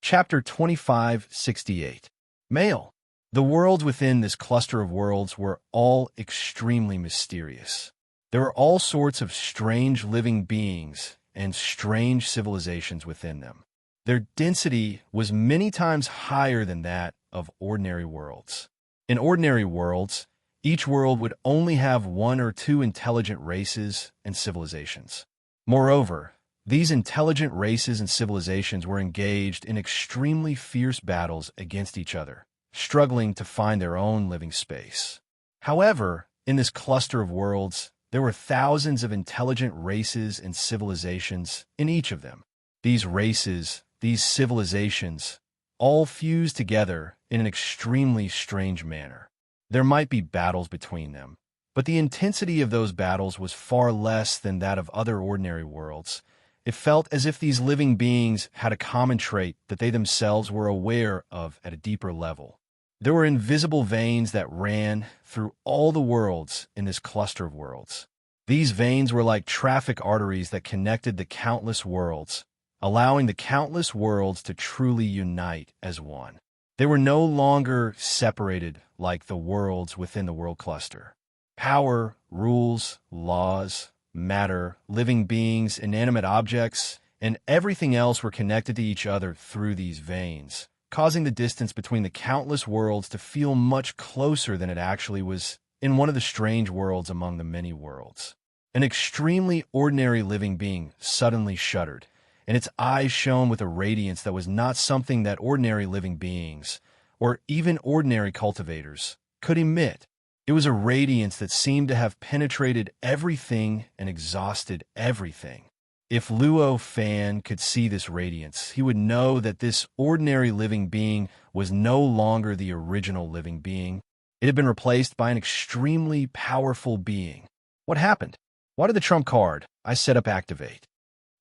Chapter 2568. Male. The worlds within this cluster of worlds were all extremely mysterious. There were all sorts of strange living beings and strange civilizations within them. Their density was many times higher than that of ordinary worlds. In ordinary worlds, each world would only have one or two intelligent races and civilizations. Moreover, these intelligent races and civilizations were engaged in extremely fierce battles against each other, struggling to find their own living space. However, in this cluster of worlds, there were thousands of intelligent races and civilizations in each of them. These races, these civilizations, all fused together in an extremely strange manner. There might be battles between them, but the intensity of those battles was far less than that of other ordinary worlds. It felt as if these living beings had a common trait that they themselves were aware of at a deeper level. There were invisible veins that ran through all the worlds in this cluster of worlds. These veins were like traffic arteries that connected the countless worlds, allowing the countless worlds to truly unite as one. They were no longer separated like the worlds within the world cluster. Power, rules, laws, matter, living beings, inanimate objects, and everything else were connected to each other through these veins, causing the distance between the countless worlds to feel much closer than it actually was in one of the strange worlds among the many worlds. An extremely ordinary living being suddenly shuddered, and its eyes shone with a radiance that was not something that ordinary living beings, or even ordinary cultivators, could emit. It was a radiance that seemed to have penetrated everything and exhausted everything. If Luo Fan could see this radiance, he would know that this ordinary living being was no longer the original living being. It had been replaced by an extremely powerful being. What happened? Why did the trump card I set up activate?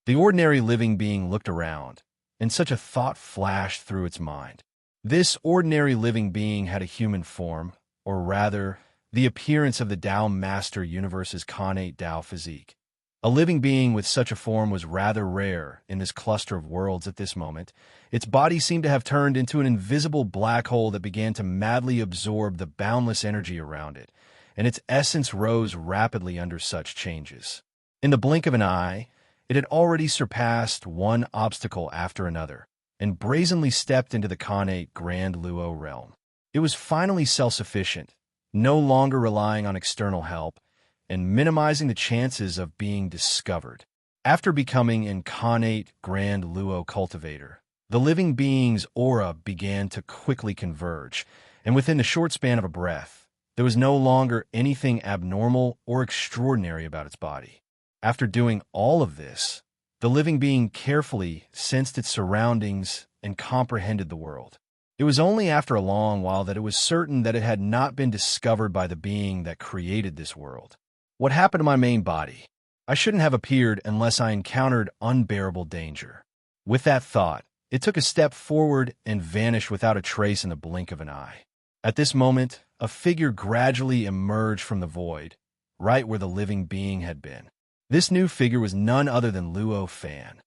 The ordinary living being looked around, and such a thought flashed through its mind. This ordinary living being had a human form, or rather, the appearance of the Tao Master Universe's connate Tao physique. A living being with such a form was rather rare in this cluster of worlds at this moment. Its body seemed to have turned into an invisible black hole that began to madly absorb the boundless energy around it, and its essence rose rapidly under such changes. In the blink of an eye, it had already surpassed one obstacle after another, and brazenly stepped into the connate Grand Luo realm. It was finally self-sufficient, no longer relying on external help, and minimizing the chances of being discovered. After becoming an connate Grand Luo cultivator, the living being's aura began to quickly converge, and within the short span of a breath, there was no longer anything abnormal or extraordinary about its body. After doing all of this, the living being carefully sensed its surroundings and comprehended the world. It was only after a long while that it was certain that it had not been discovered by the being that created this world. What happened to my main body? I shouldn't have appeared unless I encountered unbearable danger. With that thought, it took a step forward and vanished without a trace in the blink of an eye. At this moment, a figure gradually emerged from the void, right where the living being had been. This new figure was none other than Luo Fan.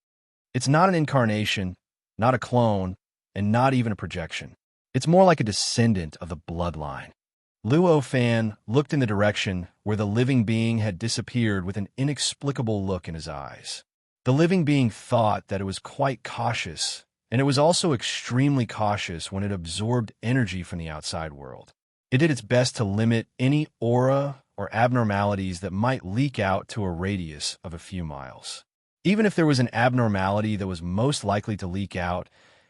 It's not an incarnation, not a clone, and not even a projection. It's more like a descendant of the bloodline. Luo Fan looked in the direction where the living being had disappeared with an inexplicable look in his eyes. The living being thought that it was quite cautious, and it was also extremely cautious when it absorbed energy from the outside world. It did its best to limit any aura or abnormalities that might leak out to a radius of a few miles. Even if there was an abnormality that was most likely to leak out,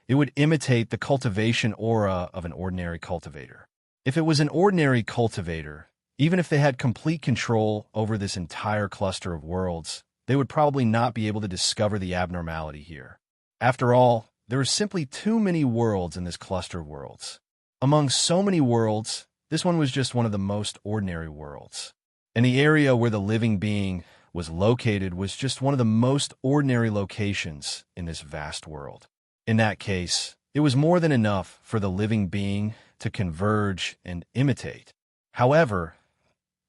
it would imitate the cultivation aura of an ordinary cultivator. If it was an ordinary cultivator, even if they had complete control over this entire cluster of worlds, they would probably not be able to discover the abnormality here. After all, there are simply too many worlds in this cluster of worlds. Among so many worlds, this one was just one of the most ordinary worlds. And the area where the living being was located was just one of the most ordinary locations in this vast world. In that case, it was more than enough for the living being to converge and imitate. However,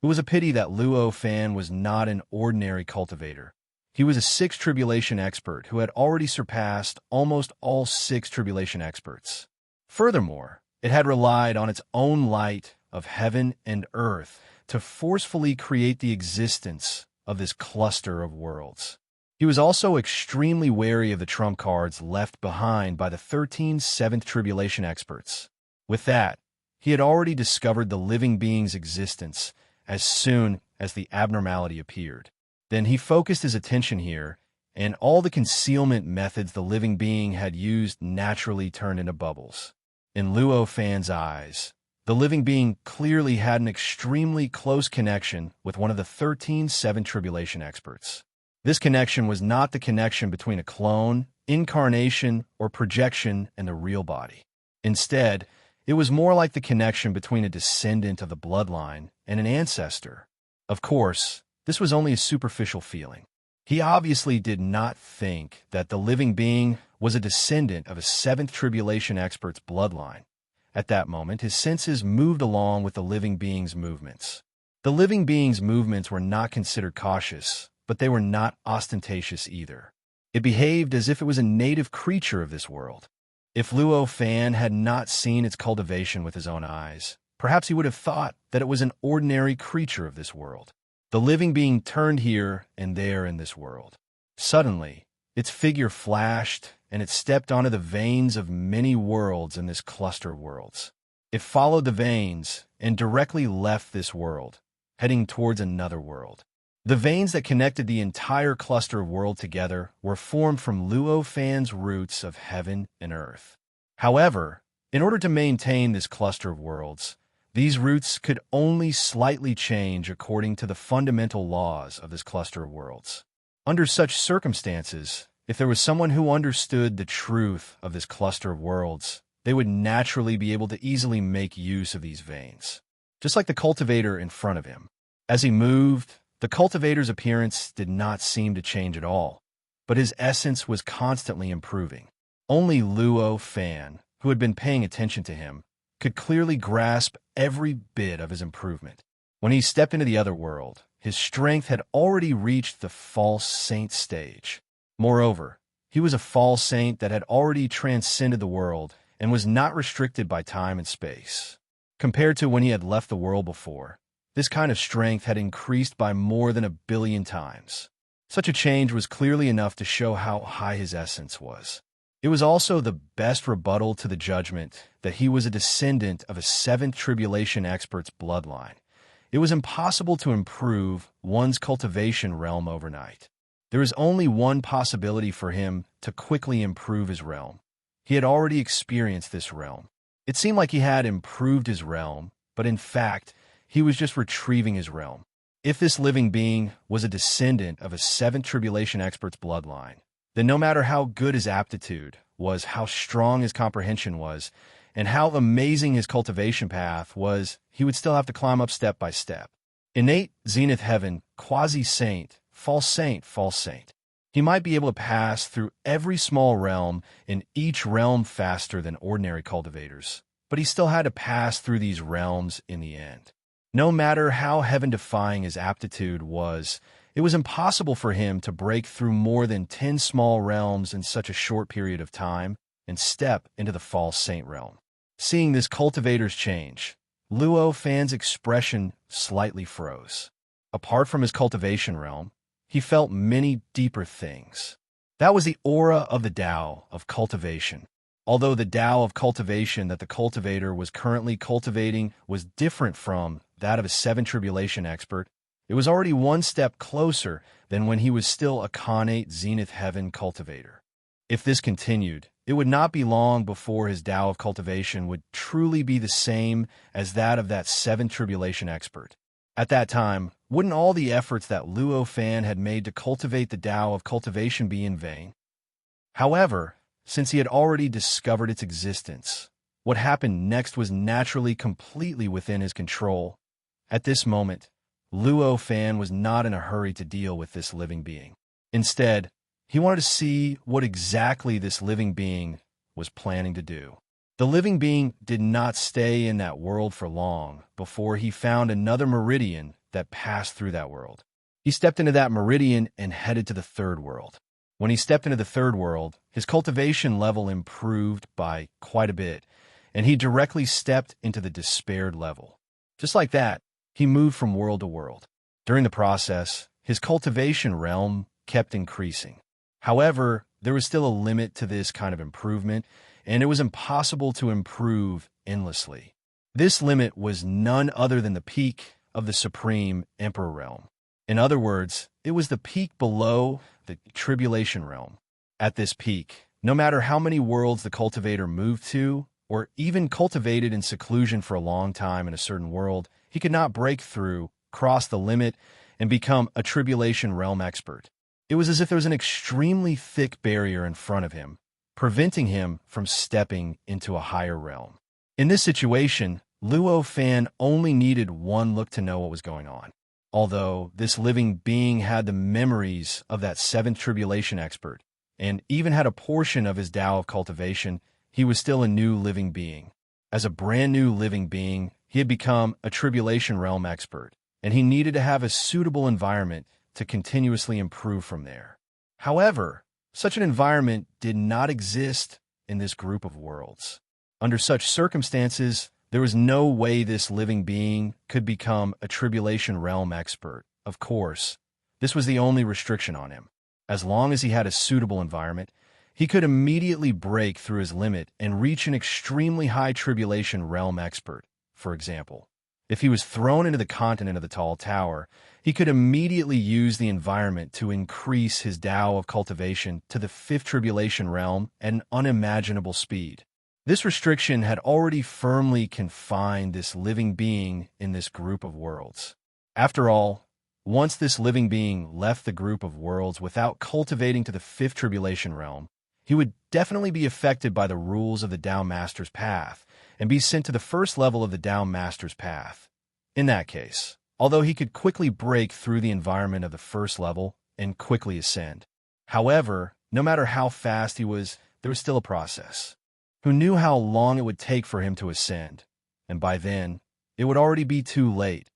it was a pity that Luo Fan was not an ordinary cultivator. He was a sixth tribulation expert who had already surpassed almost all six tribulation experts. Furthermore, it had relied on its own light of heaven and earth to forcefully create the existence of this cluster of worlds. He was also extremely wary of the trump cards left behind by the 13 seventh tribulation experts. With that, he had already discovered the living being's existence as soon as the abnormality appeared. Then he focused his attention here, and all the concealment methods the living being had used naturally turned into bubbles. In Luo Fan's eyes, the living being clearly had an extremely close connection with one of the 13 seven tribulation experts. This connection was not the connection between a clone, incarnation, or projection and the real body. Instead, it was more like the connection between a descendant of the bloodline and an ancestor. Of course, this was only a superficial feeling. He obviously did not think that the living being was a descendant of a seventh tribulation expert's bloodline. At that moment, his senses moved along with the living being's movements. The living being's movements were not considered cautious, but they were not ostentatious either. It behaved as if it was a native creature of this world. If Luo Fan had not seen its cultivation with his own eyes, perhaps he would have thought that it was an ordinary creature of this world. The living being turned here and there in this world. Suddenly, its figure flashed, and it stepped onto the veins of many worlds in this cluster of worlds. It followed the veins and directly left this world, heading towards another world. The veins that connected the entire cluster of worlds together were formed from Luo Fan's roots of heaven and earth. However, in order to maintain this cluster of worlds, these roots could only slightly change according to the fundamental laws of this cluster of worlds. Under such circumstances, if there was someone who understood the truth of this cluster of worlds, they would naturally be able to easily make use of these veins. Just like the cultivator in front of him. As he moved, the cultivator's appearance did not seem to change at all, but his essence was constantly improving. Only Luo Fan, who had been paying attention to him, could clearly grasp every bit of his improvement. When he stepped into the other world, his strength had already reached the false saint stage. Moreover, he was a false saint that had already transcended the world and was not restricted by time and space. Compared to when he had left the world before, this kind of strength had increased by more than 1 billion times. Such a change was clearly enough to show how high his essence was. It was also the best rebuttal to the judgment that he was a descendant of a seventh tribulation expert's bloodline. It was impossible to improve one's cultivation realm overnight. There was only one possibility for him to quickly improve his realm. He had already experienced this realm. It seemed like he had improved his realm, but in fact, he was just retrieving his realm. If this living being was a descendant of a seventh tribulation expert's bloodline, then no matter how good his aptitude was, how strong his comprehension was, and how amazing his cultivation path was, he would still have to climb up step by step. Innate zenith heaven, quasi-saint, false saint, false saint. He might be able to pass through every small realm in each realm faster than ordinary cultivators, but he still had to pass through these realms in the end. No matter how heaven-defying his aptitude was, it was impossible for him to break through more than 10 small realms in such a short period of time and step into the false saint realm. Seeing this cultivator's change, Luo Fan's expression slightly froze. Apart from his cultivation realm, he felt many deeper things. That was the aura of the Tao of cultivation. Although the Tao of cultivation that the cultivator was currently cultivating was different from that of a seven tribulation expert, it was already one step closer than when he was still a connate zenith heaven cultivator. If this continued, it would not be long before his Tao of cultivation would truly be the same as that of that seven tribulation expert. At that time, wouldn't all the efforts that Luo Fan had made to cultivate the Tao of cultivation be in vain? However, since he had already discovered its existence, what happened next was naturally completely within his control. At this moment, Luo Fan was not in a hurry to deal with this living being. Instead, he wanted to see what exactly this living being was planning to do. The living being did not stay in that world for long before he found another meridian that passed through that world. He stepped into that meridian and headed to the third world. When he stepped into the third world, his cultivation level improved by quite a bit, and he directly stepped into the despaired level. Just like that, he moved from world to world. During the process, his cultivation realm kept increasing. However, there was still a limit to this kind of improvement, and it was impossible to improve endlessly. This limit was none other than the peak of the supreme emperor realm. In other words, it was the peak below the tribulation realm. At this peak, no matter how many worlds the cultivator moved to, or even cultivated in seclusion for a long time in a certain world, he could not break through, cross the limit, and become a tribulation realm expert. It was as if there was an extremely thick barrier in front of him, preventing him from stepping into a higher realm. In this situation, Luo Fan only needed one look to know what was going on. Although this living being had the memories of that seventh tribulation expert, and even had a portion of his Tao of cultivation, he was still a new living being. As a brand new living being, he had become a tribulation realm expert, and he needed to have a suitable environment to continuously improve from there. However, such an environment did not exist in this group of worlds. Under such circumstances, there was no way this living being could become a tribulation realm expert. Of course, this was the only restriction on him. As long as he had a suitable environment, he could immediately break through his limit and reach an extremely high tribulation realm expert. For example, if he was thrown into the continent of the Tall Tower, he could immediately use the environment to increase his Tao of cultivation to the fifth tribulation realm at an unimaginable speed. This restriction had already firmly confined this living being in this group of worlds. After all, once this living being left the group of worlds without cultivating to the fifth tribulation realm, he would definitely be affected by the rules of the Tao Master's path and be sent to the first level of the Tao Master's path. In that case, although he could quickly break through the environment of the first level and quickly ascend. However, no matter how fast he was, there was still a process. Who knew how long it would take for him to ascend, and by then, it would already be too late.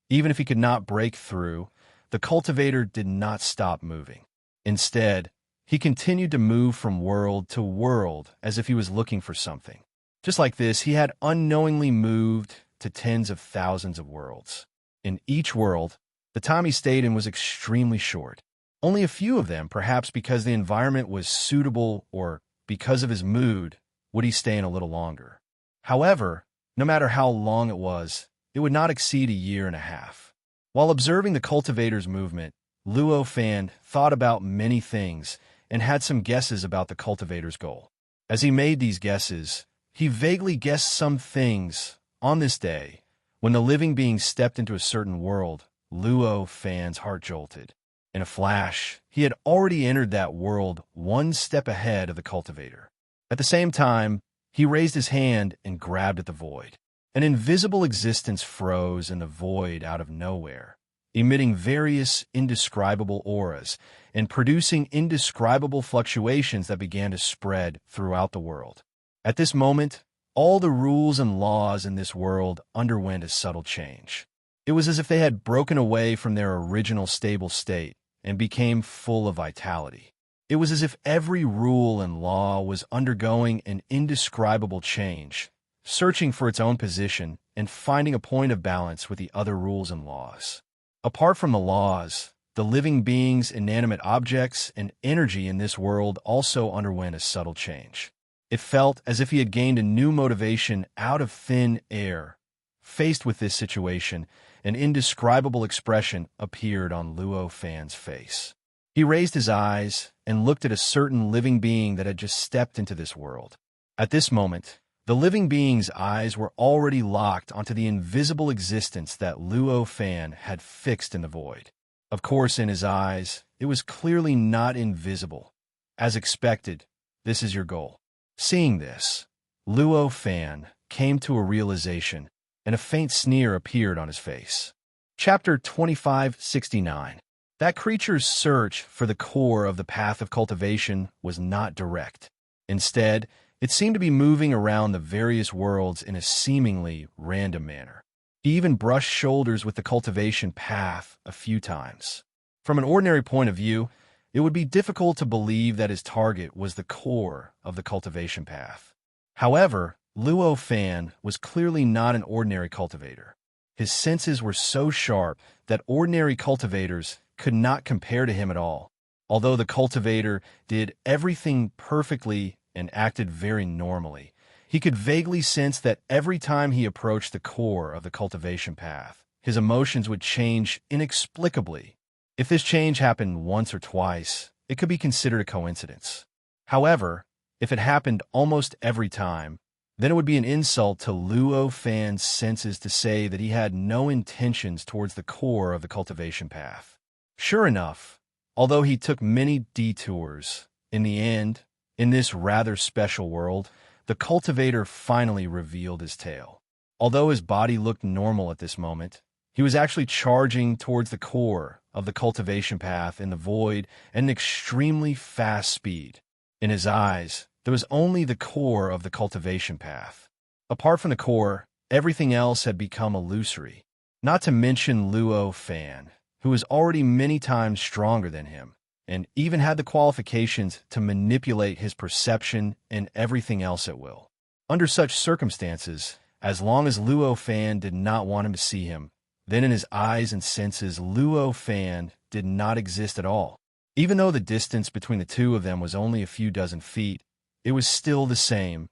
Even if he could not break through, the cultivator did not stop moving. Instead, he continued to move from world to world as if he was looking for something. Just like this, he had unknowingly moved to tens of thousands of worlds. In each world, the time he stayed in was extremely short. Only a few of them, perhaps because the environment was suitable or because of his mood, would he stay in a little longer. However, no matter how long it would not exceed a year and a half. While observing the cultivator's movement, Luo Fan thought about many things and had some guesses about the cultivator's goal. As he made these guesses, he vaguely guessed some things. On this day, when the living being stepped into a certain world, Luo Fan's heart jolted. In a flash, he had already entered that world one step ahead of the cultivator. At the same time, he raised his hand and grabbed at the void. An invisible existence froze in the void out of nowhere, emitting various indescribable auras and producing indescribable fluctuations that began to spread throughout the world. At this moment, all the rules and laws in this world underwent a subtle change. It was as if they had broken away from their original stable state and became full of vitality. It was as if every rule and law was undergoing an indescribable change, searching for its own position and finding a point of balance with the other rules and laws. Apart from the laws, the living beings, inanimate objects, and energy in this world also underwent a subtle change. It felt as if he had gained a new motivation out of thin air. Faced with this situation, an indescribable expression appeared on Luo Fan's face. He raised his eyes and looked at a certain living being that had just stepped into this world. At this moment, the living being's eyes were already locked onto the invisible existence that Luo Fan had fixed in the void. Of course, in his eyes, it was clearly not invisible. As expected, this is your goal. Seeing this, Luo Fan came to a realization, and a faint sneer appeared on his face. Chapter 2569. That creature's search for the core of the path of cultivation was not direct. Instead, it seemed to be moving around the various worlds in a seemingly random manner. He even brushed shoulders with the cultivation path a few times. From an ordinary point of view, it would be difficult to believe that his target was the core of the cultivation path. However, Luo Fan was clearly not an ordinary cultivator. His senses were so sharp that ordinary cultivators could not compare to him at all. Although the cultivator did everything perfectly and acted very normally, he could vaguely sense that every time he approached the core of the cultivation path, his emotions would change inexplicably. If this change happened once or twice, it could be considered a coincidence. However, if it happened almost every time, then it would be an insult to Luo Fan's senses to say that he had no intentions towards the core of the cultivation path. Sure enough, although he took many detours, in the end, in this rather special world, the cultivator finally revealed his tale. Although his body looked normal at this moment, he was actually charging towards the core of the cultivation path in the void at an extremely fast speed. In his eyes, there was only the core of the cultivation path. Apart from the core, everything else had become illusory. Not to mention Luo Fan, who was already many times stronger than him, and even had the qualifications to manipulate his perception and everything else at will. Under such circumstances, as long as Luo Fan did not want him to see him, then in his eyes and senses, Luo Fan did not exist at all. Even though the distance between the two of them was only a few dozen feet, it was still the same.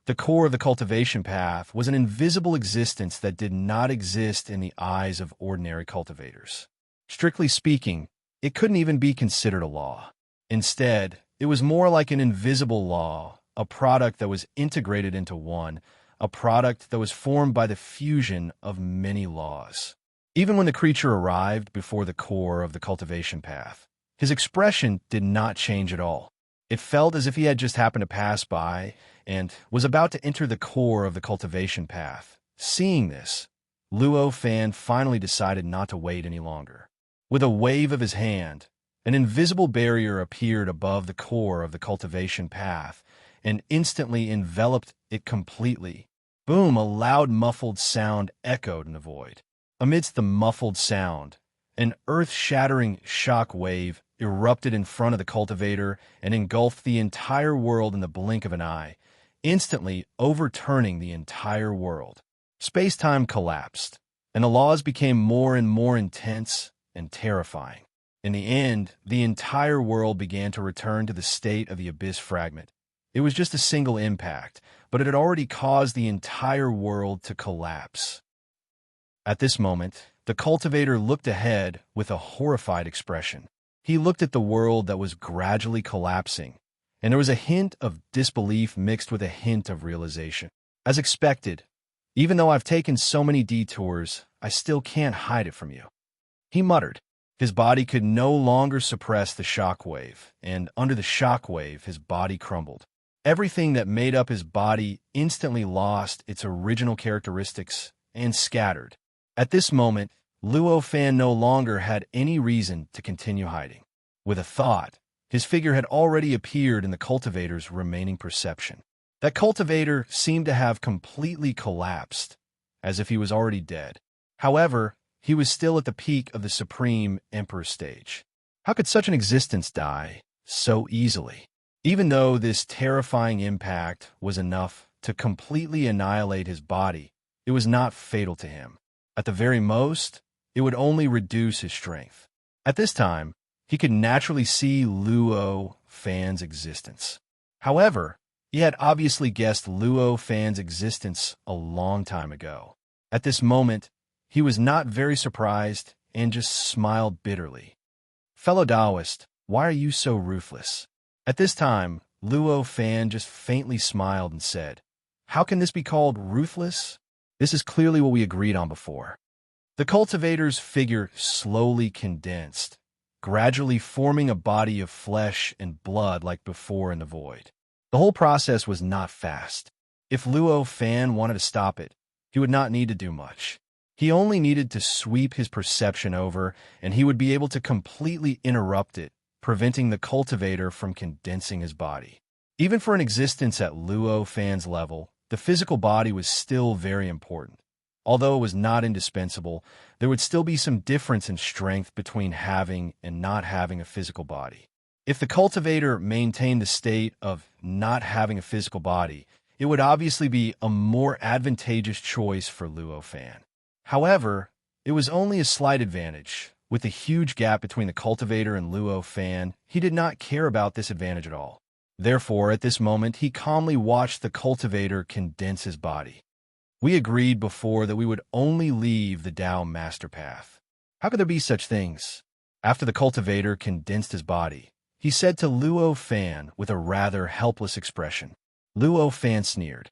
The core of the cultivation path was an invisible existence that did not exist in the eyes of ordinary cultivators. Strictly speaking, it couldn't even be considered a law. Instead, it was more like an invisible law, a product that was integrated into one, a product that was formed by the fusion of many laws. Even when the creature arrived before the core of the cultivation path, his expression did not change at all. It felt as if he had just happened to pass by and was about to enter the core of the cultivation path. Seeing this, Luo Fan finally decided not to wait any longer. With a wave of his hand, an invisible barrier appeared above the core of the cultivation path and instantly enveloped it completely. Boom! A loud muffled sound echoed in the void. Amidst the muffled sound, an earth-shattering shock wave erupted in front of the cultivator and engulfed the entire world in the blink of an eye, instantly overturning the entire world. Space-time collapsed, and the laws became more and more intense and terrifying. In the end, the entire world began to return to the state of the abyss fragment. It was just a single impact, but it had already caused the entire world to collapse. At this moment, the cultivator looked ahead with a horrified expression. He looked at the world that was gradually collapsing, and there was a hint of disbelief mixed with a hint of realization. As expected, even though I've taken so many detours, I still can't hide it from you, he muttered. His body could no longer suppress the shockwave, and under the shockwave, his body crumbled. Everything that made up his body instantly lost its original characteristics and scattered. At this moment, Luo Fan no longer had any reason to continue hiding. With a thought, his figure had already appeared in the cultivator's remaining perception. That cultivator seemed to have completely collapsed, as if he was already dead. However, he was still at the peak of the Supreme Emperor stage. How could such an existence die so easily? Even though this terrifying impact was enough to completely annihilate his body, it was not fatal to him. At the very most, it would only reduce his strength. At this time, he could naturally see Luo Fan's existence. However, he had obviously guessed Luo Fan's existence a long time ago. At this moment, he was not very surprised and just smiled bitterly. Fellow Taoist, why are you so ruthless? At this time, Luo Fan just faintly smiled and said, how can this be called ruthless? This is clearly what we agreed on before. The cultivator's figure slowly condensed, gradually forming a body of flesh and blood like before in the void. The whole process was not fast. If Luo Fan wanted to stop it, he would not need to do much. He only needed to sweep his perception over, and he would be able to completely interrupt it, preventing the cultivator from condensing his body. Even for an existence at Luo Fan's level, the physical body was still very important. Although it was not indispensable, there would still be some difference in strength between having and not having a physical body. If the cultivator maintained the state of not having a physical body, it would obviously be a more advantageous choice for Luo Fan. However, it was only a slight advantage. With the huge gap between the cultivator and Luo Fan, he did not care about this advantage at all. Therefore, at this moment, he calmly watched the cultivator condense his body. We agreed before that we would only leave the Dao Master Path. How could there be such things? After the cultivator condensed his body, he said to Luo Fan with a rather helpless expression. Luo Fan sneered.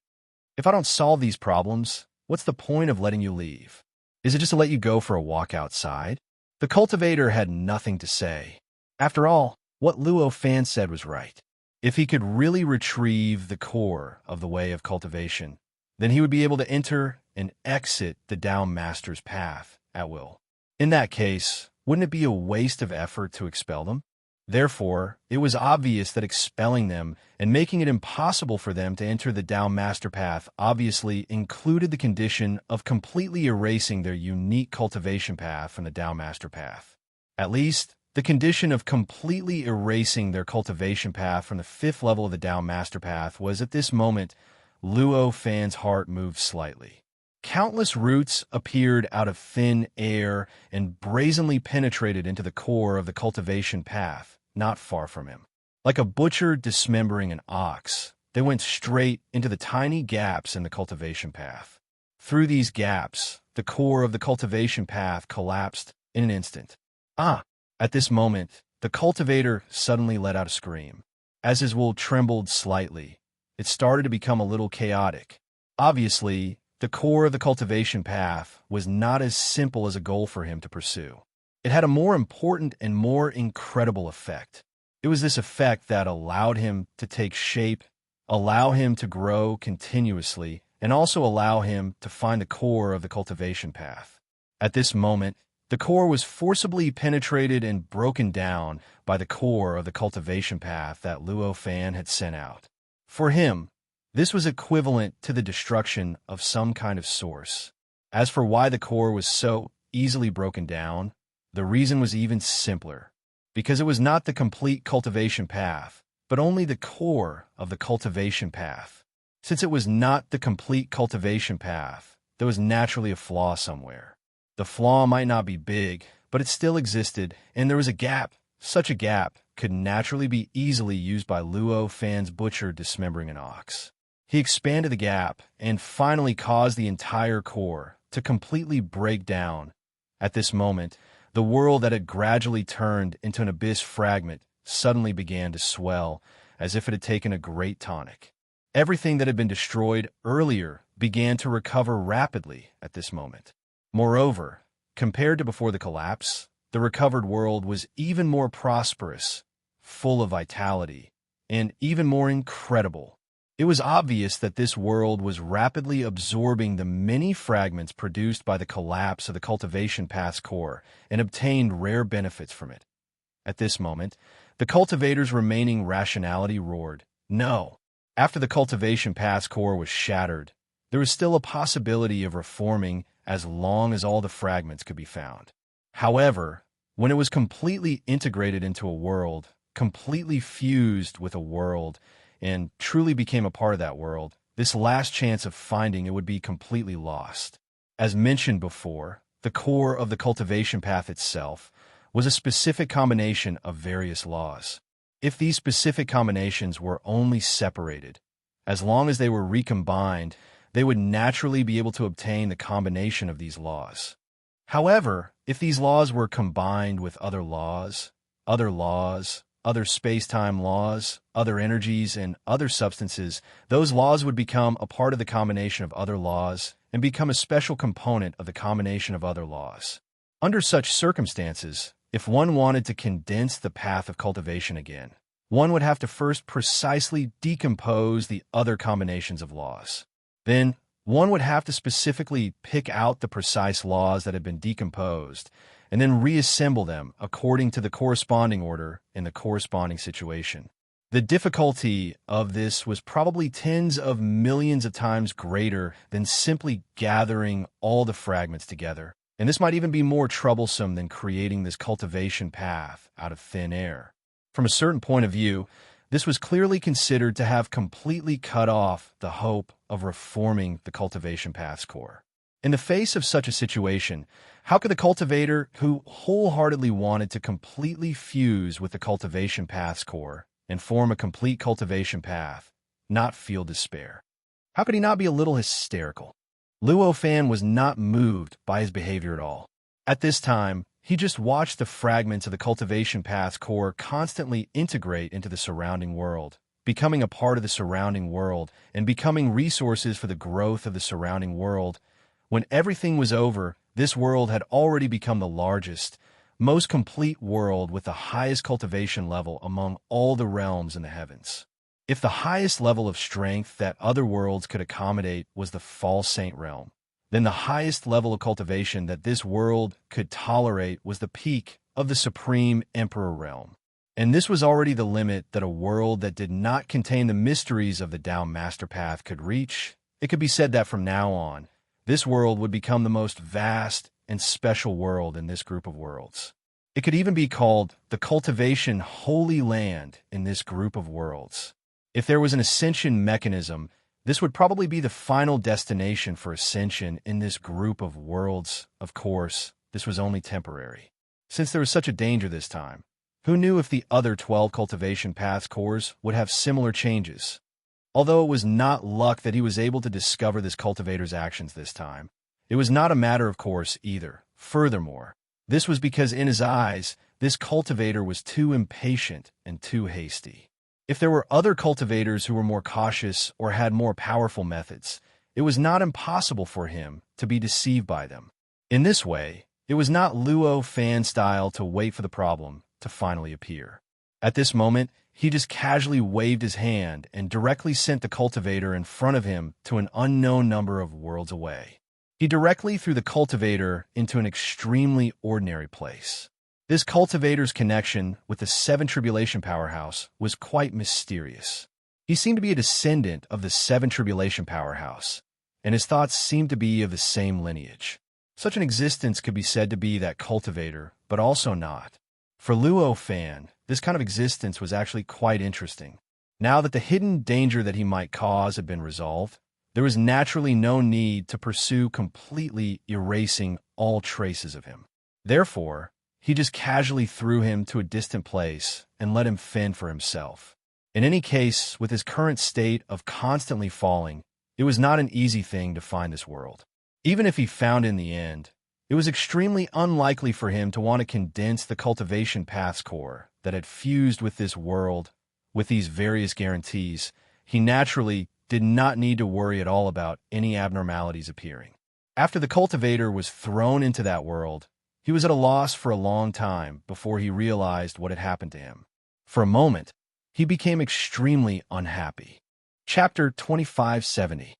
If I don't solve these problems, what's the point of letting you leave? Is it just to let you go for a walk outside? The cultivator had nothing to say. After all, what Luo Fan said was right. If he could really retrieve the core of the way of cultivation, then he would be able to enter and exit the Dao Master's path at will. In that case, wouldn't it be a waste of effort to expel them? Therefore, it was obvious that expelling them and making it impossible for them to enter the Dao Master Path obviously included the condition of completely erasing their unique cultivation path from the Dao Master Path. At least, the condition of completely erasing their cultivation path from the 5th level of the Dao Master Path was at this moment, Luo Fan's heart moved slightly. Countless roots appeared out of thin air and brazenly penetrated into the core of the cultivation path, not far from him. Like a butcher dismembering an ox, they went straight into the tiny gaps in the cultivation path. Through these gaps, the core of the cultivation path collapsed in an instant. At this moment, the cultivator suddenly let out a scream. As his will trembled slightly, it started to become a little chaotic. Obviously, the core of the cultivation path was not as simple as a goal for him to pursue. It had a more important and more incredible effect. It was this effect that allowed him to take shape, allow him to grow continuously, and also allow him to find the core of the cultivation path. At this moment, the core was forcibly penetrated and broken down by the core of the cultivation path that Luo Fan had sent out. For him, this was equivalent to the destruction of some kind of source. As for why the core was so easily broken down, the reason was even simpler. Because it was not the complete cultivation path, but only the core of the cultivation path. Since it was not the complete cultivation path, there was naturally a flaw somewhere. The flaw might not be big, but it still existed, and there was a gap. Such a gap could naturally be easily used by Luo Fan's butcher dismembering an ox. He expanded the gap and finally caused the entire core to completely break down. At this moment, the world that had gradually turned into an abyss fragment suddenly began to swell as if it had taken a great tonic. Everything that had been destroyed earlier began to recover rapidly at this moment. Moreover, compared to before the collapse, the recovered world was even more prosperous, full of vitality, and even more incredible. It was obvious that this world was rapidly absorbing the many fragments produced by the collapse of the cultivation path's core and obtained rare benefits from it. At this moment, the cultivator's remaining rationality roared, "No!" After the cultivation path's core was shattered, there was still a possibility of reforming as long as all the fragments could be found. However, when it was completely integrated into a world, completely fused with a world, and truly became a part of that world, this last chance of finding it would be completely lost. As mentioned before, the core of the cultivation path itself was a specific combination of various laws. If these specific combinations were only separated, as long as they were recombined, they would naturally be able to obtain the combination of these laws. However, if these laws were combined with other laws, other space-time laws, other energies, and other substances, those laws would become a part of the combination of other laws and become a special component of the combination of other laws. Under such circumstances, if one wanted to condense the path of cultivation again, one would have to first precisely decompose the other combinations of laws. Then, one would have to specifically pick out the precise laws that had been decomposed and then reassemble them according to the corresponding order in the corresponding situation. The difficulty of this was probably tens of millions of times greater than simply gathering all the fragments together. And this might even be more troublesome than creating this cultivation path out of thin air. From a certain point of view, this was clearly considered to have completely cut off the hope of reforming the cultivation path's core. In the face of such a situation, how could the cultivator, who wholeheartedly wanted to completely fuse with the cultivation path's core and form a complete cultivation path, not feel despair? How could he not be a little hysterical? Luo Fan was not moved by his behavior at all. At this time, he just watched the fragments of the cultivation path's core constantly integrate into the surrounding world, becoming a part of the surrounding world and becoming resources for the growth of the surrounding world. When everything was over, this world had already become the largest, most complete world with the highest cultivation level among all the realms in the heavens. If the highest level of strength that other worlds could accommodate was the false saint realm, then the highest level of cultivation that this world could tolerate was the peak of the supreme emperor realm. And this was already the limit that a world that did not contain the mysteries of the Tao Master Path could reach. It could be said that from now on, this world would become the most vast and special world in this group of worlds. It could even be called the cultivation holy land in this group of worlds. If there was an ascension mechanism, this would probably be the final destination for ascension in this group of worlds. Of course, this was only temporary. Since there was such a danger this time, who knew if the other 12 cultivation paths cores would have similar changes? Although it was not luck that he was able to discover this cultivator's actions this time, it was not a matter of course either. Furthermore, this was because in his eyes, this cultivator was too impatient and too hasty. If there were other cultivators who were more cautious or had more powerful methods, it was not impossible for him to be deceived by them. In this way, it was not Luo Fan style to wait for the problem to finally appear. At this moment, he just casually waved his hand and directly sent the cultivator in front of him to an unknown number of worlds away. He directly threw the cultivator into an extremely ordinary place. This cultivator's connection with the Seven Tribulation Powerhouse was quite mysterious. He seemed to be a descendant of the Seven Tribulation Powerhouse, and his thoughts seemed to be of the same lineage. Such an existence could be said to be that cultivator, but also not. For Luo Fan, this kind of existence was actually quite interesting. Now that the hidden danger that he might cause had been resolved, there was naturally no need to pursue completely erasing all traces of him. Therefore, he just casually threw him to a distant place and let him fend for himself. In any case, with his current state of constantly falling, it was not an easy thing to find this world. Even if he found it in the end, it was extremely unlikely for him to want to condense the cultivation path's core that had fused with this world with these various guarantees. He naturally did not need to worry at all about any abnormalities appearing. After the cultivator was thrown into that world, he was at a loss for a long time before he realized what had happened to him. For a moment, he became extremely unhappy. Chapter 2570.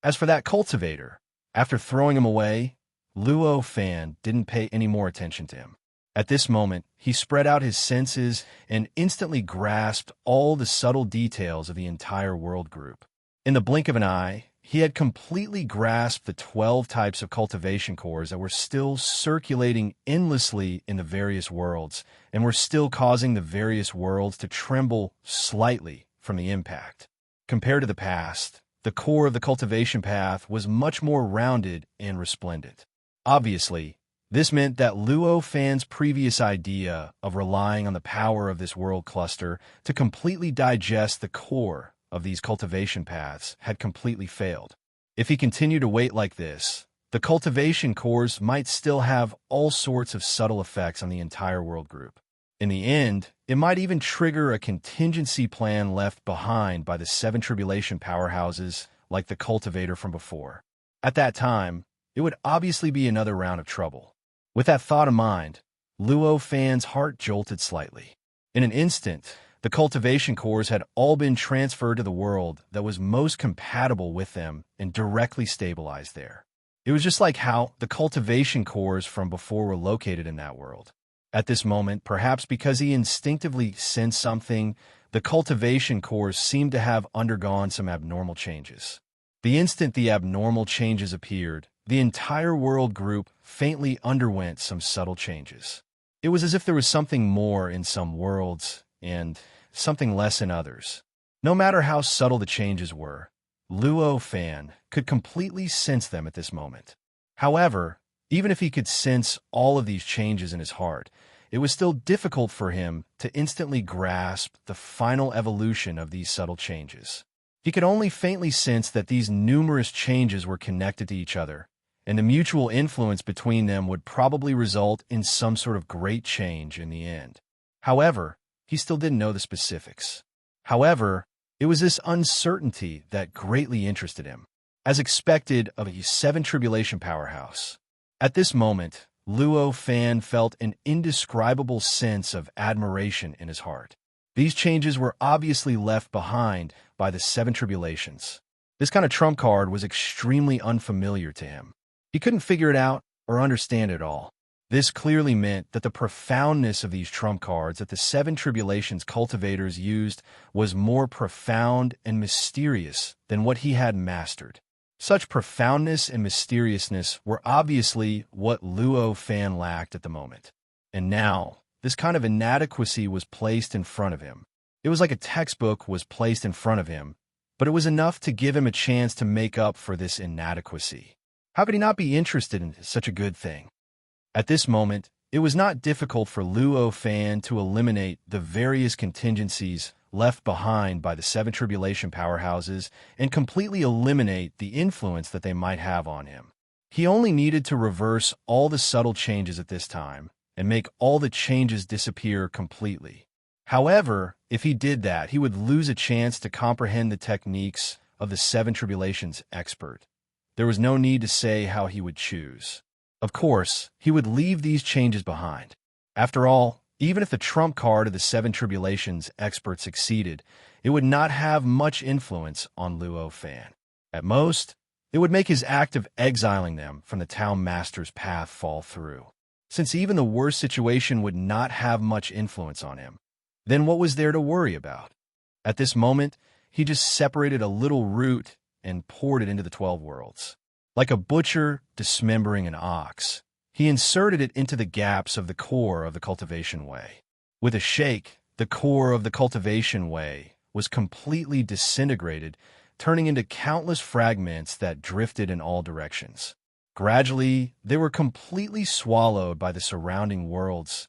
As for that cultivator, after throwing him away, Luo Fan didn't pay any more attention to him. At this moment, he spread out his senses and instantly grasped all the subtle details of the entire world group. In the blink of an eye, he had completely grasped the 12 types of cultivation cores that were still circulating endlessly in the various worlds and were still causing the various worlds to tremble slightly from the impact. Compared to the past, the core of the cultivation path was much more rounded and resplendent. Obviously, this meant that Luo Fan's previous idea of relying on the power of this world cluster to completely digest the core of these cultivation paths had completely failed. If he continued to wait like this, the cultivation cores might still have all sorts of subtle effects on the entire world group. In the end, it might even trigger a contingency plan left behind by the Seven Tribulation Powerhouses like the cultivator from before. At that time, it would obviously be another round of trouble. With that thought in mind, Luo Fan's heart jolted slightly. In an instant, the cultivation cores had all been transferred to the world that was most compatible with them and directly stabilized there. It was just like how the cultivation cores from before were located in that world. At this moment, perhaps because he instinctively sensed something, the cultivation cores seemed to have undergone some abnormal changes. The instant the abnormal changes appeared, the entire world group faintly underwent some subtle changes. It was as if there was something more in some worlds and something less in others. No matter how subtle the changes were, Luo Fan could completely sense them at this moment. However, even if he could sense all of these changes in his heart, it was still difficult for him to instantly grasp the final evolution of these subtle changes. He could only faintly sense that these numerous changes were connected to each other, and the mutual influence between them would probably result in some sort of great change in the end. However, he still didn't know the specifics. However, it was this uncertainty that greatly interested him, as expected of a 7 Tribulation powerhouse. At this moment, Luo Fan felt an indescribable sense of admiration in his heart. These changes were obviously left behind by the 7 Tribulations. This kind of trump card was extremely unfamiliar to him. He couldn't figure it out or understand it all. This clearly meant that the profoundness of these trump cards that the 7 Tribulations cultivators used was more profound and mysterious than what he had mastered. Such profoundness and mysteriousness were obviously what Luo Fan lacked at the moment. And now, this kind of inadequacy was placed in front of him. It was like a textbook was placed in front of him, but it was enough to give him a chance to make up for this inadequacy. How could he not be interested in such a good thing? At this moment, it was not difficult for Luo Fan to eliminate the various contingencies left behind by the 7 Tribulation powerhouses and completely eliminate the influence that they might have on him. He only needed to reverse all the subtle changes at this time and make all the changes disappear completely. However, if he did that, he would lose a chance to comprehend the techniques of the 7 Tribulations expert. There was no need to say how he would choose. Of course, he would leave these changes behind. After all, even if the trump card of the 7 Tribulations expert succeeded, it would not have much influence on Luo Fan. At most, it would make his act of exiling them from the town master's path fall through. Since even the worst situation would not have much influence on him, then what was there to worry about? At this moment, he just separated a little root and poured it into the 12 worlds. Like a butcher dismembering an ox, he inserted it into the gaps of the core of the cultivation way. With a shake, the core of the cultivation way was completely disintegrated, turning into countless fragments that drifted in all directions. Gradually, they were completely swallowed by the surrounding worlds.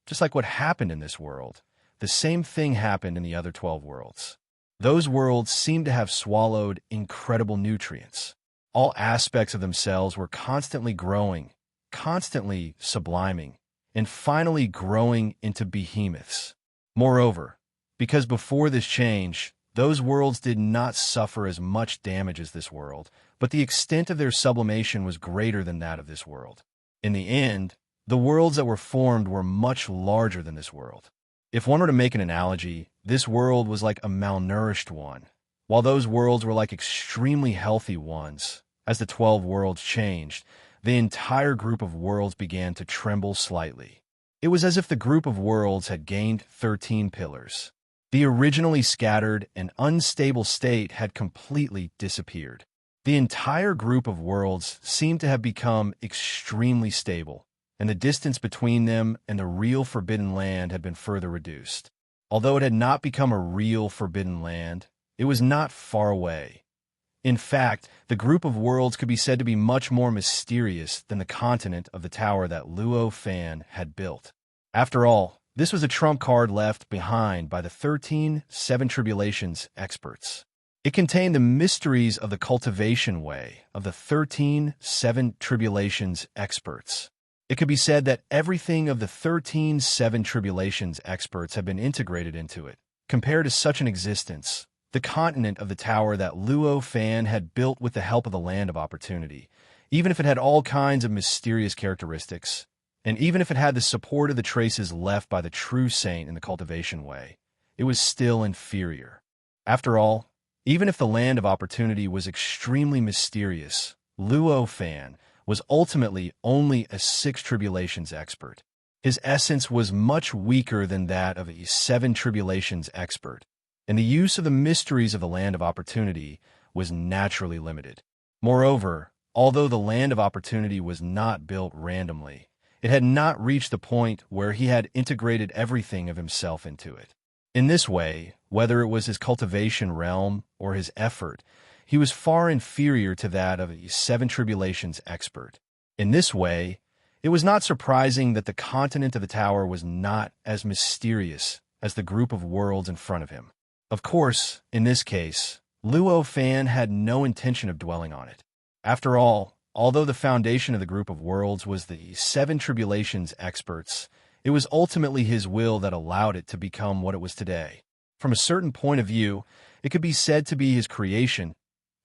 Just like what happened in this world, the same thing happened in the other 12 worlds. Those worlds seemed to have swallowed incredible nutrients. All aspects of themselves were constantly growing, constantly subliming, and finally growing into behemoths. Moreover, because before this change, those worlds did not suffer as much damage as this world, but the extent of their sublimation was greater than that of this world. In the end, the worlds that were formed were much larger than this world. If one were to make an analogy, this world was like a malnourished one, while those worlds were like extremely healthy ones. As the 12 worlds changed, the entire group of worlds began to tremble slightly. It was as if the group of worlds had gained 13 pillars. The originally scattered and unstable state had completely disappeared. The entire group of worlds seemed to have become extremely stable, and the distance between them and the real Forbidden Land had been further reduced. Although it had not become a real Forbidden Land, it was not far away. In fact, the group of worlds could be said to be much more mysterious than the continent of the tower that Luo Fan had built. After all, this was a trump card left behind by the 13 7 Tribulations experts. It contained the mysteries of the cultivation way of the 13 7 Tribulations experts. It could be said that everything of the 13 7 Tribulations experts had been integrated into it. Compared to such an existence, the continent of the tower that Luo Fan had built with the help of the Land of Opportunity, even if it had all kinds of mysterious characteristics, and even if it had the support of the traces left by the true saint in the cultivation way, it was still inferior. After all, even if the Land of Opportunity was extremely mysterious, Luo Fan was ultimately only a 6 Tribulations expert. His essence was much weaker than that of a 7 Tribulations expert. and the use of the mysteries of the Land of Opportunity was naturally limited. Moreover, although the Land of Opportunity was not built randomly, it had not reached the point where he had integrated everything of himself into it. In this way, whether it was his cultivation realm or his effort, he was far inferior to that of a Seven Tribulations expert. In this way, it was not surprising that the continent of the tower was not as mysterious as the group of worlds in front of him. Of course, in this case, Luo Fan had no intention of dwelling on it. After all, although the foundation of the group of worlds was the Seven Tribulations experts, it was ultimately his will that allowed it to become what it was today. From a certain point of view, it could be said to be his creation.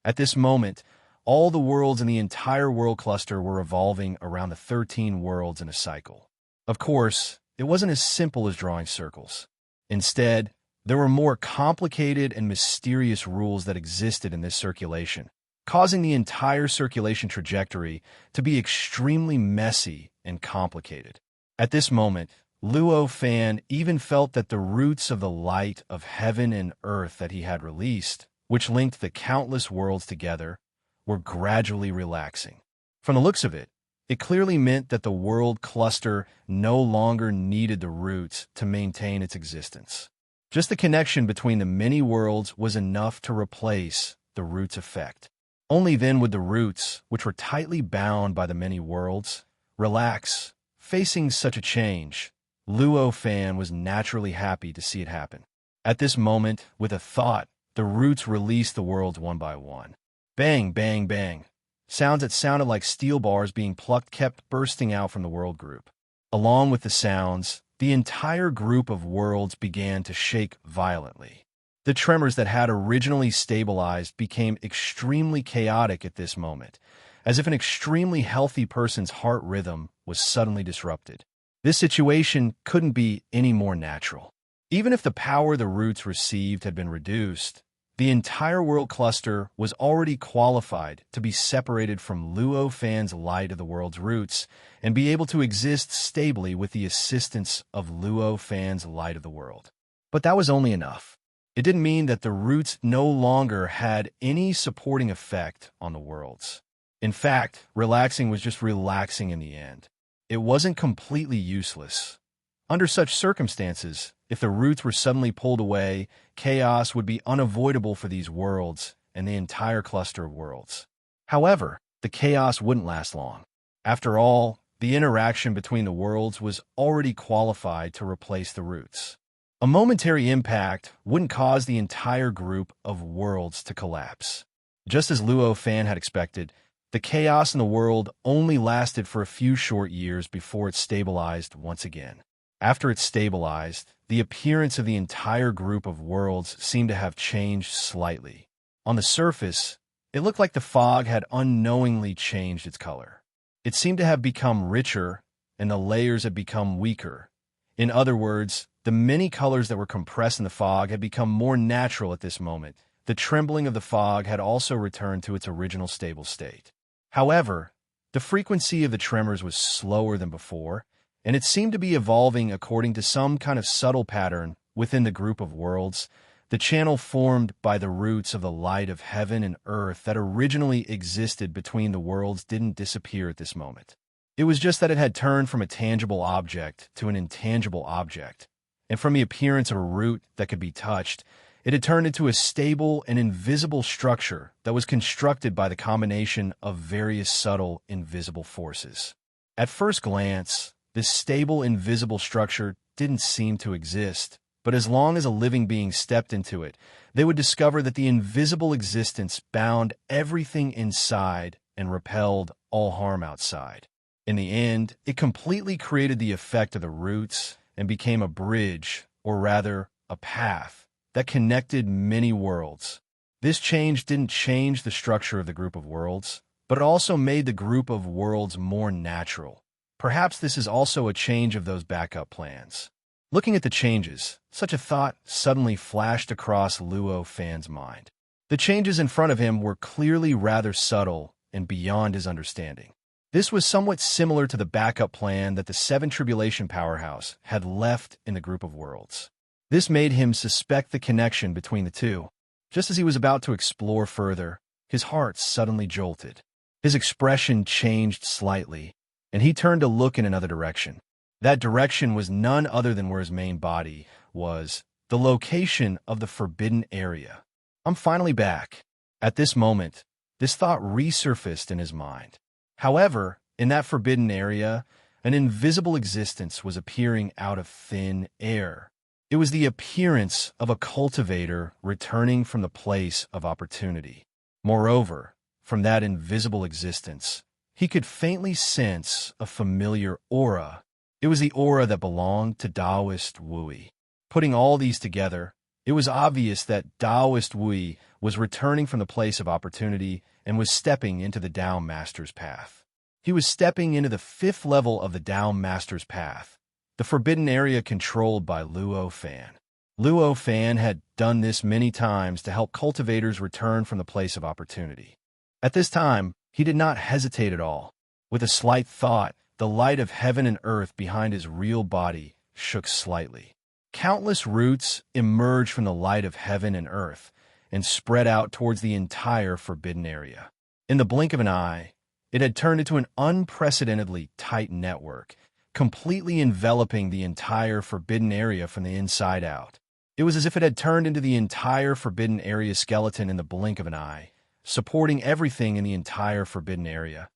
At this moment, all the worlds in the entire world cluster were revolving around the 13 worlds in a cycle. Of course, it wasn't as simple as drawing circles. Instead, there were more complicated and mysterious rules that existed in this circulation, causing the entire circulation trajectory to be extremely messy and complicated. At this moment, Luo Fan even felt that the roots of the light of heaven and earth that he had released, which linked the countless worlds together, were gradually relaxing. From the looks of it, it clearly meant that the world cluster no longer needed the roots to maintain its existence. Just the connection between the many worlds was enough to replace the roots' effect. Only then would the roots, which were tightly bound by the many worlds, relax. Facing such a change, Luo Fan was naturally happy to see it happen. At this moment, with a thought, the roots released the worlds one by one. Bang, bang, bang. Sounds that sounded like steel bars being plucked kept bursting out from the world group. Along with the sounds, the entire group of worlds began to shake violently. The tremors that had originally stabilized became extremely chaotic at this moment, as if an extremely healthy person's heart rhythm was suddenly disrupted. This situation couldn't be any more natural. Even if the power the roots received had been reduced, the entire world cluster was already qualified to be separated from Luo Fan's light of the world's roots and be able to exist stably with the assistance of Luo Fan's light of the world. But that was only enough. It didn't mean that the roots no longer had any supporting effect on the worlds. In fact, relaxing was just relaxing in the end. It wasn't completely useless. Under such circumstances, if the roots were suddenly pulled away, chaos would be unavoidable for these worlds and the entire cluster of worlds. However, the chaos wouldn't last long. After all, the interaction between the worlds was already qualified to replace the roots. A momentary impact wouldn't cause the entire group of worlds to collapse. Just as Luo Fan had expected, the chaos in the world only lasted for a few short years before it stabilized once again. After it stabilized, the appearance of the entire group of worlds seemed to have changed slightly. On the surface, it looked like the fog had unknowingly changed its color. It seemed to have become richer, and the layers had become weaker. In other words, the many colors that were compressed in the fog had become more natural at this moment. The trembling of the fog had also returned to its original stable state. However, the frequency of the tremors was slower than before, and it seemed to be evolving according to some kind of subtle pattern within the group of worlds, the channel formed by the roots of the light of heaven and earth that originally existed between the worlds didn't disappear at this moment. It was just that it had turned from a tangible object to an intangible object, and from the appearance of a root that could be touched, it had turned into a stable and invisible structure that was constructed by the combination of various subtle, invisible forces. At first glance, this stable, invisible structure didn't seem to exist, but as long as a living being stepped into it, they would discover that the invisible existence bound everything inside and repelled all harm outside. In the end, it completely created the effect of the roots and became a bridge, or rather, a path, that connected many worlds. This change didn't change the structure of the group of worlds, but it also made the group of worlds more natural. Perhaps this is also a change of those backup plans. Looking at the changes, such a thought suddenly flashed across Luo Fan's mind. The changes in front of him were clearly rather subtle and beyond his understanding. This was somewhat similar to the backup plan that the Seven Tribulation Powerhouse had left in the group of worlds. This made him suspect the connection between the two. Just as he was about to explore further, his heart suddenly jolted. His expression changed slightly, and he turned to look in another direction. That direction was none other than where his main body was, the location of the forbidden area. I'm finally back. At this moment, this thought resurfaced in his mind. However, in that forbidden area, an invisible existence was appearing out of thin air. It was the appearance of a cultivator returning from the place of opportunity. Moreover, from that invisible existence, he could faintly sense a familiar aura. It was the aura that belonged to Taoist Wui. Putting all these together, it was obvious that Taoist Wui was returning from the place of opportunity and was stepping into the Tao Master's path. He was stepping into the 5th level of the Tao Master's path, the forbidden area controlled by Luo Fan. Luo Fan had done this many times to help cultivators return from the place of opportunity. At this time, he did not hesitate at all. With a slight thought, the light of heaven and earth behind his real body shook slightly. Countless roots emerged from the light of heaven and earth and spread out towards the entire forbidden area. In the blink of an eye, it had turned into an unprecedentedly tight network, completely enveloping the entire forbidden area from the inside out. It was as if it had turned into the entire forbidden area skeleton in the blink of an eye, supporting everything in the entire forbidden area.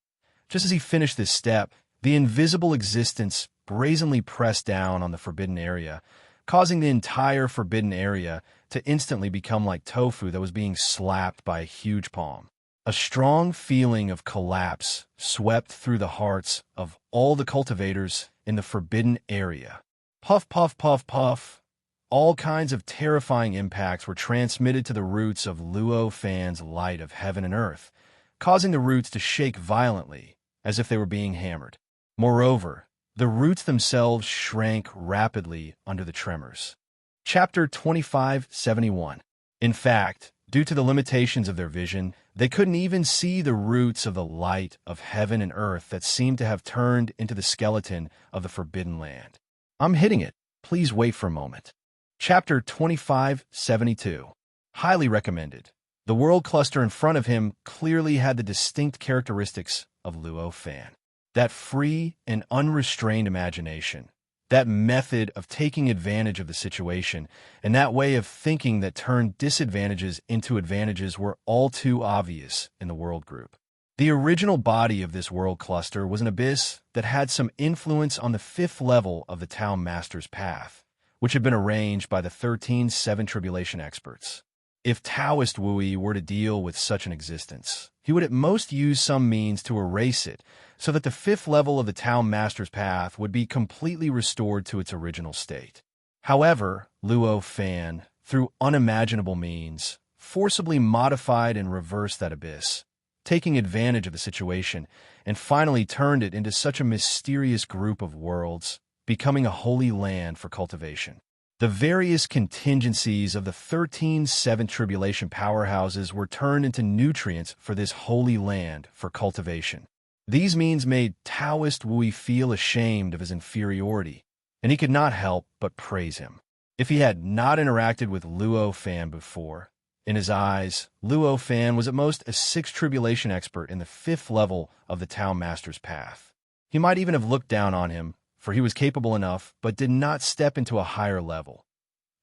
Just as he finished this step, the invisible existence brazenly pressed down on the forbidden area, causing the entire forbidden area to instantly become like tofu that was being slapped by a huge palm. A strong feeling of collapse swept through the hearts of all the cultivators in the forbidden area. Puff, puff, puff, puff. All kinds of terrifying impacts were transmitted to the roots of Luo Fan's light of heaven and earth, causing the roots to shake violently, as if they were being hammered. Moreover, the roots themselves shrank rapidly under the tremors. Chapter 2571. In fact, due to the limitations of their vision, they couldn't even see the roots of the light of heaven and earth that seemed to have turned into the skeleton of the forbidden land. I'm hitting it. Please wait for a moment. Chapter 2572. Highly recommended. The world cluster in front of him clearly had the distinct characteristics of Luo Fan. That free and unrestrained imagination, that method of taking advantage of the situation, and that way of thinking that turned disadvantages into advantages were all too obvious in the world group. The original body of this world cluster was an abyss that had some influence on the 5th level of the Tao Master's path, which had been arranged by the 13 Seven Tribulation experts. If Taoist Wui were to deal with such an existence, he would at most use some means to erase it so that the 5th level of the Tao Master's path would be completely restored to its original state. However, Luo Fan, through unimaginable means, forcibly modified and reversed that abyss, taking advantage of the situation, and finally turned it into such a mysterious group of worlds, becoming a holy land for cultivation. The various contingencies of the 13 Seven Tribulation powerhouses were turned into nutrients for this holy land for cultivation. These means made Taoist Wui feel ashamed of his inferiority, and he could not help but praise him. If he had not interacted with Luo Fan before, in his eyes, Luo Fan was at most a 6th Tribulation expert in the 5th level of the Tao Master's path. He might even have looked down on him, for he was capable enough, but did not step into a higher level.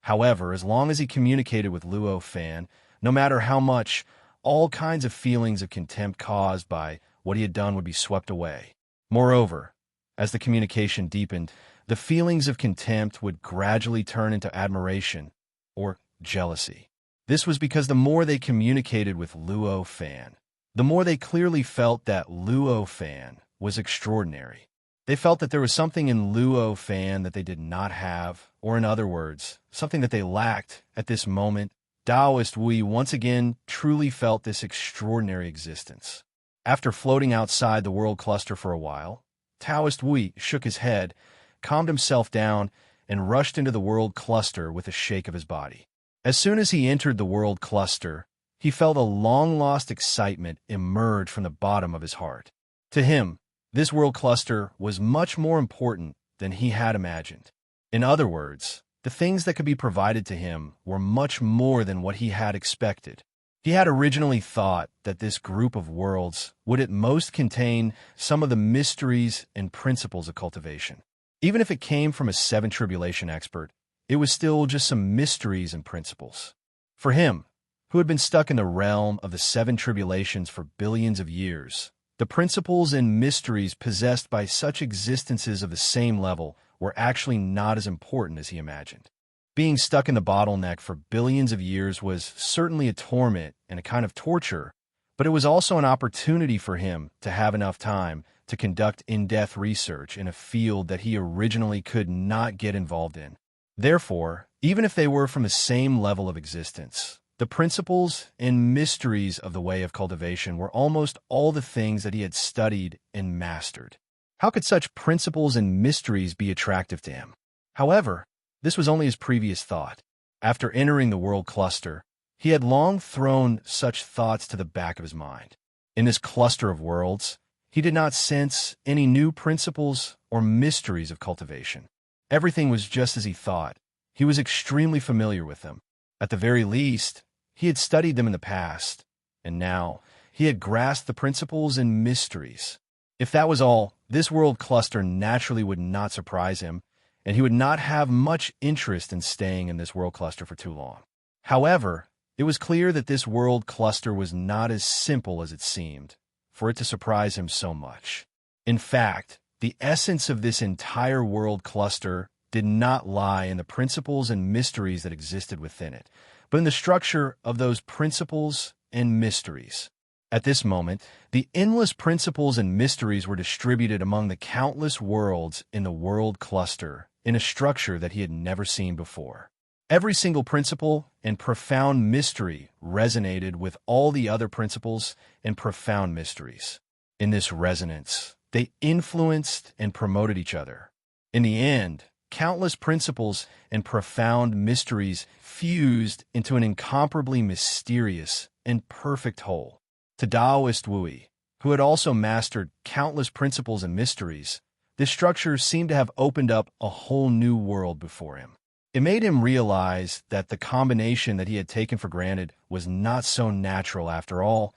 However, as long as he communicated with Luo Fan, no matter how much, all kinds of feelings of contempt caused by what he had done would be swept away. Moreover, as the communication deepened, the feelings of contempt would gradually turn into admiration or jealousy. This was because the more they communicated with Luo Fan, the more they clearly felt that Luo Fan was extraordinary. They felt that there was something in Luo Fan that they did not have, or in other words, something that they lacked at this moment. Taoist Wui once again truly felt this extraordinary existence. After floating outside the world cluster for a while, Taoist Wui shook his head, calmed himself down, and rushed into the world cluster with a shake of his body. As soon as he entered the world cluster, he felt a long-lost excitement emerge from the bottom of his heart. To him, this world cluster was much more important than he had imagined. In other words, The things that could be provided to him were much more than what he had expected. He had originally thought that this group of worlds would at most contain some of the mysteries and principles of cultivation. Even if it came from a seven tribulation expert, it was still just some mysteries and principles. For him, who had been stuck in the realm of the seven tribulations for billions of years, the principles and mysteries possessed by such existences of the same level were actually not as important as he imagined. Being stuck in the bottleneck for billions of years was certainly a torment and a kind of torture, but it was also an opportunity for him to have enough time to conduct in-depth research in a field that he originally could not get involved in. Therefore, even if they were from the same level of existence, the principles and mysteries of the way of cultivation were almost all the things that he had studied and mastered. How could such principles and mysteries be attractive to him? However, this was only his previous thought. After entering the world cluster, he had long thrown such thoughts to the back of his mind. In this cluster of worlds, he did not sense any new principles or mysteries of cultivation. Everything was just as he thought. He was extremely familiar with them. At the very least, he had studied them in the past, and now he had grasped the principles and mysteries. If that was all, this world cluster naturally would not surprise him, and he would not have much interest in staying in this world cluster for too long. However, it was clear that this world cluster was not as simple as it seemed for it to surprise him so much. In fact, the essence of this entire world cluster did not lie in the principles and mysteries that existed within it, but in the structure of those principles and mysteries. At this moment, the endless principles and mysteries were distributed among the countless worlds in the world cluster in a structure that he had never seen before. Every single principle and profound mystery resonated with all the other principles and profound mysteries. In this resonance, they influenced and promoted each other. In the end, countless principles and profound mysteries fused into an incomparably mysterious and perfect whole. To Taoist Wui, who had also mastered countless principles and mysteries, this structure seemed to have opened up a whole new world before him. It made him realize that the combination that he had taken for granted was not so natural after all.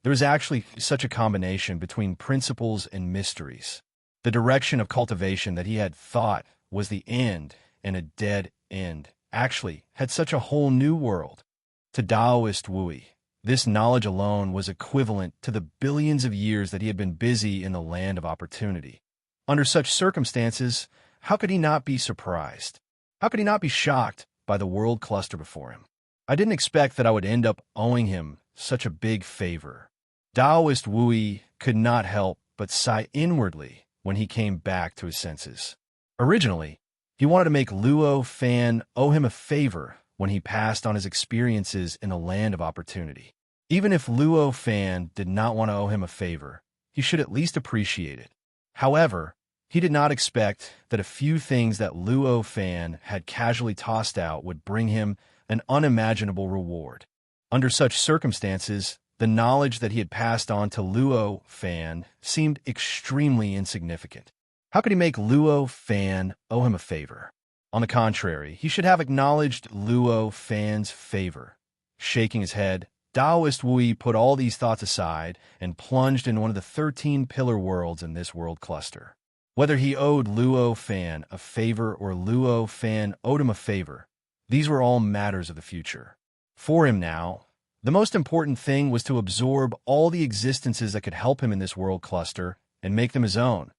There was actually such a combination between principles and mysteries. The direction of cultivation that he had thought was the end and a dead end actually had such a whole new world. To Taoist Wui, this knowledge alone was equivalent to the billions of years that he had been busy in the land of opportunity. Under such circumstances, how could he not be surprised? How could he not be shocked by the world cluster before him? I didn't expect that I would end up owing him such a big favor. Taoist Wui could not help but sigh inwardly when he came back to his senses. Originally, he wanted to make Luo Fan owe him a favor when he passed on his experiences in the land of opportunity. Even if Luo Fan did not want to owe him a favor, he should at least appreciate it. However, he did not expect that a few things that Luo Fan had casually tossed out would bring him an unimaginable reward. Under such circumstances, the knowledge that he had passed on to Luo Fan seemed extremely insignificant. How could he make Luo Fan owe him a favor? On the contrary, he should have acknowledged Luo Fan's favor. Shaking his head, Taoist Wui put all these thoughts aside and plunged in one of the 13 pillar worlds in this world cluster. Whether he owed Luo Fan a favor or Luo Fan owed him a favor, these were all matters of the future. For him now, the most important thing was to absorb all the existences that could help him in this world cluster and make them his own.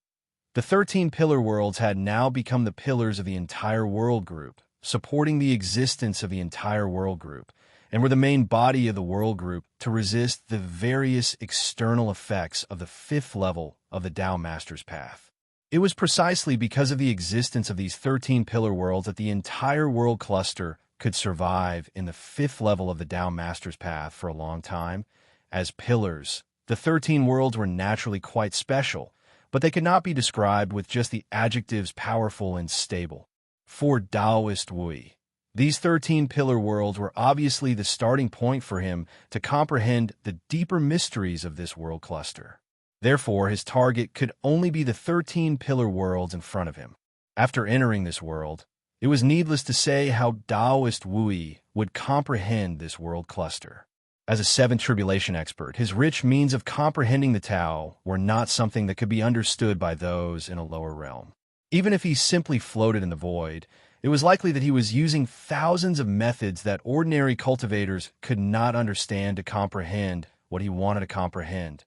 The 13 pillar worlds had now become the pillars of the entire world group, supporting the existence of the entire world group, and were the main body of the world group to resist the various external effects of the fifth level of the Tao Master's Path. It was precisely because of the existence of these 13 pillar worlds that the entire world cluster could survive in the fifth level of the Tao Master's Path for a long time. As pillars, the 13 worlds were naturally quite special, but they could not be described with just the adjectives powerful and stable. For Taoist Wui, these 13 pillar worlds were obviously the starting point for him to comprehend the deeper mysteries of this world cluster. Therefore, his target could only be the 13 pillar worlds in front of him. After entering this world, It was needless to say how Taoist Wui would comprehend this world cluster. As a seventh tribulation expert, his rich means of comprehending the Tao were not something that could be understood by those in a lower realm. Even if he simply floated in the void, it was likely that he was using thousands of methods that ordinary cultivators could not understand to comprehend what he wanted to comprehend.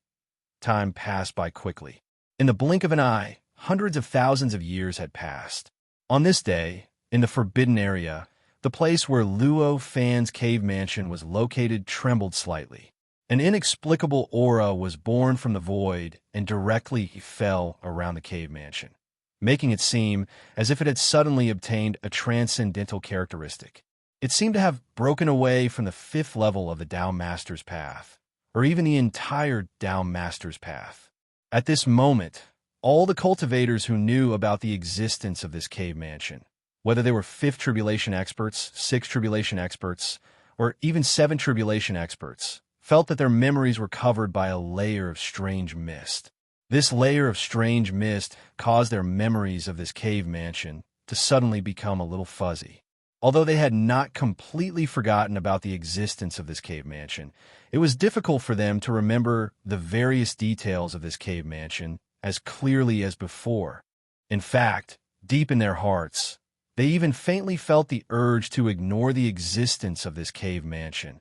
Time passed by quickly. In the blink of an eye, hundreds of thousands of years had passed. On this day, in the Forbidden Area, the place where Luo Fan's cave mansion was located trembled slightly. An inexplicable aura was born from the void and directly fell around the cave mansion, making it seem as if it had suddenly obtained a transcendental characteristic. It seemed to have broken away from the fifth level of the Tao Master's path, or even the entire Tao Master's path. At this moment, all the cultivators who knew about the existence of this cave mansion, whether they were fifth tribulation experts, sixth tribulation experts, or even seventh tribulation experts, felt that their memories were covered by a layer of strange mist. This layer of strange mist caused their memories of this cave mansion to suddenly become a little fuzzy. Although they had not completely forgotten about the existence of this cave mansion, it was difficult for them to remember the various details of this cave mansion as clearly as before. In fact, deep in their hearts, they even faintly felt the urge to ignore the existence of this cave mansion.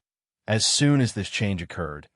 As soon as this change occurred,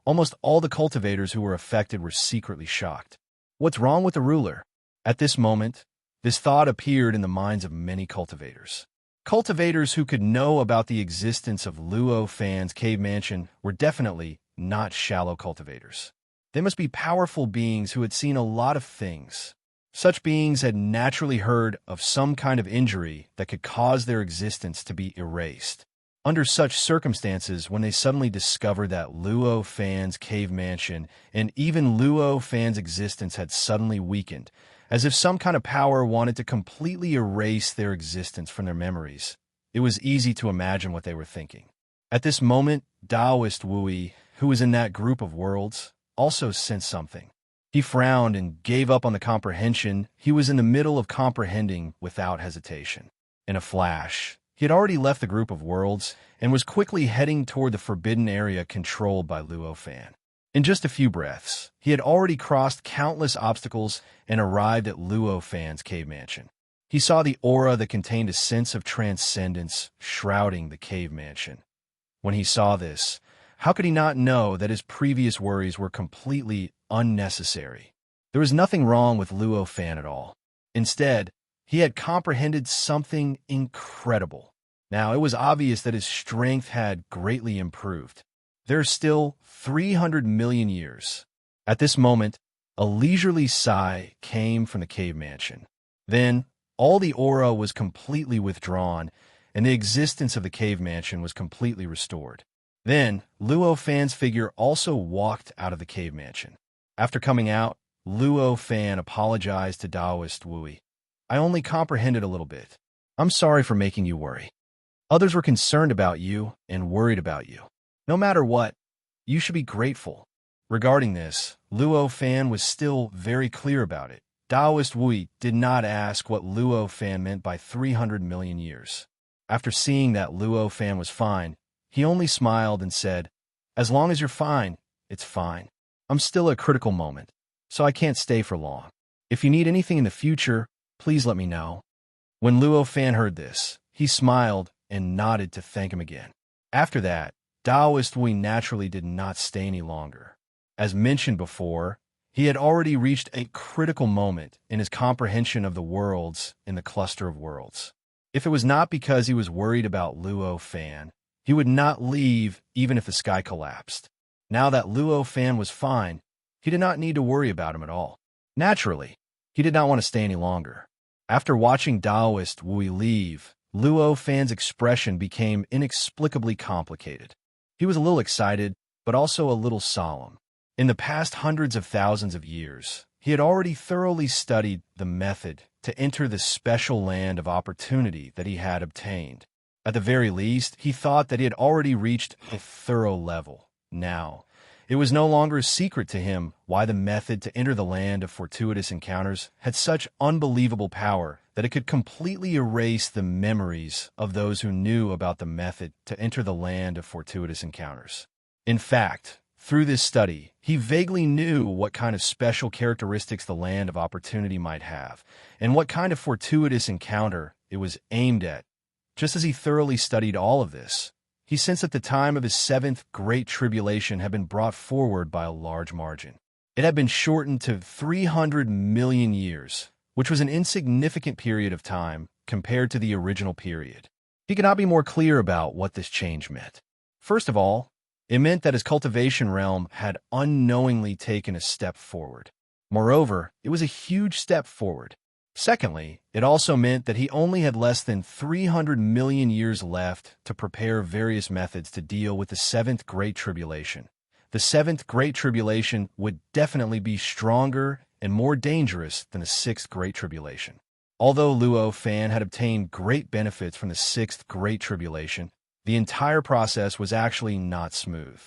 almost all the cultivators who were affected were secretly shocked. What's wrong with the ruler? At this moment, this thought appeared in the minds of many cultivators. Cultivators who could know about the existence of Luo Fan's cave mansion were definitely not shallow cultivators. They must be powerful beings who had seen a lot of things. Such beings had naturally heard of some kind of injury that could cause their existence to be erased. Under such circumstances, when they suddenly discovered that Luo Fan's cave mansion and even Luo Fan's existence had suddenly weakened, as if some kind of power wanted to completely erase their existence from their memories, it was easy to imagine what they were thinking. At this moment, Taoist Wui, who was in that group of worlds, also sensed something. He frowned and gave up on the comprehension he was in the middle of comprehending without hesitation. In a flash, he had already left the group of worlds and was quickly heading toward the forbidden area controlled by Luo Fan. In just a few breaths, he had already crossed countless obstacles and arrived at Luo Fan's cave mansion. He saw the aura that contained a sense of transcendence shrouding the cave mansion. When he saw this, how could he not know that his previous worries were completely unnecessary? There was nothing wrong with Luo Fan at all. Instead, he had comprehended something incredible. Now, it was obvious that his strength had greatly improved. There are still 300 million years. At this moment, a leisurely sigh came from the cave mansion. Then, all the aura was completely withdrawn, and the existence of the cave mansion was completely restored. Then, Luo Fan's figure also walked out of the cave mansion. After coming out, Luo Fan apologized to Taoist Wui. I only comprehended a little bit. I'm sorry for making you worry. Others were concerned about you and worried about you. No matter what, you should be grateful. Regarding this, Luo Fan was still very clear about it. Taoist Wui did not ask what Luo Fan meant by 300 million years. After seeing that Luo Fan was fine, he only smiled and said, as long as you're fine, it's fine. I'm still at a critical moment, so I can't stay for long. If you need anything in the future, please let me know. When Luo Fan heard this, he smiled and nodded to thank him again. After that, Taoist Wui naturally did not stay any longer. As mentioned before, he had already reached a critical moment in his comprehension of the worlds in the cluster of worlds. If it was not because he was worried about Luo Fan, he would not leave even if the sky collapsed. Now that Luo Fan was fine, he did not need to worry about him at all. Naturally, he did not want to stay any longer. After watching Taoist Wui leave, Luo Fan's expression became inexplicably complicated. He was a little excited, but also a little solemn. In the past hundreds of thousands of years, he had already thoroughly studied the method to enter the special land of opportunity that he had obtained. At the very least, he thought that he had already reached a thorough level. Now, It was no longer a secret to him why the method to enter the land of fortuitous encounters had such unbelievable power that it could completely erase the memories of those who knew about the method to enter the land of fortuitous encounters. In fact, through this study, he vaguely knew what kind of special characteristics the land of opportunity might have, and what kind of fortuitous encounter it was aimed at. Just as he thoroughly studied all of this, he sensed that the time of his seventh Great Tribulation had been brought forward by a large margin. It had been shortened to 300 million years, which was an insignificant period of time compared to the original period. He could not be more clear about what this change meant. First of all, it meant that his cultivation realm had unknowingly taken a step forward. Moreover, it was a huge step forward. Secondly, it also meant that he only had less than 300 million years left to prepare various methods to deal with the seventh Great Tribulation. The seventh Great Tribulation would definitely be stronger and more dangerous than the sixth Great Tribulation. Although Luo Fan had obtained great benefits from the sixth Great Tribulation, the entire process was actually not smooth.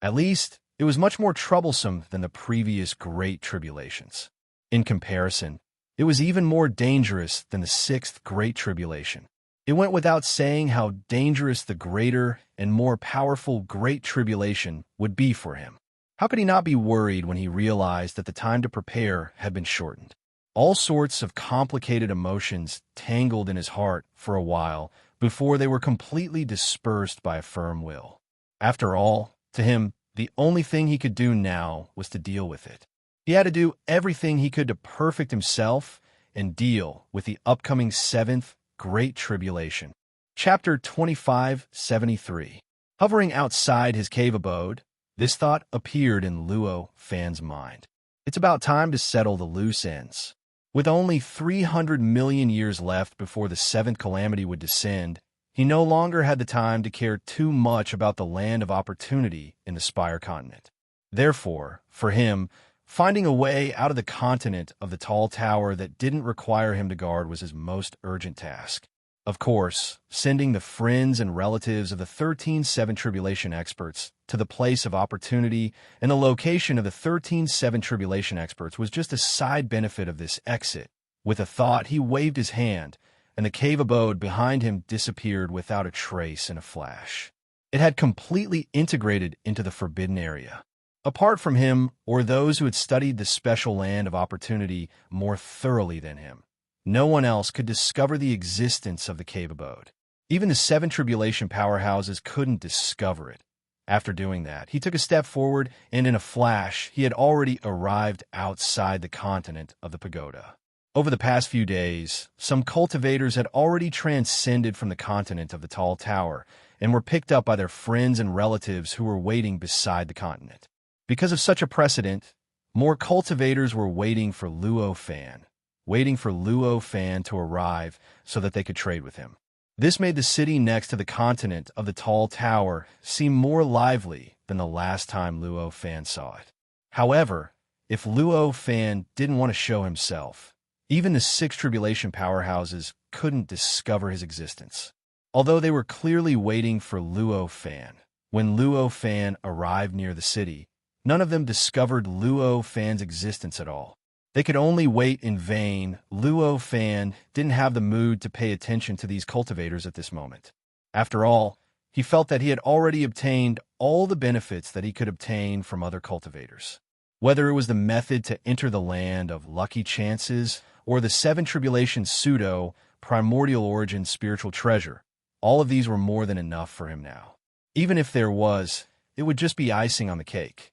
At least, it was much more troublesome than the previous Great Tribulations. In comparison, it was even more dangerous than the sixth Great Tribulation. It went without saying how dangerous the greater and more powerful Great Tribulation would be for him. How could he not be worried when he realized that the time to prepare had been shortened? All sorts of complicated emotions tangled in his heart for a while before they were completely dispersed by a firm will. After all, to him, the only thing he could do now was to deal with it. He had to do everything he could to perfect himself and deal with the upcoming seventh Great Tribulation. Chapter 2573. Hovering outside his cave abode, this thought appeared in Luo Fan's mind. It's about time to settle the loose ends. With only 300 million years left before the seventh calamity would descend, he no longer had the time to care too much about the land of opportunity in the Spire continent. Therefore, for him, finding a way out of the continent of the tall tower that didn't require him to guard was his most urgent task. Of course, sending the friends and relatives of the 13-7 Tribulation experts to the place of opportunity and the location of the 13-7 Tribulation experts was just a side benefit of this exit. With a thought, he waved his hand, and the cave abode behind him disappeared without a trace in a flash. It had completely integrated into the forbidden area. Apart from him, or those who had studied the special land of opportunity more thoroughly than him, no one else could discover the existence of the cave abode. Even the 7 Tribulation powerhouses couldn't discover it. After doing that, he took a step forward, and in a flash, he had already arrived outside the continent of the pagoda. Over the past few days, some cultivators had already transcended from the continent of the tall tower and were picked up by their friends and relatives who were waiting beside the continent. Because of such a precedent, more cultivators were waiting for Luo Fan to arrive so that they could trade with him. This made the city next to the continent of the tall tower seem more lively than the last time Luo Fan saw it. However, if Luo Fan didn't want to show himself, even the 6 Tribulation powerhouses couldn't discover his existence. Although they were clearly waiting for Luo Fan, when Luo Fan arrived near the city, none of them discovered Luo Fan's existence at all. They could only wait in vain. Luo Fan didn't have the mood to pay attention to these cultivators at this moment. After all, he felt that he had already obtained all the benefits that he could obtain from other cultivators. Whether it was the method to enter the land of lucky chances or the 7 Tribulation pseudo primordial origin spiritual treasure, all of these were more than enough for him now. Even if there was, it would just be icing on the cake.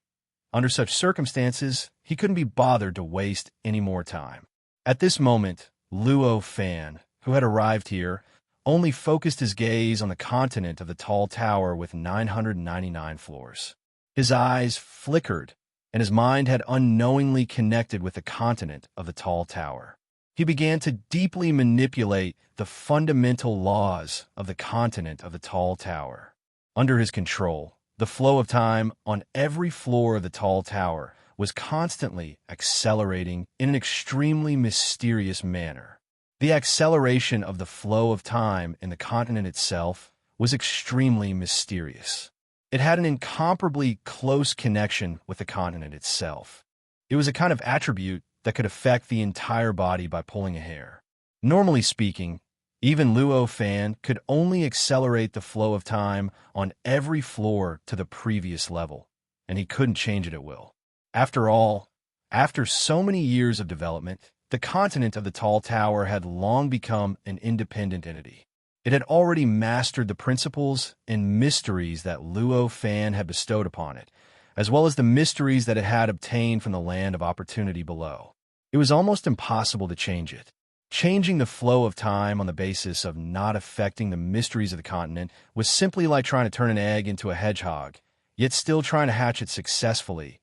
Under such circumstances, he couldn't be bothered to waste any more time. At this moment, Luo Fan, who had arrived here, only focused his gaze on the continent of the tall tower with 999 floors. His eyes flickered, and his mind had unknowingly connected with the continent of the tall tower. He began to deeply manipulate the fundamental laws of the continent of the tall tower. Under his control, the flow of time on every floor of the tall tower was constantly accelerating in an extremely mysterious manner. The acceleration of the flow of time in the continent itself was extremely mysterious. It had an incomparably close connection with the continent itself. It was a kind of attribute that could affect the entire body by pulling a hair. Normally speaking, even Luo Fan could only accelerate the flow of time on every floor to the previous level, and he couldn't change it at will. After all, after so many years of development, the continent of the tall tower had long become an independent entity. It had already mastered the principles and mysteries that Luo Fan had bestowed upon it, as well as the mysteries that it had obtained from the land of opportunity below. It was almost impossible to change it. Changing the flow of time on the basis of not affecting the mysteries of the continent was simply like trying to turn an egg into a hedgehog, yet still trying to hatch it successfully.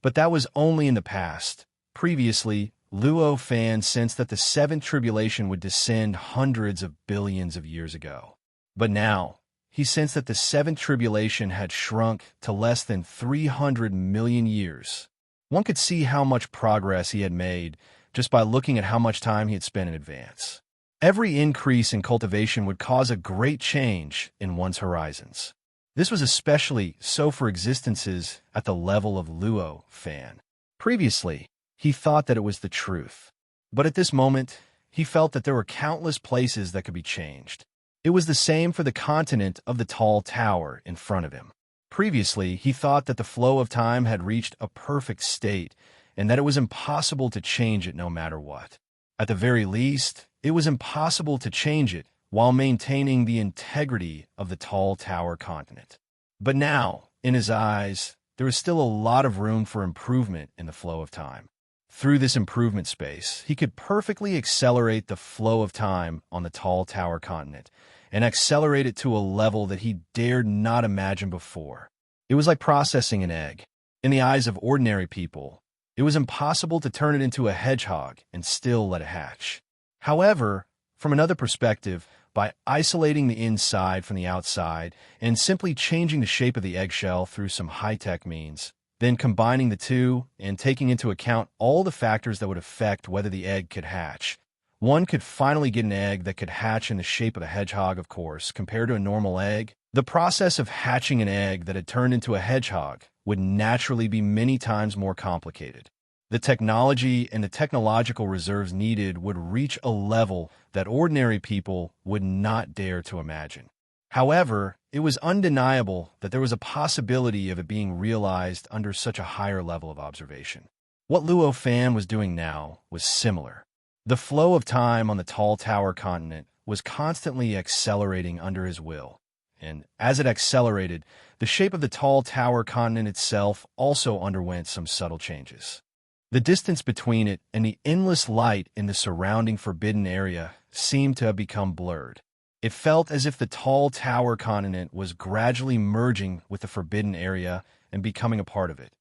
But that was only in the past. Previously, Luo Fan sensed that the seventh tribulation would descend hundreds of billions of years ago. But now, he sensed that the seventh tribulation had shrunk to less than 300 million years. One could see how much progress he had made just by looking at how much time he had spent in advance. Every increase in cultivation would cause a great change in one's horizons. This was especially so for existences at the level of Luo Fan. Previously, he thought that it was the truth. But at this moment, he felt that there were countless places that could be changed. It was the same for the continent of the tall tower in front of him. Previously, he thought that the flow of time had reached a perfect state and that it was impossible to change it no matter what. At the very least, it was impossible to change it while maintaining the integrity of the tall tower continent. But now, in his eyes, there was still a lot of room for improvement in the flow of time. Through this improvement space, he could perfectly accelerate the flow of time on the tall tower continent and accelerate it to a level that he dared not imagine before. It was like processing an egg. In the eyes of ordinary people, it was impossible to turn it into a hedgehog and still let it hatch. However, from another perspective, by isolating the inside from the outside and simply changing the shape of the eggshell through some high-tech means, then combining the two and taking into account all the factors that would affect whether the egg could hatch, one could finally get an egg that could hatch in the shape of a hedgehog, of course, compared to a normal egg. The process of hatching an egg that had turned into a hedgehog would naturally be many times more complicated. The technology and the technological reserves needed would reach a level that ordinary people would not dare to imagine. However, it was undeniable that there was a possibility of it being realized under such a higher level of observation. What Luo Fan was doing now was similar. The flow of time on the tall tower continent was constantly accelerating under his will, and as it accelerated, the shape of the tall tower continent itself also underwent some subtle changes. The distance between it and the endless light in the surrounding forbidden area seemed to have become blurred. It felt as if the tall tower continent was gradually merging with the forbidden area and becoming a part of it.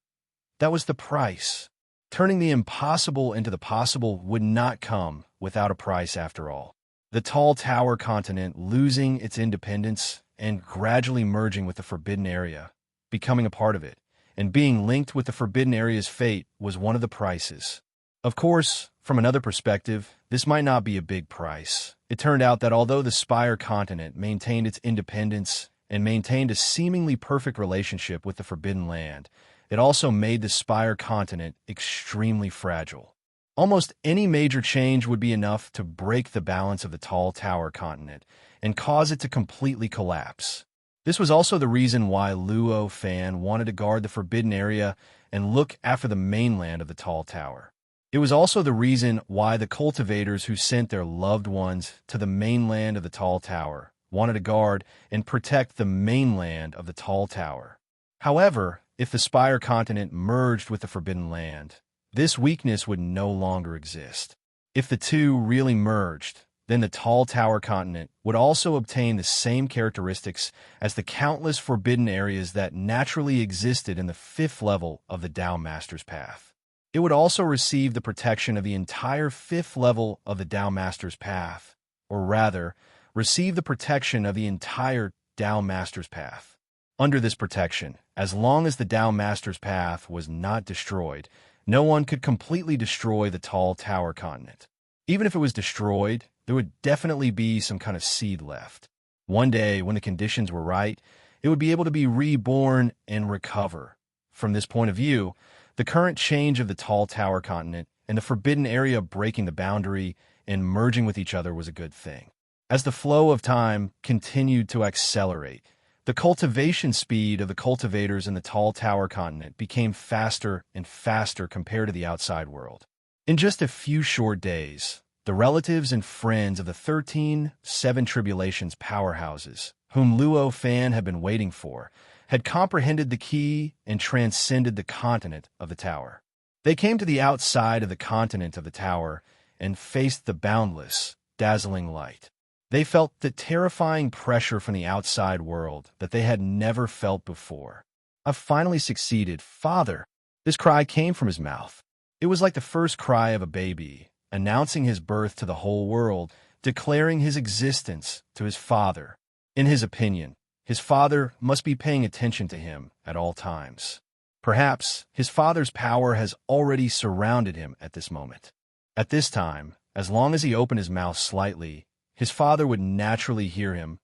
That was the price. Turning the impossible into the possible would not come without a price after all. The tall tower continent losing its independence and gradually merging with the forbidden area, becoming a part of it, and being linked with the forbidden area's fate was one of the prices. Of course, from another perspective, this might not be a big price. It turned out that although the Spire continent maintained its independence and maintained a seemingly perfect relationship with the Forbidden Land, it also made the Spire continent extremely fragile. Almost any major change would be enough to break the balance of the tall tower continent and cause it to completely collapse. This was also the reason why Luo Fan wanted to guard the forbidden area and look after the mainland of the tall tower. It was also the reason why the cultivators who sent their loved ones to the mainland of the tall tower wanted to guard and protect the mainland of the tall tower. However, if the Spire continent merged with the Forbidden Land, this weakness would no longer exist. If the two really merged, then the tall tower continent would also obtain the same characteristics as the countless forbidden areas that naturally existed in the fifth level of the Tao Master's Path. It would also receive the protection of the entire fifth level of the Tao Master's Path, or rather, receive the protection of the entire Tao Master's Path. Under this protection, as long as the Tao Master's Path was not destroyed, no one could completely destroy the tall tower continent. Even if it was destroyed, there would definitely be some kind of seed left. One day, when the conditions were right, it would be able to be reborn and recover. From this point of view, the current change of the tall tower continent and the forbidden area breaking the boundary and merging with each other was a good thing. As the flow of time continued to accelerate, the cultivation speed of the cultivators in the tall tower continent became faster and faster compared to the outside world. In just a few short days, the relatives and friends of the 13 Seven Tribulations powerhouses, whom Luo Fan had been waiting for, had comprehended the key and transcended the continent of the tower. They came to the outside of the continent of the tower and faced the boundless, dazzling light. They felt the terrifying pressure from the outside world that they had never felt before. "I've finally succeeded, Father!" This cry came from his mouth. It was like the first cry of a baby, announcing his birth to the whole world, declaring his existence to his father. In his opinion, his father must be paying attention to him at all times. Perhaps his father's power has already surrounded him at this moment. At this time, as long as he opened his mouth slightly, his father would naturally hear him.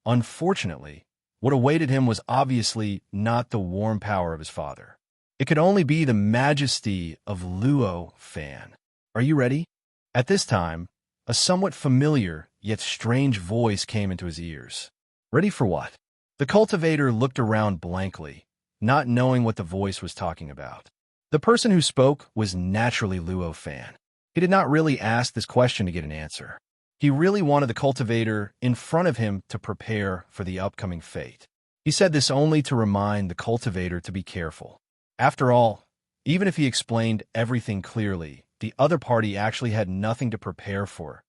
Unfortunately, what awaited him was obviously not the warm power of his father. It could only be the majesty of Luo Fan. "Are you ready?" At this time, a somewhat familiar yet strange voice came into his ears. "Ready for what?" The cultivator looked around blankly, not knowing what the voice was talking about. The person who spoke was naturally Luo Fan. He did not really ask this question to get an answer. He really wanted the cultivator in front of him to prepare for the upcoming fate. He said this only to remind the cultivator to be careful. After all, even if he explained everything clearly, the other party actually had nothing to prepare for.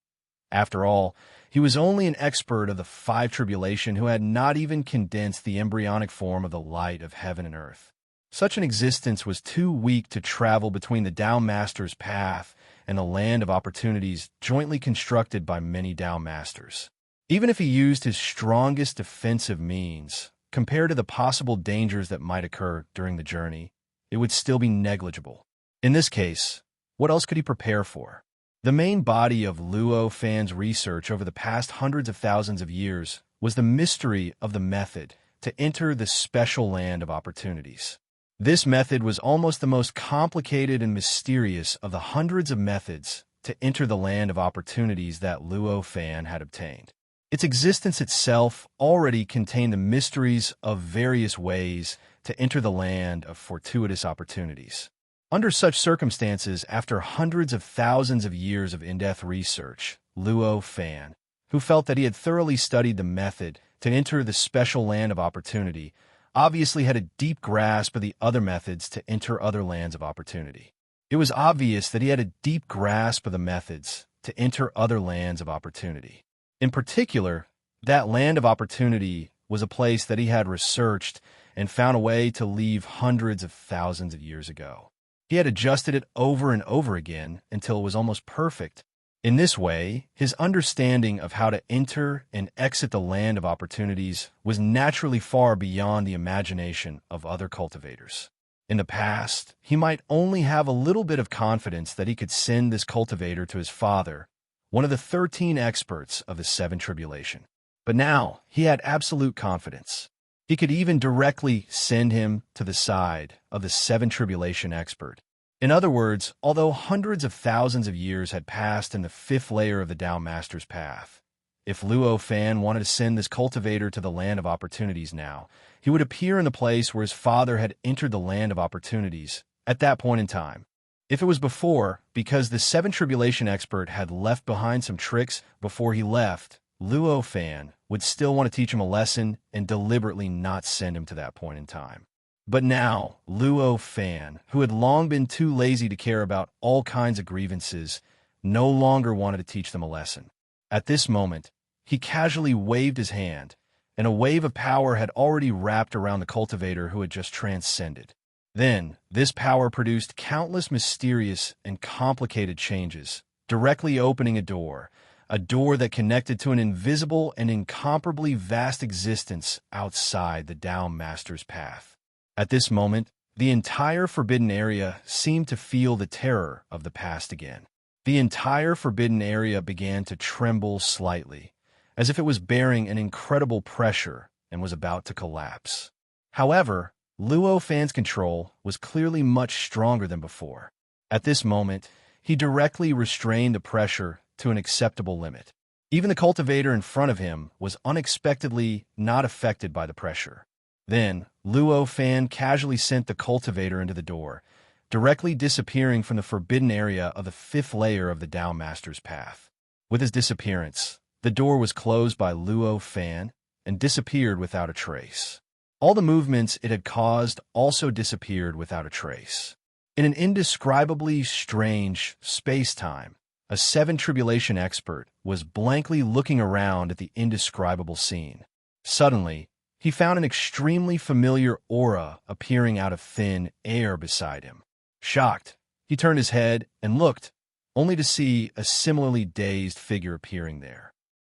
After all, he was only an expert of the five tribulation who had not even condensed the embryonic form of the light of heaven and earth. Such an existence was too weak to travel between the Tao Master's path and the land of opportunities jointly constructed by many Tao Masters. Even if he used his strongest defensive means, compared to the possible dangers that might occur during the journey, it would still be negligible. In this case, what else could he prepare for? The main body of Luo Fan's research over the past hundreds of thousands of years was the mystery of the method to enter the special land of opportunities. This method was almost the most complicated and mysterious of the hundreds of methods to enter the land of opportunities that Luo Fan had obtained. Its existence itself already contained the mysteries of various ways to enter the land of fortuitous opportunities. Under such circumstances, after hundreds of thousands of years of in-depth research, Luo Fan, who felt that he had thoroughly studied the method to enter the special land of opportunity, obviously had a deep grasp of the other methods to enter other lands of opportunity. It was obvious that he had a deep grasp of the methods to enter other lands of opportunity. In particular, that land of opportunity was a place that he had researched and found a way to leave hundreds of thousands of years ago. He had adjusted it over and over again until it was almost perfect. In this way, his understanding of how to enter and exit the land of opportunities was naturally far beyond the imagination of other cultivators. In the past, he might only have a little bit of confidence that he could send this cultivator to his father, one of the 13 experts of the Seven Tribulation. But now, he had absolute confidence. He could even directly send him to the side of the Seven Tribulation expert. In other words, although hundreds of thousands of years had passed in the fifth layer of the Tao Master's path, if Luo Fan wanted to send this cultivator to the land of opportunities now, he would appear in the place where his father had entered the land of opportunities at that point in time. If it was before, because the Seven Tribulation expert had left behind some tricks before he left, Luo Fan would still want to teach him a lesson and deliberately not send him to that point in time. But now, Luo Fan, who had long been too lazy to care about all kinds of grievances, no longer wanted to teach them a lesson. At this moment, he casually waved his hand, and a wave of power had already wrapped around the cultivator who had just transcended. Then, this power produced countless mysterious and complicated changes, directly opening a door that connected to an invisible and incomparably vast existence outside the Tao Master's path. At this moment, the entire forbidden area seemed to feel the terror of the past again. The entire forbidden area began to tremble slightly, as if it was bearing an incredible pressure and was about to collapse. However, Luo Fan's control was clearly much stronger than before. At this moment, he directly restrained the pressure to an acceptable limit. Even the cultivator in front of him was unexpectedly not affected by the pressure. Then, Luo Fan casually sent the cultivator into the door, directly disappearing from the forbidden area of the 5th layer of the Tao Master's path. With his disappearance, the door was closed by Luo Fan and disappeared without a trace. All the movements it had caused also disappeared without a trace. In an indescribably strange space-time, a 7 Tribulation expert was blankly looking around at the indescribable scene. Suddenly, he found an extremely familiar aura appearing out of thin air beside him. Shocked, he turned his head and looked, only to see a similarly dazed figure appearing there.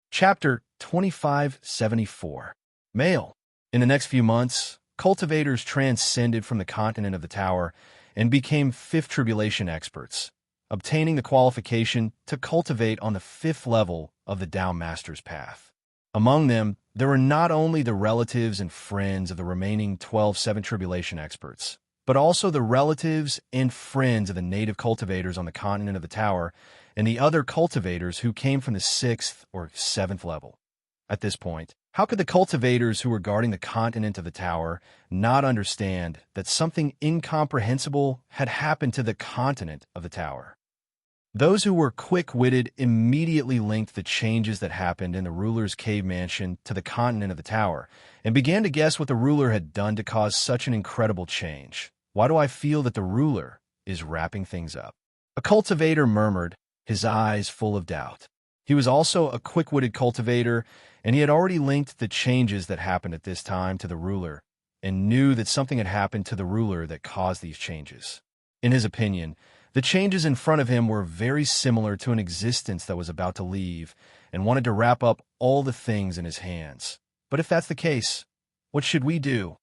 Chapter 2574. Male. In the next few months, cultivators transcended from the continent of the tower and became 5th Tribulation experts, obtaining the qualification to cultivate on the 5th level of the Tao Master's path. Among them, there were not only the relatives and friends of the remaining 12 7 Tribulation experts, but also the relatives and friends of the native cultivators on the continent of the tower and the other cultivators who came from the 6th or 7th level. At this point, how could the cultivators who were guarding the continent of the tower not understand that something incomprehensible had happened to the continent of the tower? Those who were quick-witted immediately linked the changes that happened in the ruler's cave mansion to the continent of the tower and began to guess what the ruler had done to cause such an incredible change. Why do I feel that the ruler is wrapping things up? A cultivator murmured, his eyes full of doubt. He was also a quick-witted cultivator, and he had already linked the changes that happened at this time to the ruler and knew that something had happened to the ruler that caused these changes. In his opinion, the changes in front of him were very similar to an existence that was about to leave and wanted to wrap up all the things in his hands. But if that's the case, what should we do?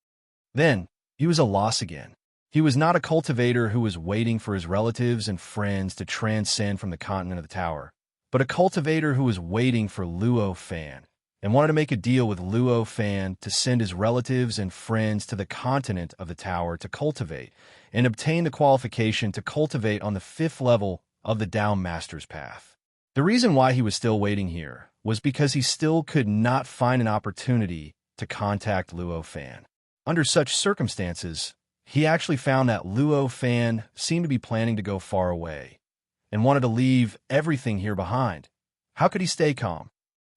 Then, he was a loss again. He was not a cultivator who was waiting for his relatives and friends to transcend from the continent of the tower, but a cultivator who was waiting for Luo Fan and wanted to make a deal with Luo Fan to send his relatives and friends to the continent of the tower to cultivate and obtain the qualification to cultivate on the 5th level of the Tao Master's path. The reason why he was still waiting here was because he still could not find an opportunity to contact Luo Fan. Under such circumstances, he actually found that Luo Fan seemed to be planning to go far away and wanted to leave everything here behind. How could he stay calm?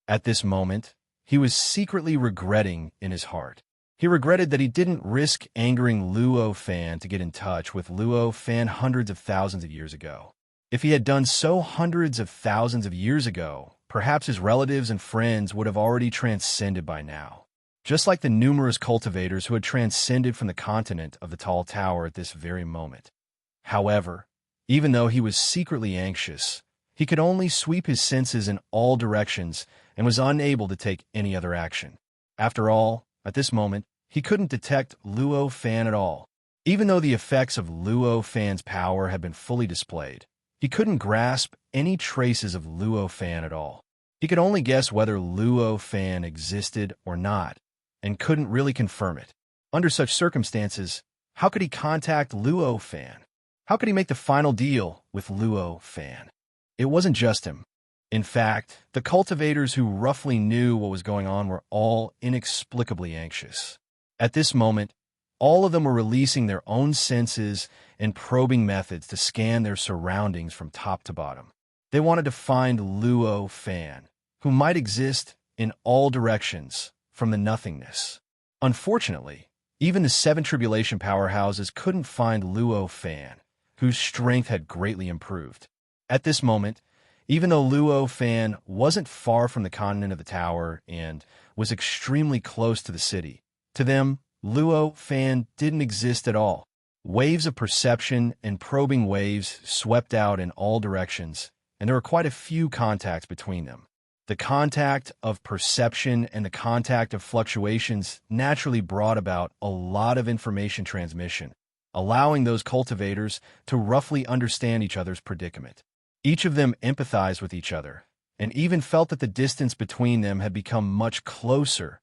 At this moment, he was secretly regretting in his heart. He regretted that he didn't risk angering Luo Fan to get in touch with Luo Fan hundreds of thousands of years ago. If he had done so hundreds of thousands of years ago, perhaps his relatives and friends would have already transcended by now, just like the numerous cultivators who had transcended from the continent of the Tall Tower at this very moment. However, even though he was secretly anxious, he could only sweep his senses in all directions and was unable to take any other action. After all, at this moment, he couldn't detect Luo Fan at all. Even though the effects of Luo Fan's power had been fully displayed, he couldn't grasp any traces of Luo Fan at all. He could only guess whether Luo Fan existed or not, and couldn't really confirm it. Under such circumstances, how could he contact Luo Fan? How could he make the final deal with Luo Fan? It wasn't just him. In fact, the cultivators who roughly knew what was going on were all inexplicably anxious. At this moment, all of them were releasing their own senses and probing methods to scan their surroundings from top to bottom. They wanted to find Luo Fan, who might exist in all directions from the nothingness. Unfortunately, even the 7 Tribulation powerhouses couldn't find Luo Fan, whose strength had greatly improved. At this moment, even though Luo Fan wasn't far from the continent of the tower and was extremely close to the city, to them, Luo Fan didn't exist at all. Waves of perception and probing waves swept out in all directions, and there were quite a few contacts between them. The contact of perception and the contact of fluctuations naturally brought about a lot of information transmission, allowing those cultivators to roughly understand each other's predicament. Each of them empathized with each other, and even felt that the distance between them had become much closer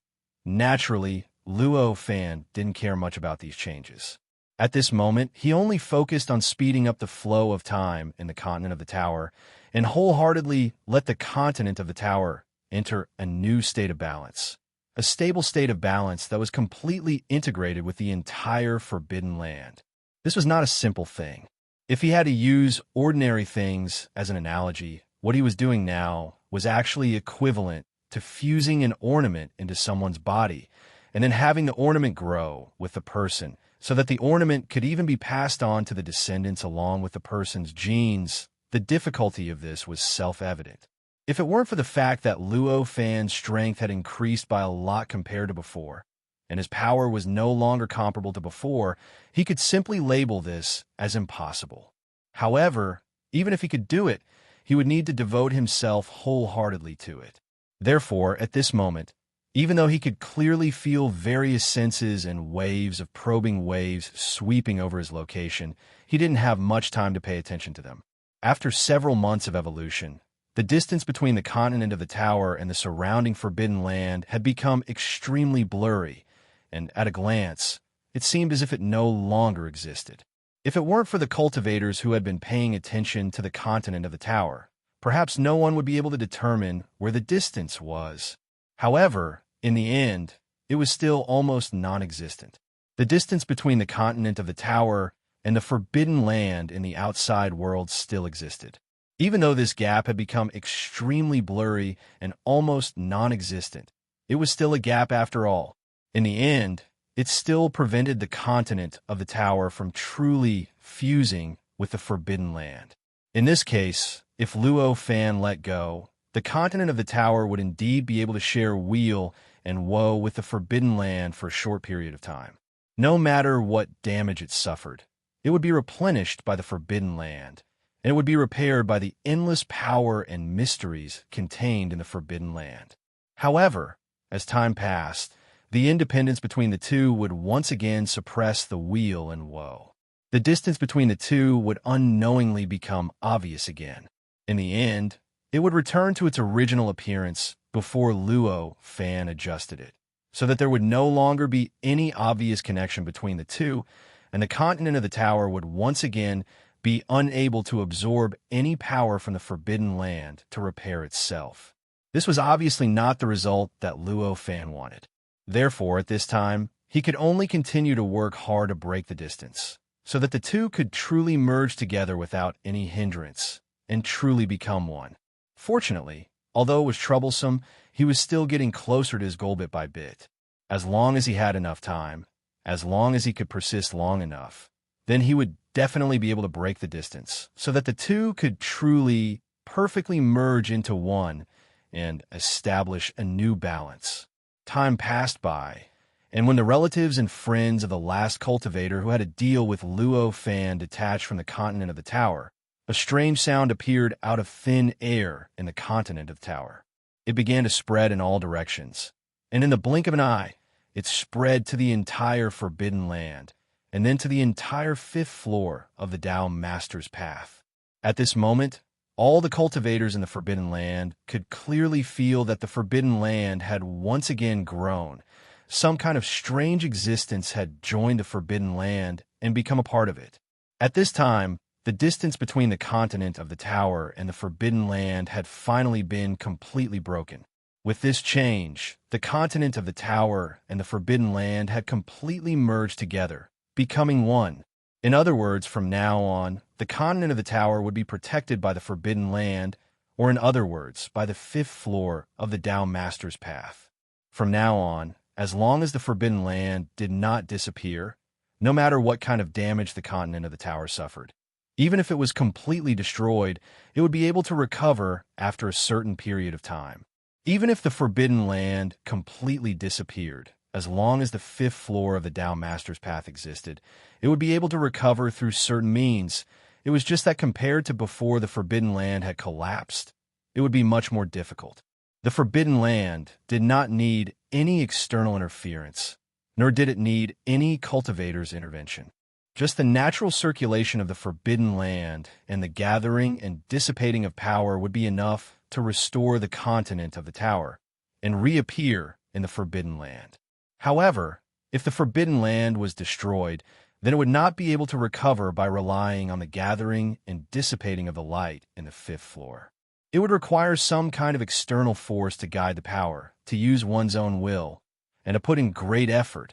Naturally, Luo Fan didn't care much about these changes. At this moment, he only focused on speeding up the flow of time in the continent of the tower and wholeheartedly let the continent of the tower enter a new state of balance. A stable state of balance that was completely integrated with the entire Forbidden Land. This was not a simple thing. If he had to use ordinary things as an analogy, what he was doing now was actually equivalent to fusing an ornament into someone's body and then having the ornament grow with the person so that the ornament could even be passed on to the descendants along with the person's genes. The difficulty of this was self-evident. If it weren't for the fact that Luo Fan's strength had increased by a lot compared to before, and his power was no longer comparable to before, he could simply label this as impossible. However, even if he could do it, he would need to devote himself wholeheartedly to it. Therefore, at this moment, even though he could clearly feel various senses and waves of probing waves sweeping over his location, he didn't have much time to pay attention to them. After several months of evolution, the distance between the continent of the tower and the surrounding Forbidden Land had become extremely blurry, and at a glance, it seemed as if it no longer existed. If it weren't for the cultivators who had been paying attention to the continent of the tower, perhaps no one would be able to determine where the distance was. However, in the end, it was still almost non-existent. The distance between the continent of the tower and the Forbidden Land in the outside world still existed. Even though this gap had become extremely blurry and almost non-existent, it was still a gap after all. In the end, it still prevented the continent of the tower from truly fusing with the Forbidden Land. In this case, if Luo Fan let go, the continent of the tower would indeed be able to share weal and woe with the Forbidden Land for a short period of time. No matter what damage it suffered, it would be replenished by the Forbidden Land, and it would be repaired by the endless power and mysteries contained in the Forbidden Land. However, as time passed, the independence between the two would once again suppress the weal and woe. The distance between the two would unknowingly become obvious again. In the end, it would return to its original appearance before Luo Fan adjusted it, so that there would no longer be any obvious connection between the two, and the continent of the tower would once again be unable to absorb any power from the Forbidden Land to repair itself. This was obviously not the result that Luo Fan wanted. Therefore, at this time, he could only continue to work hard to break the distance, so that the two could truly merge together without any hindrance, and truly become one. Fortunately, although it was troublesome, he was still getting closer to his goal bit by bit. As long as he had enough time, as long as he could persist long enough, then he would definitely be able to break the distance, so that the two could truly, perfectly merge into one and establish a new balance. Time passed by, and when the relatives and friends of the last cultivator who had to deal with Luo Fan detached from the continent of the tower, a strange sound appeared out of thin air in the continent of the tower. It began to spread in all directions, and in the blink of an eye, it spread to the entire Forbidden Land, and then to the entire 5th floor of the Tao Master's Path. At this moment, all the cultivators in the Forbidden Land could clearly feel that the Forbidden Land had once again grown. Some kind of strange existence had joined the Forbidden Land and become a part of it. At this time, the distance between the continent of the tower and the Forbidden Land had finally been completely broken. With this change, the continent of the tower and the Forbidden Land had completely merged together, becoming one. In other words, from now on, the continent of the tower would be protected by the Forbidden Land, or in other words, by the 5th floor of the Tao Master's Path. From now on, as long as the Forbidden Land did not disappear, no matter what kind of damage the continent of the tower suffered, even if it was completely destroyed, it would be able to recover after a certain period of time. Even if the Forbidden Land completely disappeared, as long as the 5th floor of the Tao Master's Path existed, it would be able to recover through certain means. It was just that compared to before the Forbidden Land had collapsed, it would be much more difficult. The Forbidden Land did not need any external interference, nor did it need any cultivator's intervention. Just the natural circulation of the Forbidden Land and the gathering and dissipating of power would be enough to restore the continent of the tower and reappear in the Forbidden Land. However, if the Forbidden Land was destroyed, then it would not be able to recover by relying on the gathering and dissipating of the light in the fifth floor. It would require some kind of external force to guide the power, to use one's own will, and to put in great effort.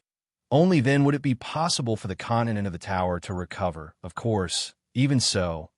Only then would it be possible for the continent of the tower to recover. Of course, even so,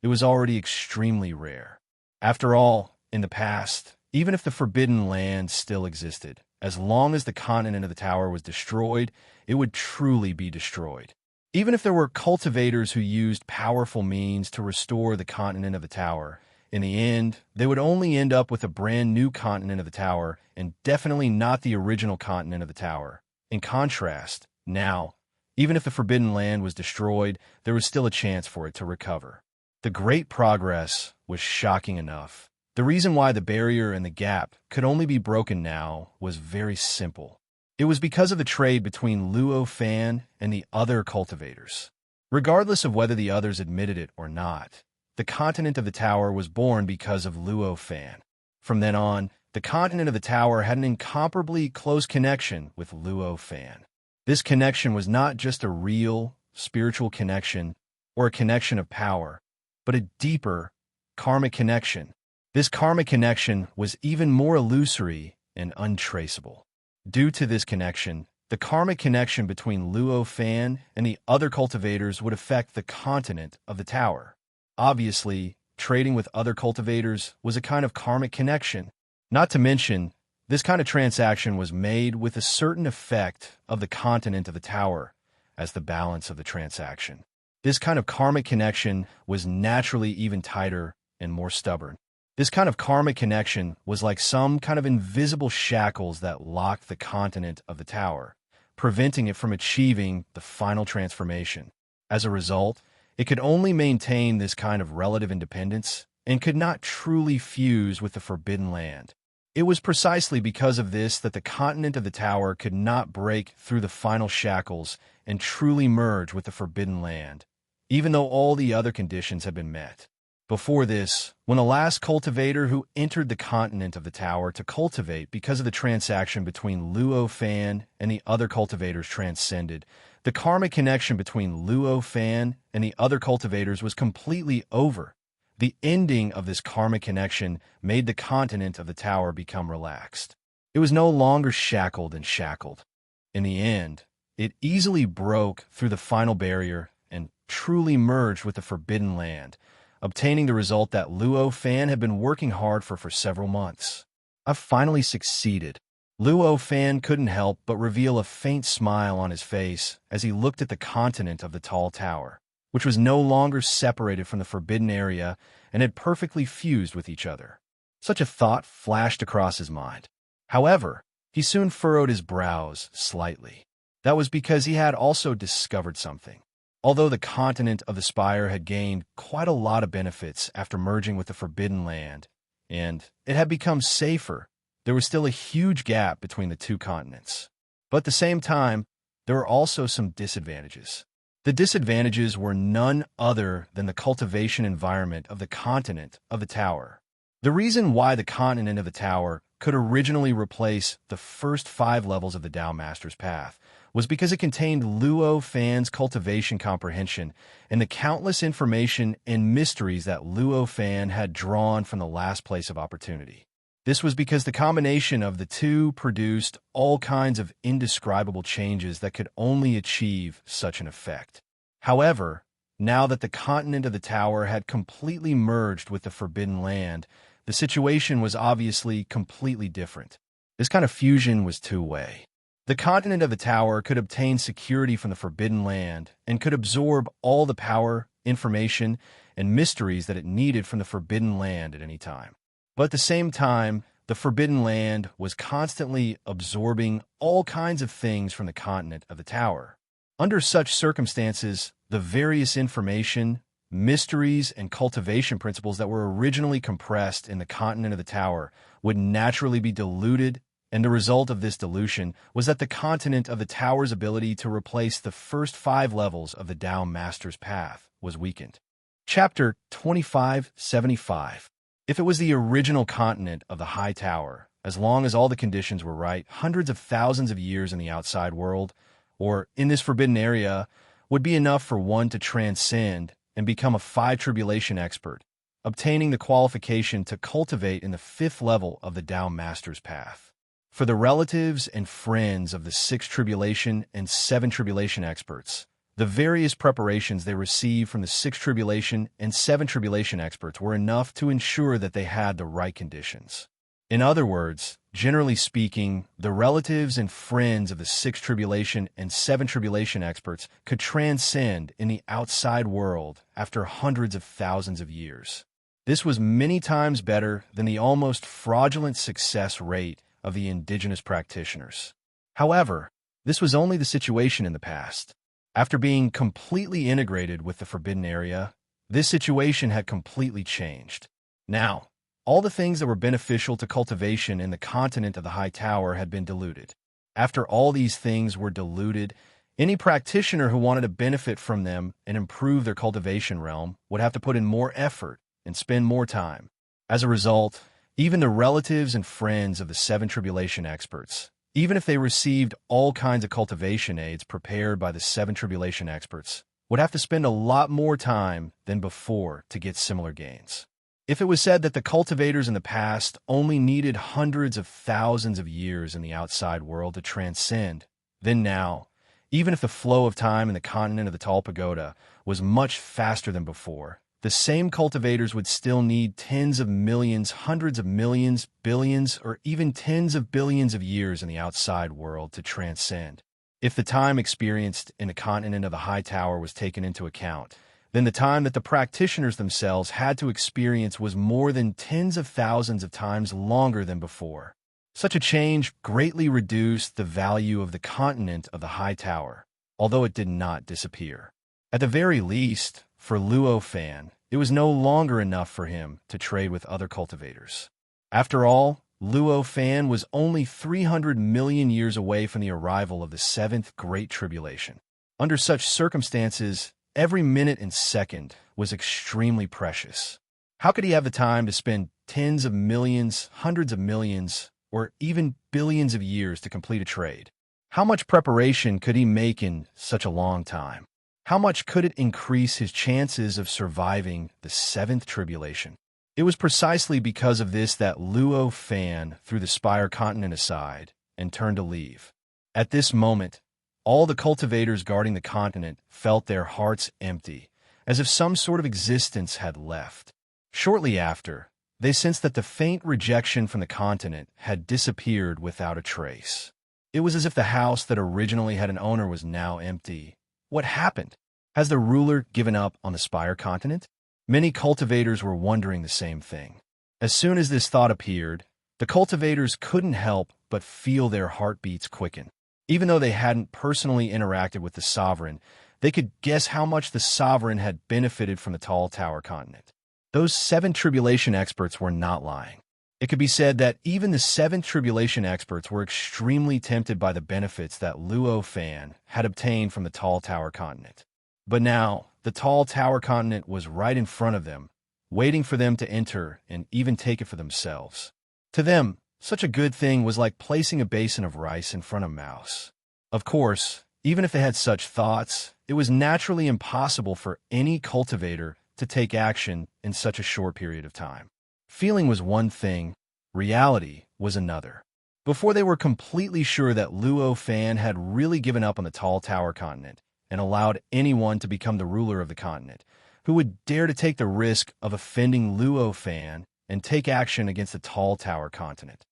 it was already extremely rare. After all, in the past, even if the Forbidden Land still existed, as long as the continent of the tower was destroyed, it would truly be destroyed. Even if there were cultivators who used powerful means to restore the continent of the tower, in the end, they would only end up with a brand new continent of the tower and definitely not the original continent of the tower. In contrast, now, even if the Forbidden Land was destroyed, there was still a chance for it to recover. The great progress was shocking enough. The reason why the barrier and the gap could only be broken now was very simple. It was because of the trade between Luo Fan and the other cultivators. Regardless of whether the others admitted it or not, the continent of the tower was born because of Luo Fan. From then on, the continent of the tower had an incomparably close connection with Luo Fan. This connection was not just a real, spiritual connection or a connection of power, but a deeper, karmic connection. This karmic connection was even more illusory and untraceable. Due to this connection, the karmic connection between Luo Fan and the other cultivators would affect the continent of the tower. Obviously, trading with other cultivators was a kind of karmic connection. Not to mention, this kind of transaction was made with a certain effect of the continent of the tower as the balance of the transaction. This kind of karmic connection was naturally even tighter and more stubborn. This kind of karmic connection was like some kind of invisible shackles that locked the continent of the tower, preventing it from achieving the final transformation. As a result, it could only maintain this kind of relative independence and could not truly fuse with the Forbidden Land. It was precisely because of this that the continent of the tower could not break through the final shackles and truly merge with the Forbidden Land, even though all the other conditions had been met. Before this, when the last cultivator who entered the continent of the tower to cultivate because of the transaction between Luo Fan and the other cultivators transcended, the karmic connection between Luo Fan and the other cultivators was completely over. The ending of this karmic connection made the continent of the tower become relaxed. It was no longer shackled and shackled. In the end, it easily broke through the final barrier and truly merged with the Forbidden Land, obtaining the result that Luo Fan had been working hard for several months. I've finally succeeded. Luo Fan couldn't help but reveal a faint smile on his face as he looked at the continent of the tall tower, which was no longer separated from the forbidden area and had perfectly fused with each other. Such a thought flashed across his mind. However, he soon furrowed his brows slightly. That was because he had also discovered something. Although the continent of the Spire had gained quite a lot of benefits after merging with the Forbidden Land, and it had become safer, there was still a huge gap between the two continents. But at the same time, there were also some disadvantages. The disadvantages were none other than the cultivation environment of the continent of the tower. The reason why the continent of the tower could originally replace the first 5 levels of the Tao Master's Path was because it contained Luo Fan's cultivation comprehension and the countless information and mysteries that Luo Fan had drawn from the last place of opportunity. This was because the combination of the two produced all kinds of indescribable changes that could only achieve such an effect. However, now that the continent of the tower had completely merged with the Forbidden Land, the situation was obviously completely different. This kind of fusion was two-way. The continent of the tower could obtain security from the Forbidden Land and could absorb all the power, information, and mysteries that it needed from the Forbidden Land at any time. But at the same time, the Forbidden Land was constantly absorbing all kinds of things from the continent of the tower. Under such circumstances, the various information, mysteries, and cultivation principles that were originally compressed in the continent of the tower would naturally be diluted, and the result of this dilution was that the continent of the tower's ability to replace the first 5 levels of the Tao Master's Path was weakened. Chapter 2575. If it was the original continent of the High Tower, as long as all the conditions were right, hundreds of thousands of years in the outside world, or in this forbidden area, would be enough for one to transcend and become a 5 tribulation expert, obtaining the qualification to cultivate in the 5th level of the Tao Master's path. For the relatives and friends of the 6 tribulation and 7 tribulation experts, the various preparations they received from the 6 tribulation and 7 tribulation experts were enough to ensure that they had the right conditions. In other words, generally speaking, the relatives and friends of the 6 tribulation and 7 tribulation experts could transcend in the outside world after hundreds of thousands of years. This was many times better than the almost fraudulent success rate of the indigenous practitioners. However, this was only the situation in the past. After being completely integrated with the forbidden area, this situation had completely changed. Now, all the things that were beneficial to cultivation in the continent of the High Tower had been diluted. After all these things were diluted, any practitioner who wanted to benefit from them and improve their cultivation realm would have to put in more effort and spend more time. As a result, even the relatives and friends of the 7 tribulation experts, even if they received all kinds of cultivation aids prepared by the 7 tribulation experts, would have to spend a lot more time than before to get similar gains. If it was said that the cultivators in the past only needed hundreds of thousands of years in the outside world to transcend, then now, even if the flow of time in the continent of the Tall Pagoda was much faster than before, the same cultivators would still need tens of millions, hundreds of millions, billions, or even tens of billions of years in the outside world to transcend. If the time experienced in the continent of the High Tower was taken into account, then the time that the practitioners themselves had to experience was more than tens of thousands of times longer than before. Such a change greatly reduced the value of the continent of the High Tower, although it did not disappear. At the very least, for Luo Fan, it was no longer enough for him to trade with other cultivators. After all, Luo Fan was only 300 million years away from the arrival of the 7th Great Tribulation. Under such circumstances, every minute and second was extremely precious. How could he have the time to spend tens of millions, hundreds of millions, or even billions of years to complete a trade? How much preparation could he make in such a long time? How much could it increase his chances of surviving the 7th tribulation? It was precisely because of this that Luo Fan threw the Spire continent aside and turned to leave. At this moment, all the cultivators guarding the continent felt their hearts empty, as if some sort of existence had left. Shortly after, they sensed that the faint rejection from the continent had disappeared without a trace. It was as if the house that originally had an owner was now empty. What happened? Has the ruler given up on the Spire continent? Many cultivators were wondering the same thing. As soon as this thought appeared, the cultivators couldn't help but feel their heartbeats quicken. Even though they hadn't personally interacted with the sovereign, they could guess how much the sovereign had benefited from the Tall Tower continent. Those 7 tribulation experts were not lying. It could be said that even the 7 tribulation experts were extremely tempted by the benefits that Luo Fan had obtained from the Tall Tower continent. But now, the Tall Tower continent was right in front of them, waiting for them to enter and even take it for themselves. To them, such a good thing was like placing a basin of rice in front of a mouse. Of course, even if they had such thoughts, it was naturally impossible for any cultivator to take action in such a short period of time. Feeling was one thing, reality was another. Before they were completely sure that Luo Fan had really given up on the Tall Tower continent and allowed anyone to become the ruler of the continent, who would dare to take the risk of offending Luo Fan and take action against the Tall Tower continent.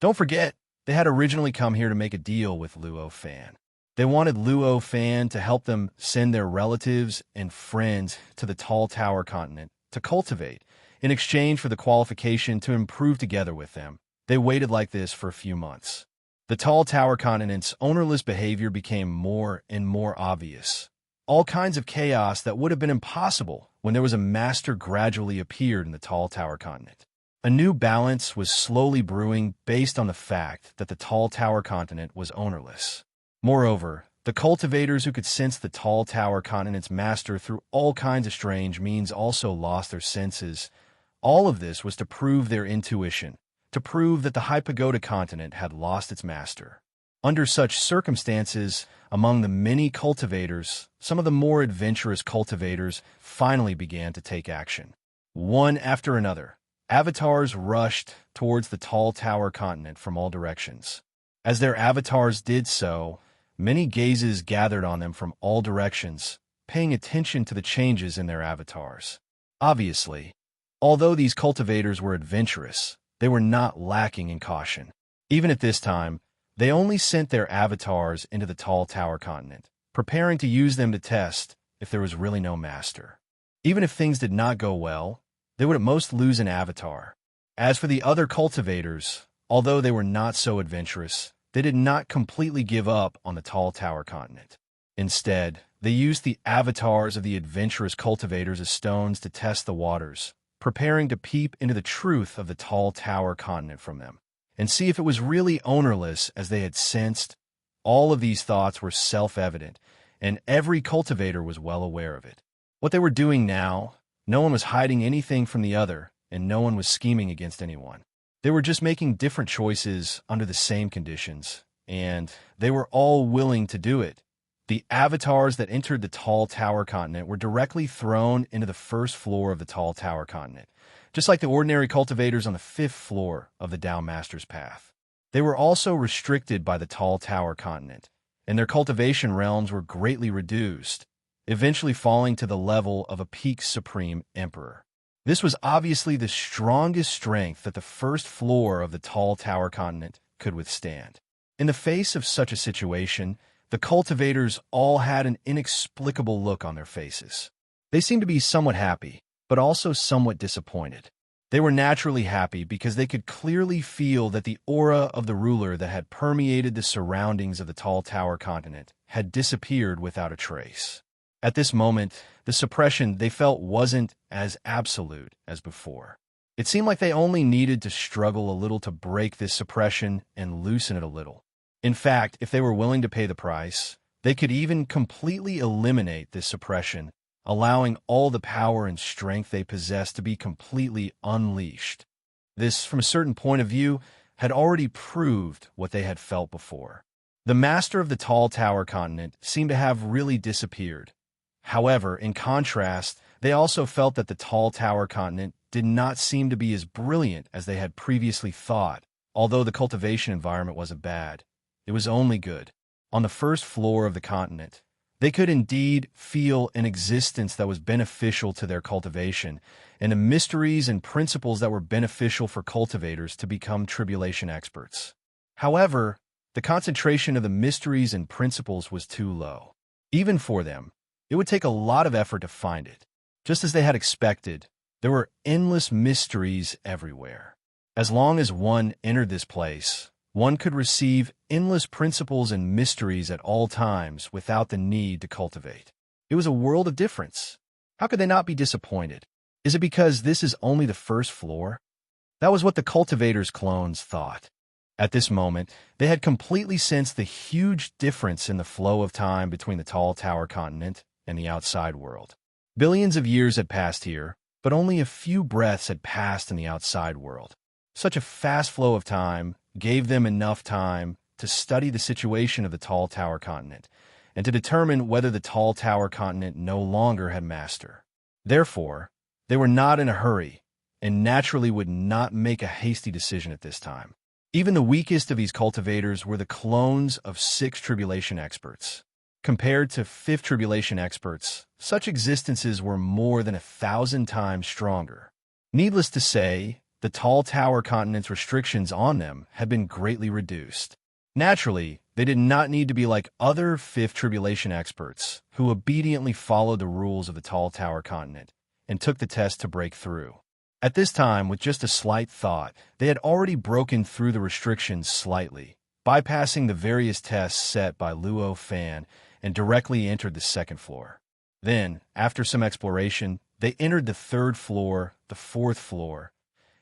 Don't forget, they had originally come here to make a deal with Luo Fan. They wanted Luo Fan to help them send their relatives and friends to the Tall Tower continent to cultivate, in exchange for the qualification to improve together with them. They waited like this for a few months. The Tall Tower continent's ownerless behavior became more and more obvious. All kinds of chaos that would have been impossible when there was a master gradually appeared in the Tall Tower continent. A new balance was slowly brewing based on the fact that the Tall Tower continent was ownerless. Moreover, the cultivators who could sense the Tall Tower continent's master through all kinds of strange means also lost their senses. All of this was to prove their intuition, to prove that the Hypagoda continent had lost its master. Under such circumstances, among the many cultivators, some of the more adventurous cultivators finally began to take action. One after another, avatars rushed towards the tall tower continent from all directions. As their avatars did so, many gazes gathered on them from all directions, paying attention to the changes in their avatars. Obviously, although these cultivators were adventurous, they were not lacking in caution. Even at this time, they only sent their avatars into the tall tower continent, preparing to use them to test if there was really no master. Even if things did not go well, they would at most lose an avatar. As for the other cultivators, although they were not so adventurous, they did not completely give up on the tall tower continent. Instead, they used the avatars of the adventurous cultivators as stones to test the waters, preparing to peep into the truth of the tall tower continent from them, and see if it was really ownerless as they had sensed. All of these thoughts were self-evident, and every cultivator was well aware of it. What they were doing now, no one was hiding anything from the other, and no one was scheming against anyone. They were just making different choices under the same conditions, and they were all willing to do it. The avatars that entered the tall tower continent were directly thrown into the first floor of the tall tower continent, just like the ordinary cultivators on the 5th floor of the Tao Master's path. They were also restricted by the tall tower continent, and their cultivation realms were greatly reduced, eventually falling to the level of a peak supreme emperor. This was obviously the strongest strength that the first floor of the tall tower continent could withstand. In the face of such a situation, the cultivators all had an inexplicable look on their faces. They seemed to be somewhat happy, but also somewhat disappointed. They were naturally happy because they could clearly feel that the aura of the ruler that had permeated the surroundings of the tall tower continent had disappeared without a trace. At this moment, the suppression they felt wasn't as absolute as before. It seemed like they only needed to struggle a little to break this suppression and loosen it a little. In fact, if they were willing to pay the price, they could even completely eliminate this suppression, allowing all the power and strength they possessed to be completely unleashed. This, from a certain point of view, had already proved what they had felt before. The master of the tall tower continent seemed to have really disappeared. However, in contrast, they also felt that the tall tower continent did not seem to be as brilliant as they had previously thought. Although the cultivation environment wasn't bad, it was only good. On the first floor of the continent, they could indeed feel an existence that was beneficial to their cultivation, and the mysteries and principles that were beneficial for cultivators to become tribulation experts. However, the concentration of the mysteries and principles was too low. Even for them, it would take a lot of effort to find it. Just as they had expected, there were endless mysteries everywhere. As long as one entered this place, one could receive endless principles and mysteries at all times without the need to cultivate. It was a world of difference. How could they not be disappointed? Is it because this is only the first floor? That was what the cultivators' clones thought. At this moment, they had completely sensed the huge difference in the flow of time between the tall tower continent and the outside world. Billions of years had passed here, but only a few breaths had passed in the outside world. Such a fast flow of time gave them enough time to study the situation of the tall tower continent and to determine whether the tall tower continent no longer had master. Therefore, they were not in a hurry and naturally would not make a hasty decision at this time. Even the weakest of these cultivators were the clones of 6 tribulation experts. Compared to 5th tribulation experts, such existences were more than 1,000 times stronger. Needless to say, the tall tower continent's restrictions on them had been greatly reduced. Naturally, they did not need to be like other 5th tribulation experts who obediently followed the rules of the tall tower continent and took the test to break through. At this time, with just a slight thought, they had already broken through the restrictions slightly, bypassing the various tests set by Luo Fan and directly entered the 2nd floor. Then, after some exploration, they entered the 3rd floor, the 4th floor.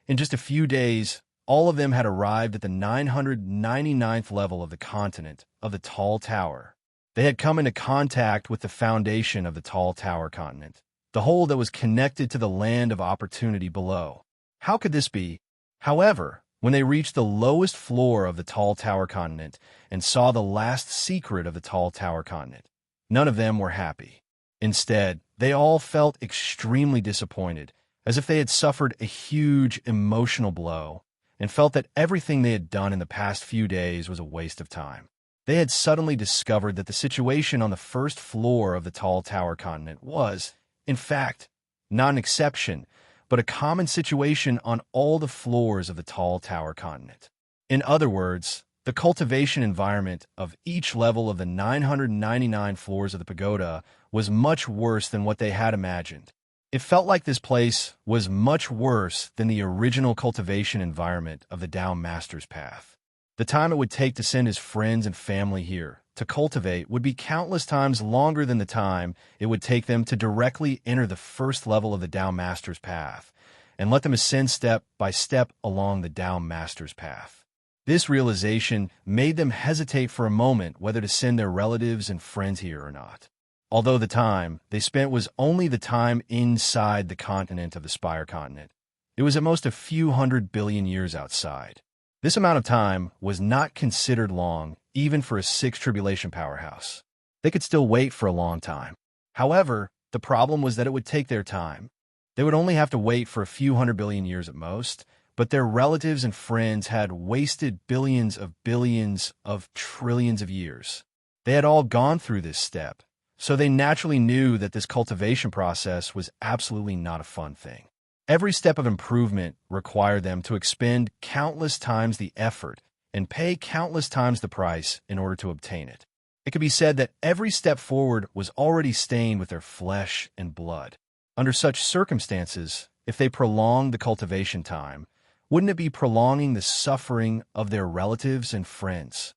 In just a few days, all of them had arrived at the 999th level of the continent of the Tall Tower. They had come into contact with the foundation of the Tall Tower continent, the hole that was connected to the land of opportunity below. How could this be? However, When they reached the lowest floor of the tall tower continent and saw the last secret of the tall tower continent, none of them were happy. Instead, they all felt extremely disappointed, as if they had suffered a huge emotional blow, and felt that everything they had done in the past few days was a waste of time. They had suddenly discovered that the situation on the first floor of the tall tower continent was, in fact, not an exception, but a common situation on all the floors of the tall tower continent. In other words, the cultivation environment of each level of the 999 floors of the pagoda was much worse than what they had imagined. It felt like this place was much worse than the original cultivation environment of the Tao Master's Path. The time it would take to send his friends and family here to cultivate would be countless times longer than the time it would take them to directly enter the first level of the Tao Master's Path and let them ascend step by step along the Tao Master's Path. This realization made them hesitate for a moment whether to send their relatives and friends here or not. Although the time they spent was only the time inside the continent of the Spire continent, it was at most a few 100 billion years outside. This amount of time was not considered long, even for a sixth tribulation powerhouse. They could still wait for a long time. However, the problem was that it would take their time. They would only have to wait for a few 100 billion years at most, but their relatives and friends had wasted billions of trillions of years. They had all gone through this step, so they naturally knew that this cultivation process was absolutely not a fun thing. Every step of improvement required them to expend countless times the effort and pay countless times the price in order to obtain it. It could be said that every step forward was already stained with their flesh and blood. Under such circumstances, if they prolonged the cultivation time, wouldn't it be prolonging the suffering of their relatives and friends?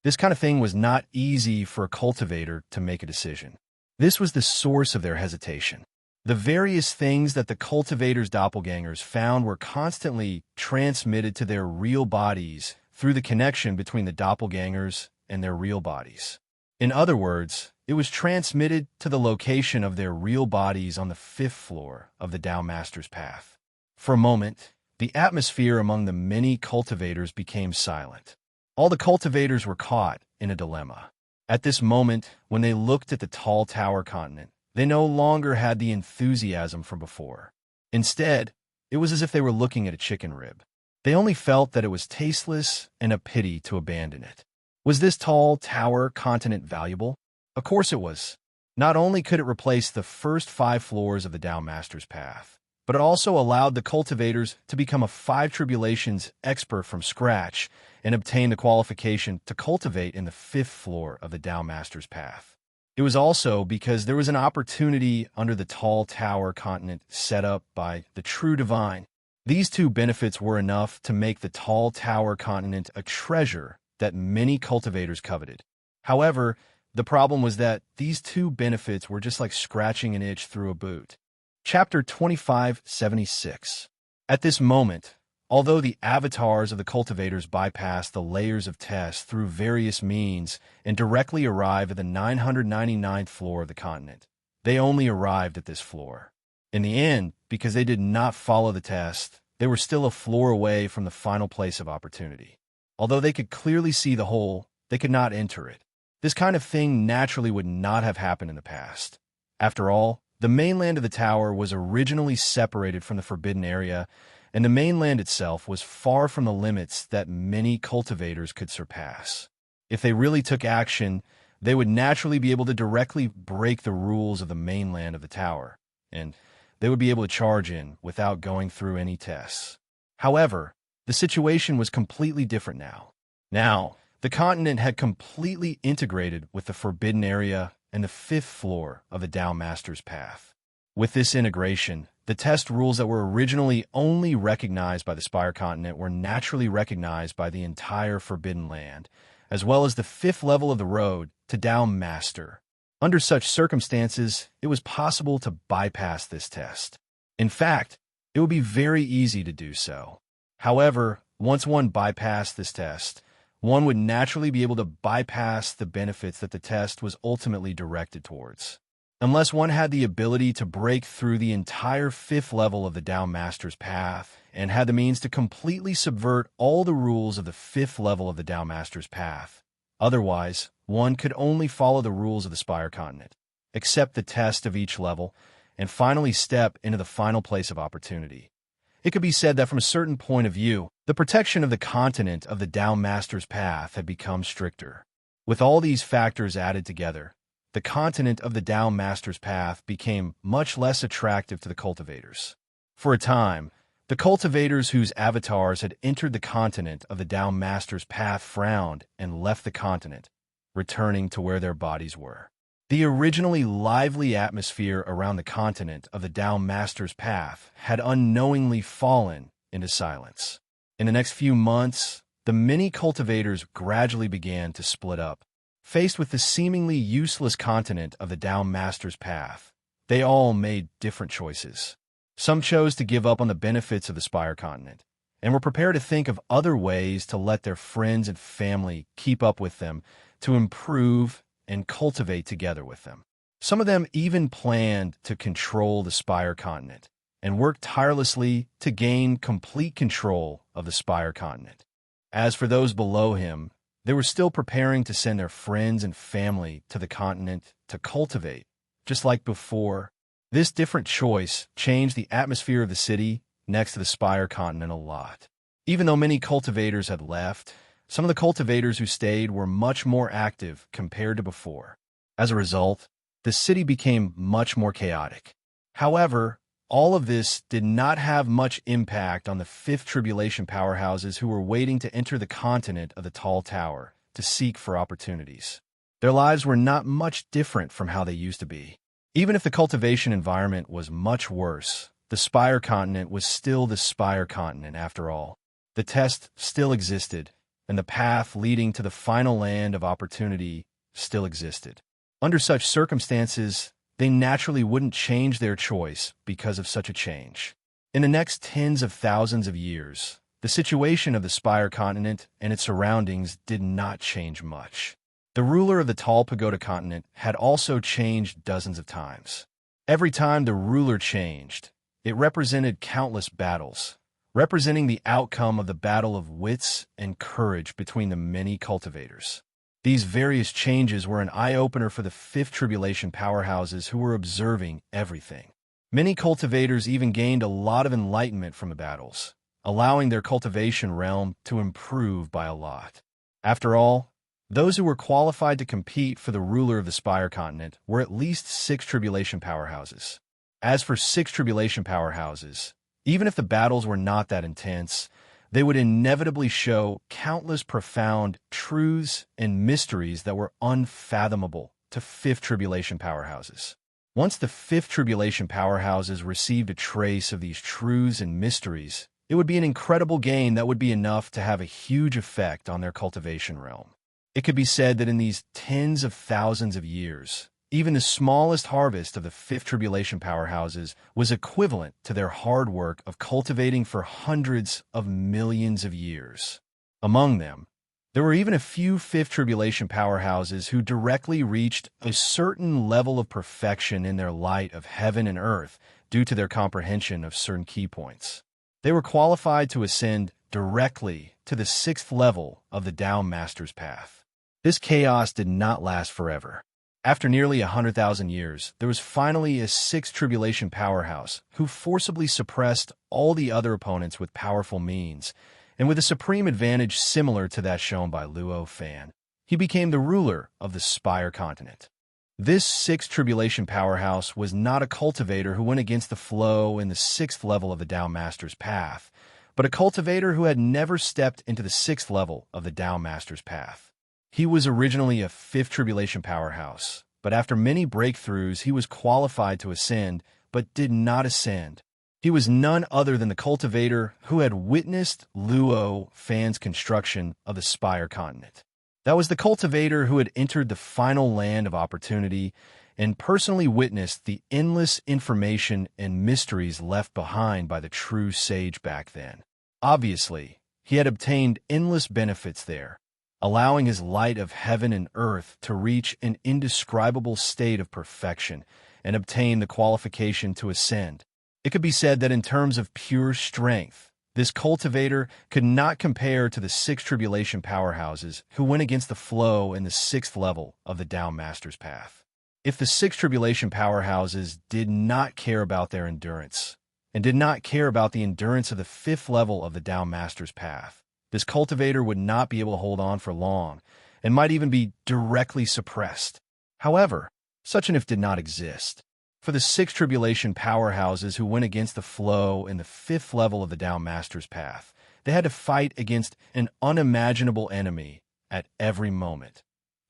This kind of thing was not easy for a cultivator to make a decision. This was the source of their hesitation. The various things that the cultivator's doppelgangers found were constantly transmitted to their real bodies through the connection between the doppelgangers and their real bodies. In other words, it was transmitted to the location of their real bodies on the 5th floor of the Tao Master's Path. For a moment, the atmosphere among the many cultivators became silent. All the cultivators were caught in a dilemma. At this moment, when they looked at the tall tower continent, they no longer had the enthusiasm from before. Instead, it was as if they were looking at a chicken rib. They only felt that it was tasteless and a pity to abandon it. Was this tall tower continent valuable? Of course it was. Not only could it replace the first 5 floors of the Tao Master's Path, but it also allowed the cultivators to become a 5 tribulations expert from scratch and obtain the qualification to cultivate in the 5th floor of the Tao Master's Path. It was also because there was an opportunity under the tall tower continent set up by the true divine. These 2 benefits were enough to make the tall tower continent a treasure that many cultivators coveted. However, the problem was that these 2 benefits were just like scratching an itch through a boot. Chapter 2576. At this moment, although the avatars of the cultivators bypass the layers of tests through various means and directly arrive at the 999th floor of the continent, they only arrived at this floor. In the end, because they did not follow the test, they were still a floor away from the final place of opportunity. Although they could clearly see the hole, they could not enter it. This kind of thing naturally would not have happened in the past. After all, the mainland of the tower was originally separated from the forbidden area, and the mainland itself was far from the limits that many cultivators could surpass. If they really took action, they would naturally be able to directly break the rules of the mainland of the tower, and they would be able to charge in without going through any tests. However, the situation was completely different now. Now, the continent had completely integrated with the forbidden area and the 5th floor of the Tao Master's Path. With this integration, the test rules that were originally only recognized by the Spire continent were naturally recognized by the entire Forbidden Land, as well as the 5th level of the road to Tao Master. Under such circumstances, it was possible to bypass this test. In fact, it would be very easy to do so. However, once one bypassed this test, one would naturally be able to bypass the benefits that the test was ultimately directed towards. Unless one had the ability to break through the entire 5th level of the Tao Master's Path and had the means to completely subvert all the rules of the fifth level of the Tao Master's path. Otherwise, one could only follow the rules of the Spire Continent, accept the test of each level, and finally step into the final place of opportunity. It could be said that from a certain point of view, the protection of the continent of the Tao Master's path had become stricter. With all these factors added together, the continent of the Tao Master's path became much less attractive to the cultivators. For a time, the cultivators whose avatars had entered the continent of the Tao Master's path frowned and left the continent, returning to where their bodies were. The originally lively atmosphere around the continent of the Tao Master's path had unknowingly fallen into silence. In the next few months, the many cultivators gradually began to split up. Faced with the seemingly useless continent of the Tao Master's path, they all made different choices. Some chose to give up on the benefits of the Spire Continent, and were prepared to think of other ways to let their friends and family keep up with them, to improve and cultivate together with them. Some of them even planned to control the Spire Continent, and worked tirelessly to gain complete control of the Spire Continent. As for those below him, they were still preparing to send their friends and family to the continent to cultivate, just like before. This different choice changed the atmosphere of the city next to the Spire Continent a lot. Even though many cultivators had left, some of the cultivators who stayed were much more active compared to before. As a result, the city became much more chaotic. However, all of this did not have much impact on the fifth tribulation powerhouses who were waiting to enter the continent of the Tall Tower to seek for opportunities. Their lives were not much different from how they used to be. Even if the cultivation environment was much worse, the Spire Continent was still the Spire Continent after all. The test still existed, and the path leading to the final land of opportunity still existed. Under such circumstances, they naturally wouldn't change their choice because of such a change. In the next tens of thousands of years, the situation of the Spire Continent and its surroundings did not change much. The ruler of the Tall Pagoda Continent had also changed dozens of times. Every time the ruler changed, it represented countless battles, representing the outcome of the battle of wits and courage between the many cultivators. These various changes were an eye-opener for the fifth tribulation powerhouses who were observing everything. Many cultivators even gained a lot of enlightenment from the battles, allowing their cultivation realm to improve by a lot. After all, those who were qualified to compete for the ruler of the Spire Continent were at least 6 tribulation powerhouses. As for 6 tribulation powerhouses, even if the battles were not that intense, they would inevitably show countless profound truths and mysteries that were unfathomable to fifth tribulation powerhouses. Once the fifth tribulation powerhouses received a trace of these truths and mysteries, it would be an incredible gain that would be enough to have a huge effect on their cultivation realm. It could be said that in these tens of thousands of years, even the smallest harvest of the fifth tribulation powerhouses was equivalent to their hard work of cultivating for hundreds of millions of years. Among them, there were even a few fifth tribulation powerhouses who directly reached a certain level of perfection in their light of heaven and earth due to their comprehension of certain key points. They were qualified to ascend directly to the 6th level of the Tao Master's path. This chaos did not last forever. After nearly 100,000 years, there was finally a 6th tribulation powerhouse who forcibly suppressed all the other opponents with powerful means, and with a supreme advantage similar to that shown by Luo Fan. He became the ruler of the Spire Continent. This 6th tribulation powerhouse was not a cultivator who went against the flow in the 6th level of the Tao Master's path, but a cultivator who had never stepped into the 6th level of the Tao Master's path. He was originally a 5th tribulation powerhouse, but after many breakthroughs, he was qualified to ascend, but did not ascend. He was none other than the cultivator who had witnessed Luo Fan's construction of the Spire Continent. That was the cultivator who had entered the final land of opportunity and personally witnessed the endless information and mysteries left behind by the true sage back then. Obviously, he had obtained endless benefits there, allowing his light of heaven and earth to reach an indescribable state of perfection and obtain the qualification to ascend. It could be said that in terms of pure strength, This cultivator could not compare to the six tribulation powerhouses who went against the flow in the sixth level of the Tao Master's path. If the six tribulation powerhouses did not care about their endurance, and did not care about the endurance of the fifth level of the Tao Master's path, this cultivator would not be able to hold on for long, and might even be directly suppressed. However, such an if did not exist. For the six tribulation powerhouses who went against the flow in the fifth level of the Tao Master's path, they had to fight against an unimaginable enemy at every moment,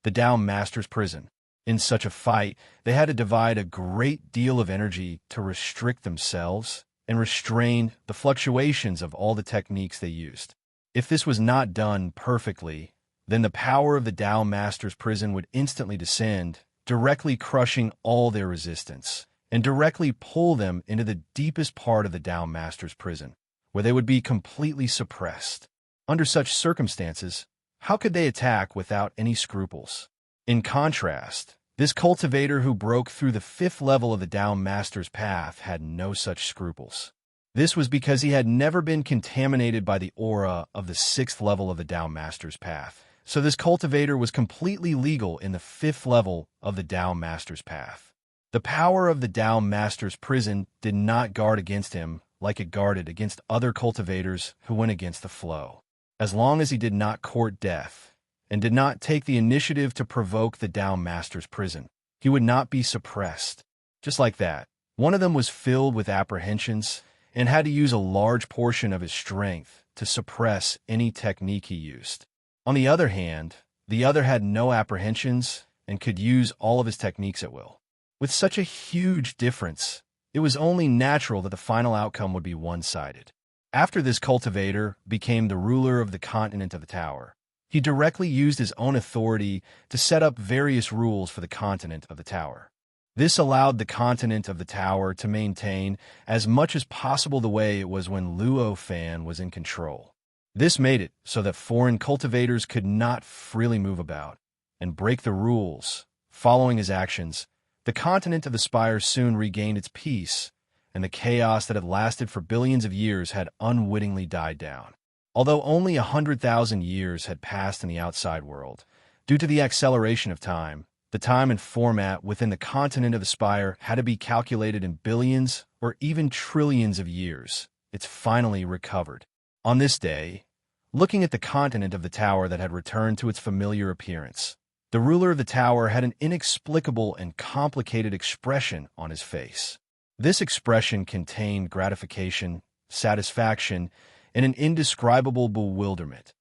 the Tao Master's prison. In such a fight, they had to divide a great deal of energy to restrict themselves and restrain the fluctuations of all the techniques they used. If this was not done perfectly, then the power of the Tao Master's prison would instantly descend, directly crushing all their resistance, and directly pull them into the deepest part of the Tao Master's prison, where they would be completely suppressed. Under such circumstances, how could they attack without any scruples? In contrast, this cultivator who broke through the fifth level of the Tao Master's path had no such scruples. This was because he had never been contaminated by the aura of the sixth level of the Tao Master's path. So this cultivator was completely legal in the fifth level of the Tao Master's path. The power of the Tao Master's prison did not guard against him like it guarded against other cultivators who went against the flow. As long as he did not court death, and did not take the initiative to provoke the Tao Master's prison, he would not be suppressed. Just like that, one of them was filled with apprehensions and had to use a large portion of his strength to suppress any technique he used. On the other hand, the other had no apprehensions and could use all of his techniques at will. With such a huge difference, it was only natural that the final outcome would be one-sided. After this cultivator became the ruler of the continent of the tower, he directly used his own authority to set up various rules for the continent of the tower. This allowed the continent of the tower to maintain as much as possible the way it was when Luo Fan was in control. This made it so that foreign cultivators could not freely move about and break the rules. Following his actions, the continent of the Spire soon regained its peace, and the chaos that had lasted for billions of years had unwittingly died down. Although only 100,000 years had passed in the outside world, due to the acceleration of time, the time and format within the continent of the Spire had to be calculated in billions or even trillions of years. It's finally recovered. On this day, looking at the continent of the tower that had returned to its familiar appearance, the ruler of the tower had an inexplicable and complicated expression on his face. This expression contained gratification, satisfaction, and an indescribable bewilderment.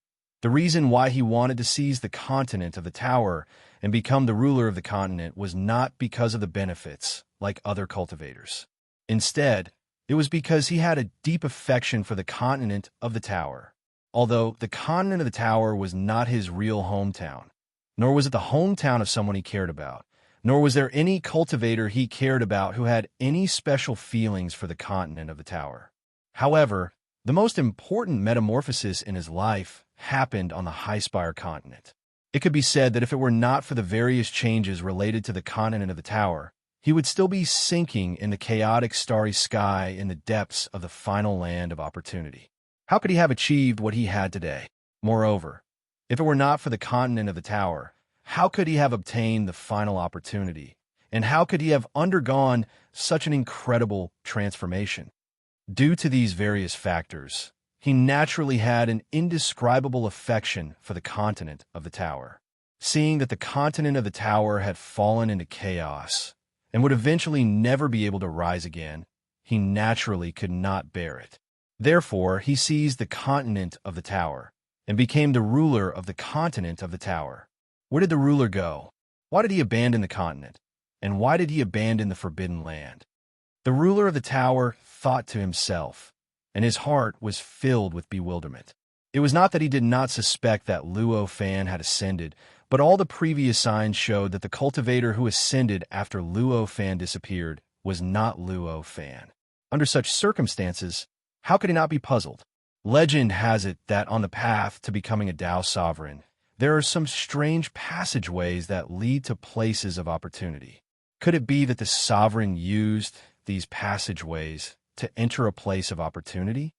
The reason why he wanted to seize the continent of the tower and become the ruler of the continent was not because of the benefits, like other cultivators. Instead, it was because he had a deep affection for the continent of the tower. Although the continent of the tower was not his real hometown, nor was it the hometown of someone he cared about, nor was there any cultivator he cared about who had any special feelings for the continent of the tower. However, the most important metamorphosis in his life happened on the High Spire continent. It could be said that if it were not for the various changes related to the continent of the tower, he would still be sinking in the chaotic starry sky in the depths of the final land of opportunity. How could he have achieved what he had today? Moreover, if it were not for the continent of the tower, how could he have obtained the final opportunity? And how could he have undergone such an incredible transformation? Due to these various factors, he naturally had an indescribable affection for the continent of the tower. Seeing that the continent of the tower had fallen into chaos and would eventually never be able to rise again, he naturally could not bear it. Therefore, he seized the continent of the tower and became the ruler of the continent of the tower. Where did the ruler go? Why did he abandon the continent? And why did he abandon the forbidden land? The ruler of the tower thought to himself, and his heart was filled with bewilderment. It was not that he did not suspect that Luo Fan had ascended, but all the previous signs showed that the cultivator who ascended after Luo Fan disappeared was not Luo Fan. Under such circumstances, how could he not be puzzled? Legend has it that on the path to becoming a Tao sovereign, there are some strange passageways that lead to places of opportunity. Could it be that the sovereign used these passageways to enter a place of opportunity?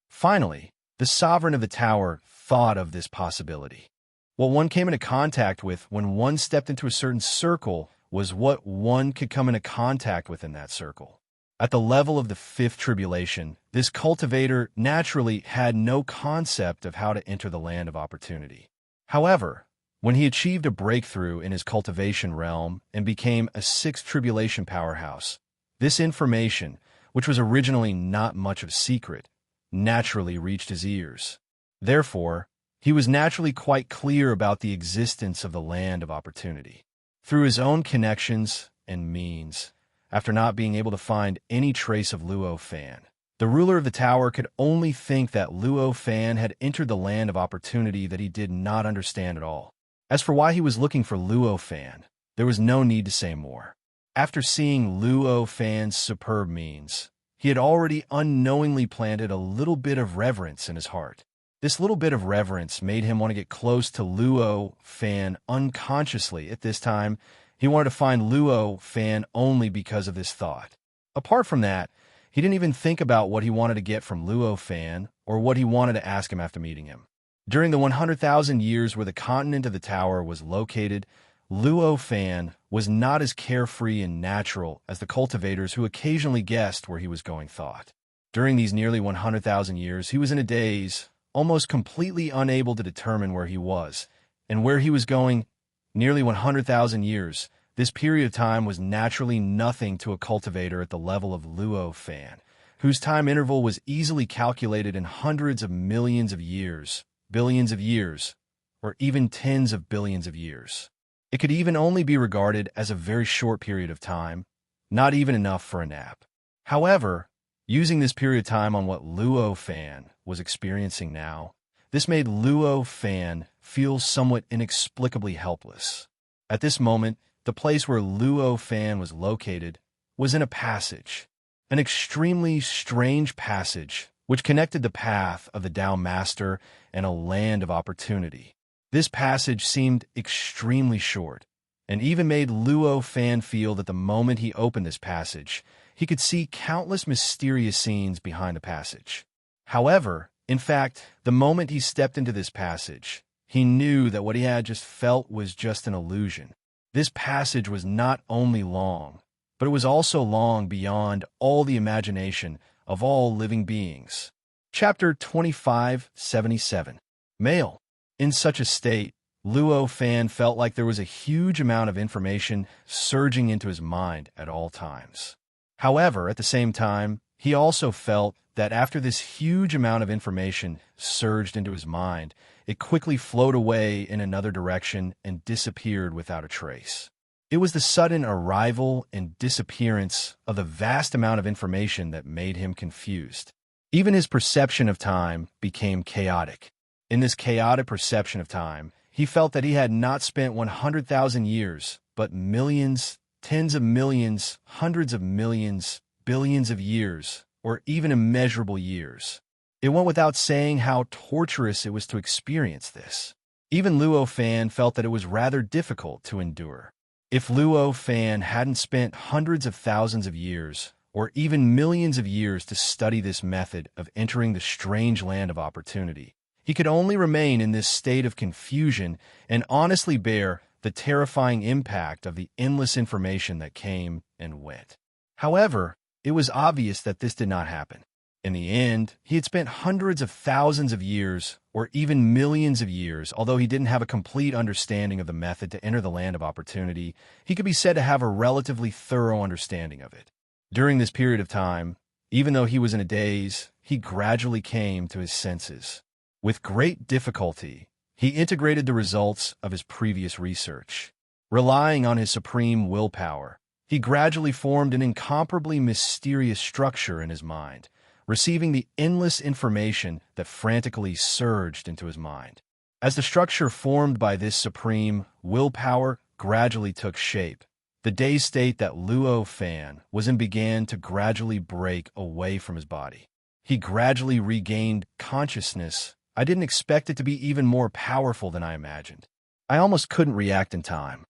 Finally, the sovereign of the tower thought of this possibility. What one came into contact with when one stepped into a certain circle was what one could come into contact with in that circle. At the level of the fifth tribulation, this cultivator naturally had no concept of how to enter the land of opportunity. However, when he achieved a breakthrough in his cultivation realm and became a sixth tribulation powerhouse, this information, which was originally not much of a secret, naturally reached his ears. Therefore, he was naturally quite clear about the existence of the land of opportunity. Through his own connections and means, after not being able to find any trace of Luo Fan, the ruler of the tower could only think that Luo Fan had entered the land of opportunity that he did not understand at all. As for why he was looking for Luo Fan, there was no need to say more. After seeing Luo Fan's superb means, he had already unknowingly planted a little bit of reverence in his heart. This little bit of reverence made him want to get close to Luo Fan unconsciously. At this time, he wanted to find Luo Fan only because of this thought. Apart from that, he didn't even think about what he wanted to get from Luo Fan or what he wanted to ask him after meeting him. During the 100,000 years where the continent of the tower was located, Luo Fan was not as carefree and natural as the cultivators who occasionally guessed where he was going thought. During these nearly 100,000 years, he was in a daze, almost completely unable to determine where he was and where he was going. Nearly 100,000 years, this period of time was naturally nothing to a cultivator at the level of Luo Fan, whose time interval was easily calculated in hundreds of millions of years, billions of years, or even tens of billions of years. It could even only be regarded as a very short period of time, not even enough for a nap. However, using this period of time on what Luo Fan was experiencing now, this made Luo Fan feel somewhat inexplicably helpless. At this moment, the place where Luo Fan was located was in a passage, an extremely strange passage which connected the path of the Tao Master and a land of opportunity. This passage seemed extremely short, and even made Luo Fan feel that the moment he opened this passage, he could see countless mysterious scenes behind the passage. However, in fact, the moment he stepped into this passage, he knew that what he had just felt was just an illusion. This passage was not only long, but it was also long beyond all the imagination of all living beings. Chapter 2577. Male. In such a state, Luo Fan felt like there was a huge amount of information surging into his mind at all times. However, at the same time, he also felt that after this huge amount of information surged into his mind, it quickly flowed away in another direction and disappeared without a trace. It was the sudden arrival and disappearance of the vast amount of information that made him confused. Even his perception of time became chaotic. In this chaotic perception of time, he felt that he had not spent 100,000 years, but millions, tens of millions, hundreds of millions, billions of years, or even immeasurable years. It went without saying how torturous it was to experience this. Even Luo Fan felt that it was rather difficult to endure. If Luo Fan hadn't spent hundreds of thousands of years, or even millions of years to study this method of entering the strange land of opportunity, he could only remain in this state of confusion and honestly bear the terrifying impact of the endless information that came and went. However, it was obvious that this did not happen. In the end, he had spent hundreds of thousands of years, or even millions of years. Although he didn't have a complete understanding of the method to enter the land of opportunity, he could be said to have a relatively thorough understanding of it. During this period of time, even though he was in a daze, he gradually came to his senses. With great difficulty, he integrated the results of his previous research. Relying on his supreme willpower, he gradually formed an incomparably mysterious structure in his mind, receiving the endless information that frantically surged into his mind. As the structure formed by this supreme willpower gradually took shape, the dazed state that Luo Fan was in began to gradually break away from his body. He gradually regained consciousness. I didn't expect it to be even more powerful than I imagined. I almost couldn't react in time.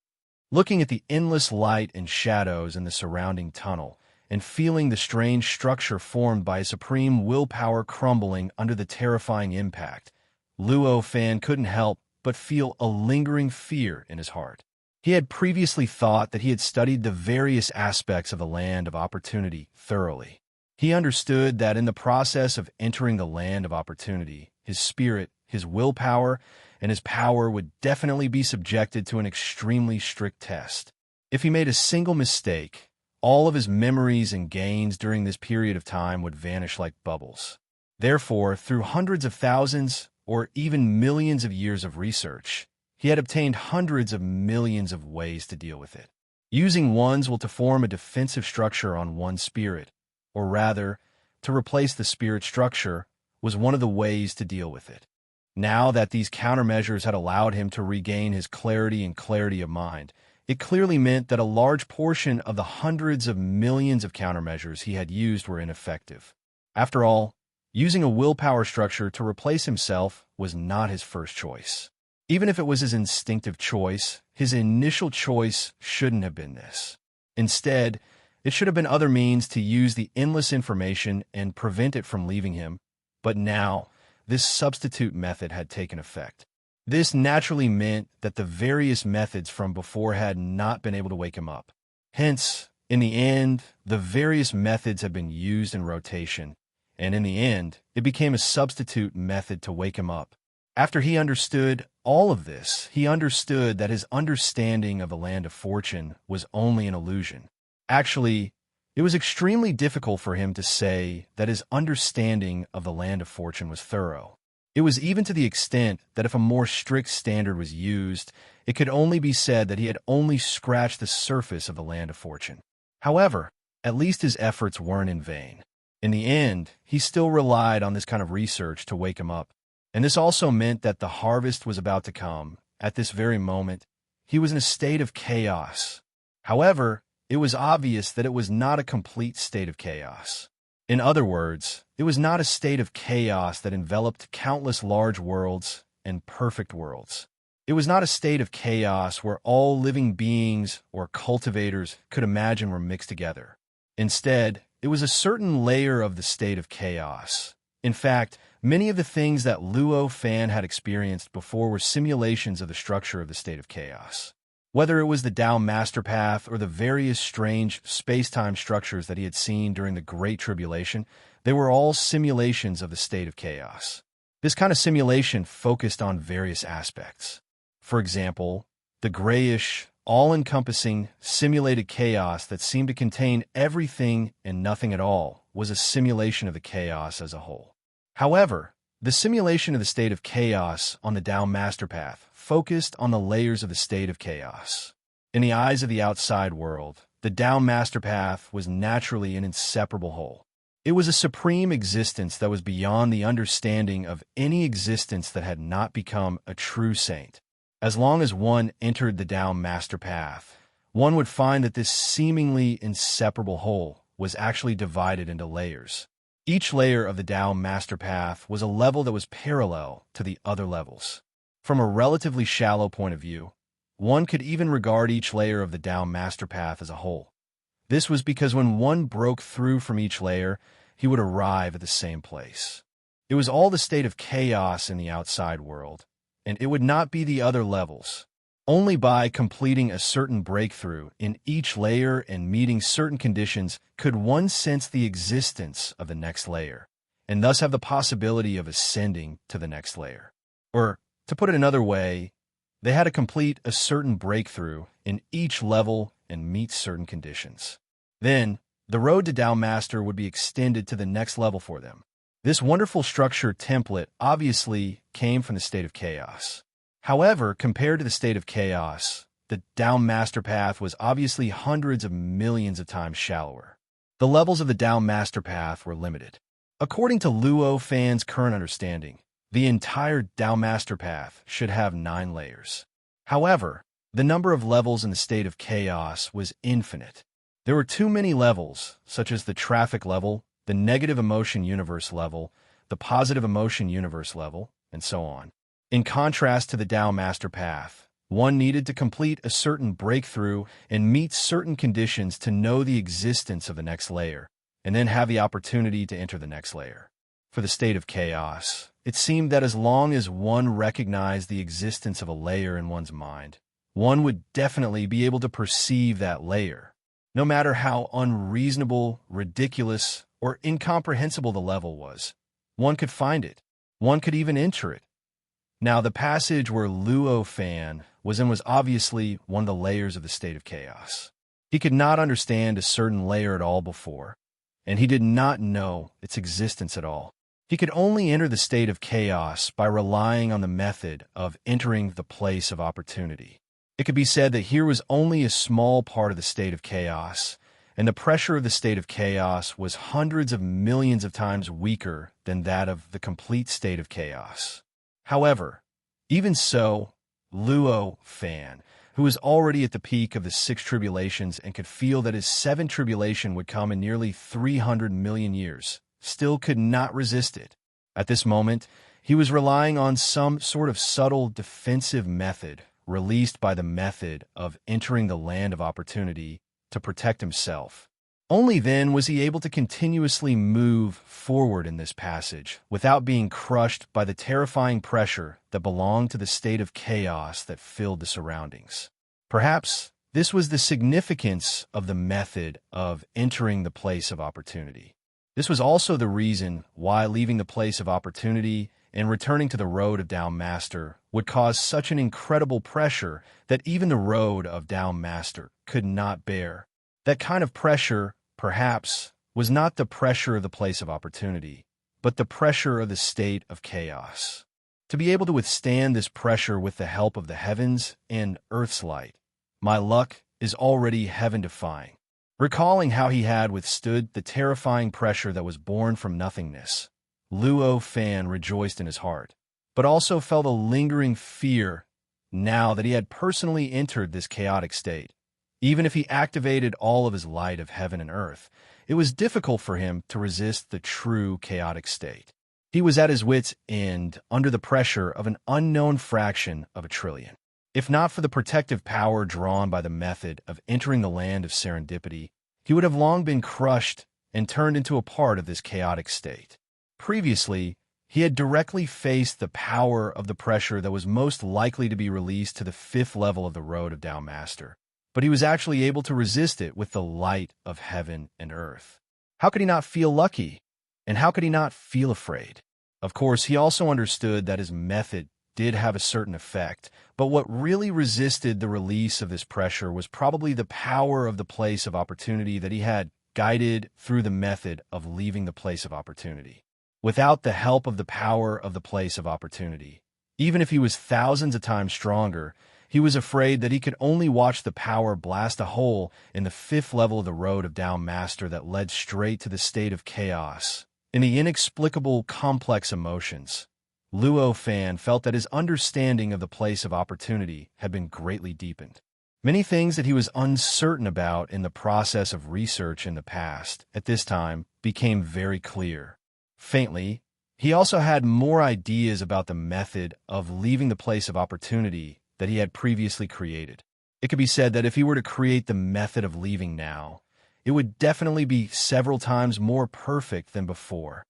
Looking at the endless light and shadows in the surrounding tunnel, and feeling the strange structure formed by his supreme willpower crumbling under the terrifying impact, Luo Fan couldn't help but feel a lingering fear in his heart. He had previously thought that he had studied the various aspects of the Land of Opportunity thoroughly. He understood that in the process of entering the Land of Opportunity, his spirit, his willpower, and his power would definitely be subjected to an extremely strict test. If he made a single mistake, all of his memories and gains during this period of time would vanish like bubbles. Therefore, through hundreds of thousands or even millions of years of research, he had obtained hundreds of millions of ways to deal with it. Using ones will to form a defensive structure on one's spirit, or rather, to replace the spirit structure, was one of the ways to deal with it. Now that these countermeasures had allowed him to regain his clarity and clarity of mind, it clearly meant that a large portion of the hundreds of millions of countermeasures he had used were ineffective. After all, using a willpower structure to replace himself was not his first choice. Even if it was his instinctive choice, his initial choice shouldn't have been this. Instead, it should have been other means to use the endless information and prevent it from leaving him. But now, this substitute method had taken effect. This naturally meant that the various methods from before had not been able to wake him up. Hence, in the end, the various methods had been used in rotation, and in the end, it became a substitute method to wake him up. After he understood all of this, he understood that his understanding of the Land of Fortune was only an illusion. Actually, it was extremely difficult for him to say that his understanding of the Land of Fortune was thorough. It was even to the extent that if a more strict standard was used, it could only be said that he had only scratched the surface of the Land of Fortune. However, at least his efforts weren't in vain. In the end, he still relied on this kind of research to wake him up. And this also meant that the harvest was about to come. At this very moment, he was in a state of chaos. However, it was obvious that it was not a complete state of chaos. In other words, it was not a state of chaos that enveloped countless large worlds and perfect worlds. It was not a state of chaos where all living beings or cultivators could imagine were mixed together. Instead, it was a certain layer of the state of chaos. In fact, many of the things that Luo Fan had experienced before were simulations of the structure of the state of chaos. Whether it was the Tao Master Path or the various strange space-time structures that he had seen during the Great Tribulation, they were all simulations of the state of chaos. This kind of simulation focused on various aspects. For example, the grayish, all-encompassing, simulated chaos that seemed to contain everything and nothing at all was a simulation of the chaos as a whole. However, the simulation of the state of chaos on the Tao Master Path focused on the layers of the state of chaos. In the eyes of the outside world, the Tao Master Path was naturally an inseparable whole. It was a supreme existence that was beyond the understanding of any existence that had not become a true saint. As long as one entered the Tao Master Path, one would find that this seemingly inseparable whole was actually divided into layers. Each layer of the Tao Master Path was a level that was parallel to the other levels. From a relatively shallow point of view, one could even regard each layer of the Tao Master Path as a whole. This was because when one broke through from each layer, he would arrive at the same place. It was all the state of chaos in the outside world, and it would not be the other levels. Only by completing a certain breakthrough in each layer and meeting certain conditions could one sense the existence of the next layer, and thus have the possibility of ascending to the next layer. Or, to put it another way, they had to complete a certain breakthrough in each level and meet certain conditions. Then, the road to Tao Master would be extended to the next level for them. This wonderful structure template obviously came from the state of chaos. However, compared to the state of chaos, the Tao Master Path was obviously hundreds of millions of times shallower. The levels of the Tao Master Path were limited. According to Luo Fan's current understanding, the entire Tao Master Path should have 9 layers. However, the number of levels in the state of chaos was infinite. There were too many levels, such as the traffic level, the negative emotion universe level, the positive emotion universe level, and so on. In contrast to the Tao Master Path, One needed to complete a certain breakthrough and meet certain conditions to know the existence of the next layer, and then have the opportunity to enter the next layer. For the state of chaos, it seemed that as long as one recognized the existence of a layer in one's mind, one would definitely be able to perceive that layer. No matter how unreasonable, ridiculous, or incomprehensible the level was, one could find it. One could even enter it. Now, the passage where Luo Fan was in was obviously one of the layers of the state of chaos. He could not understand a certain layer at all before, and he did not know its existence at all. He could only enter the state of chaos by relying on the method of entering the place of opportunity. It could be said that here was only a small part of the state of chaos, and the pressure of the state of chaos was hundreds of millions of times weaker than that of the complete state of chaos. However, even so, Luo Fan, who was already at the peak of the 6 tribulations and could feel that his 7th tribulation would come in nearly 300 million years, still could not resist it. At this moment, he was relying on some sort of subtle defensive method released by the method of entering the land of opportunity to protect himself. Only then was he able to continuously move forward in this passage without being crushed by the terrifying pressure that belonged to the state of chaos that filled the surroundings. Perhaps this was the significance of the method of entering the place of opportunity. This was also the reason why leaving the place of opportunity and returning to the road of Tao Master would cause such an incredible pressure that even the road of Tao Master could not bear. That kind of pressure, perhaps, was not the pressure of the place of opportunity, but the pressure of the state of chaos. To be able to withstand this pressure with the help of the heavens and earth's light, my luck is already heaven-defying. Recalling how he had withstood the terrifying pressure that was born from nothingness, Luo Fan rejoiced in his heart, but also felt a lingering fear now that he had personally entered this chaotic state. Even if he activated all of his light of heaven and earth, it was difficult for him to resist the true chaotic state. He was at his wit's end under the pressure of an unknown fraction of a trillion. If not for the protective power drawn by the method of entering the land of serendipity, he would have long been crushed and turned into a part of this chaotic state. Previously, he had directly faced the power of the pressure that was most likely to be released to the 5th level of the road of Tao Master, but he was actually able to resist it with the light of heaven and earth. How could he not feel lucky? And how could he not feel afraid? Of course, he also understood that his method did have a certain effect, but what really resisted the release of this pressure was probably the power of the place of opportunity that he had guided through the method of leaving the place of opportunity. Without the help of the power of the place of opportunity, even if he was thousands of times stronger, he was afraid that he could only watch the power blast a hole in the 5th level of the road of Tao Master that led straight to the state of chaos. In the inexplicable, complex emotions, Luo Fan felt that his understanding of the place of opportunity had been greatly deepened. Many things that he was uncertain about in the process of research in the past, at this time, became very clear. Faintly, he also had more ideas about the method of leaving the place of opportunity that he had previously created. It could be said that if he were to create the method of leaving now, it would definitely be several times more perfect than before.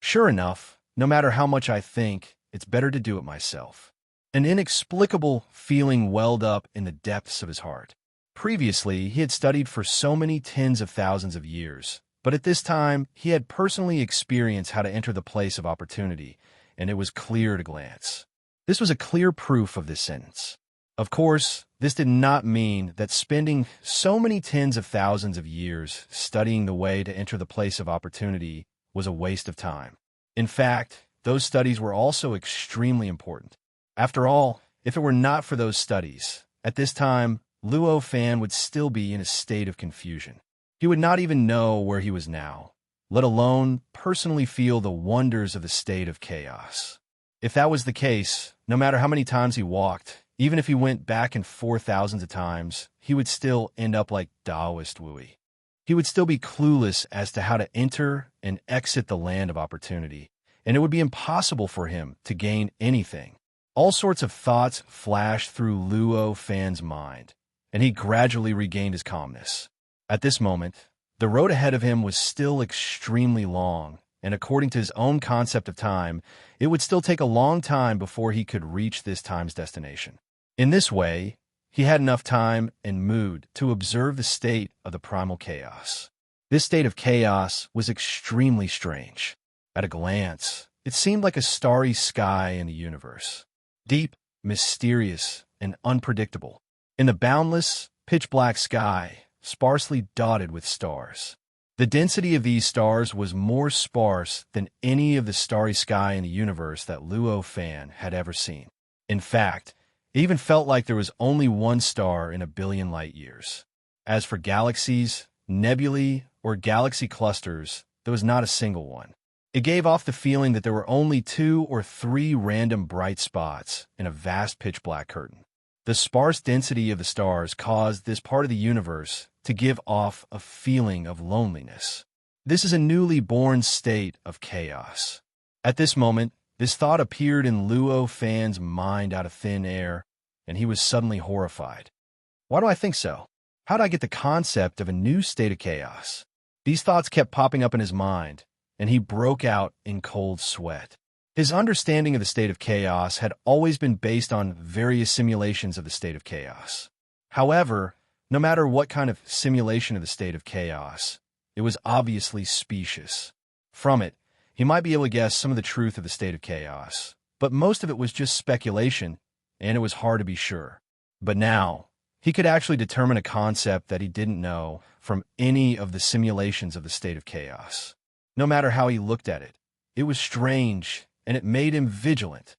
Sure enough, no matter how much I think, it's better to do it myself. An inexplicable feeling welled up in the depths of his heart. Previously, he had studied for so many tens of thousands of years, but at this time, he had personally experienced how to enter the place of opportunity, and it was clear at a glance. This was a clear proof of this sentence. Of course, this did not mean that spending so many tens of thousands of years studying the way to enter the place of opportunity was a waste of time. In fact, those studies were also extremely important. After all, if it were not for those studies, at this time, Luo Fan would still be in a state of confusion. He would not even know where he was now, let alone personally feel the wonders of the state of chaos. If that was the case, no matter how many times he walked, even if he went back and forth thousands of times, he would still end up like Taoist Wui. He would still be clueless as to how to enter and exit the land of opportunity, and it would be impossible for him to gain anything. All sorts of thoughts flashed through Luo Fan's mind, and he gradually regained his calmness. At this moment, the road ahead of him was still extremely long, and according to his own concept of time, it would still take a long time before he could reach this time's destination. In this way, he had enough time and mood to observe the state of the primal chaos. This state of chaos was extremely strange. At a glance, it seemed like a starry sky in the universe. Deep, mysterious, and unpredictable. In the boundless, pitch-black sky, sparsely dotted with stars. The density of these stars was more sparse than any of the starry sky in the universe that Luo Fan had ever seen. In fact, it even felt like there was only one star in a billion light years. As for galaxies, nebulae, or galaxy clusters, there was not a single one. It gave off the feeling that there were only 2 or 3 random bright spots in a vast pitch-black curtain. The sparse density of the stars caused this part of the universe to give off a feeling of loneliness. This is a newly born state of chaos. At this moment, this thought appeared in Luo Fan's mind out of thin air, and he was suddenly horrified. Why do I think so? How did I get the concept of a new state of chaos? These thoughts kept popping up in his mind, and he broke out in cold sweat. His understanding of the state of chaos had always been based on various simulations of the state of chaos. However, no matter what kind of simulation of the state of chaos, it was obviously specious. From it, he might be able to guess some of the truth of the state of chaos, but most of it was just speculation, and it was hard to be sure. But now, he could actually determine a concept that he didn't know from any of the simulations of the state of chaos. No matter how he looked at it, it was strange, and it made him vigilant.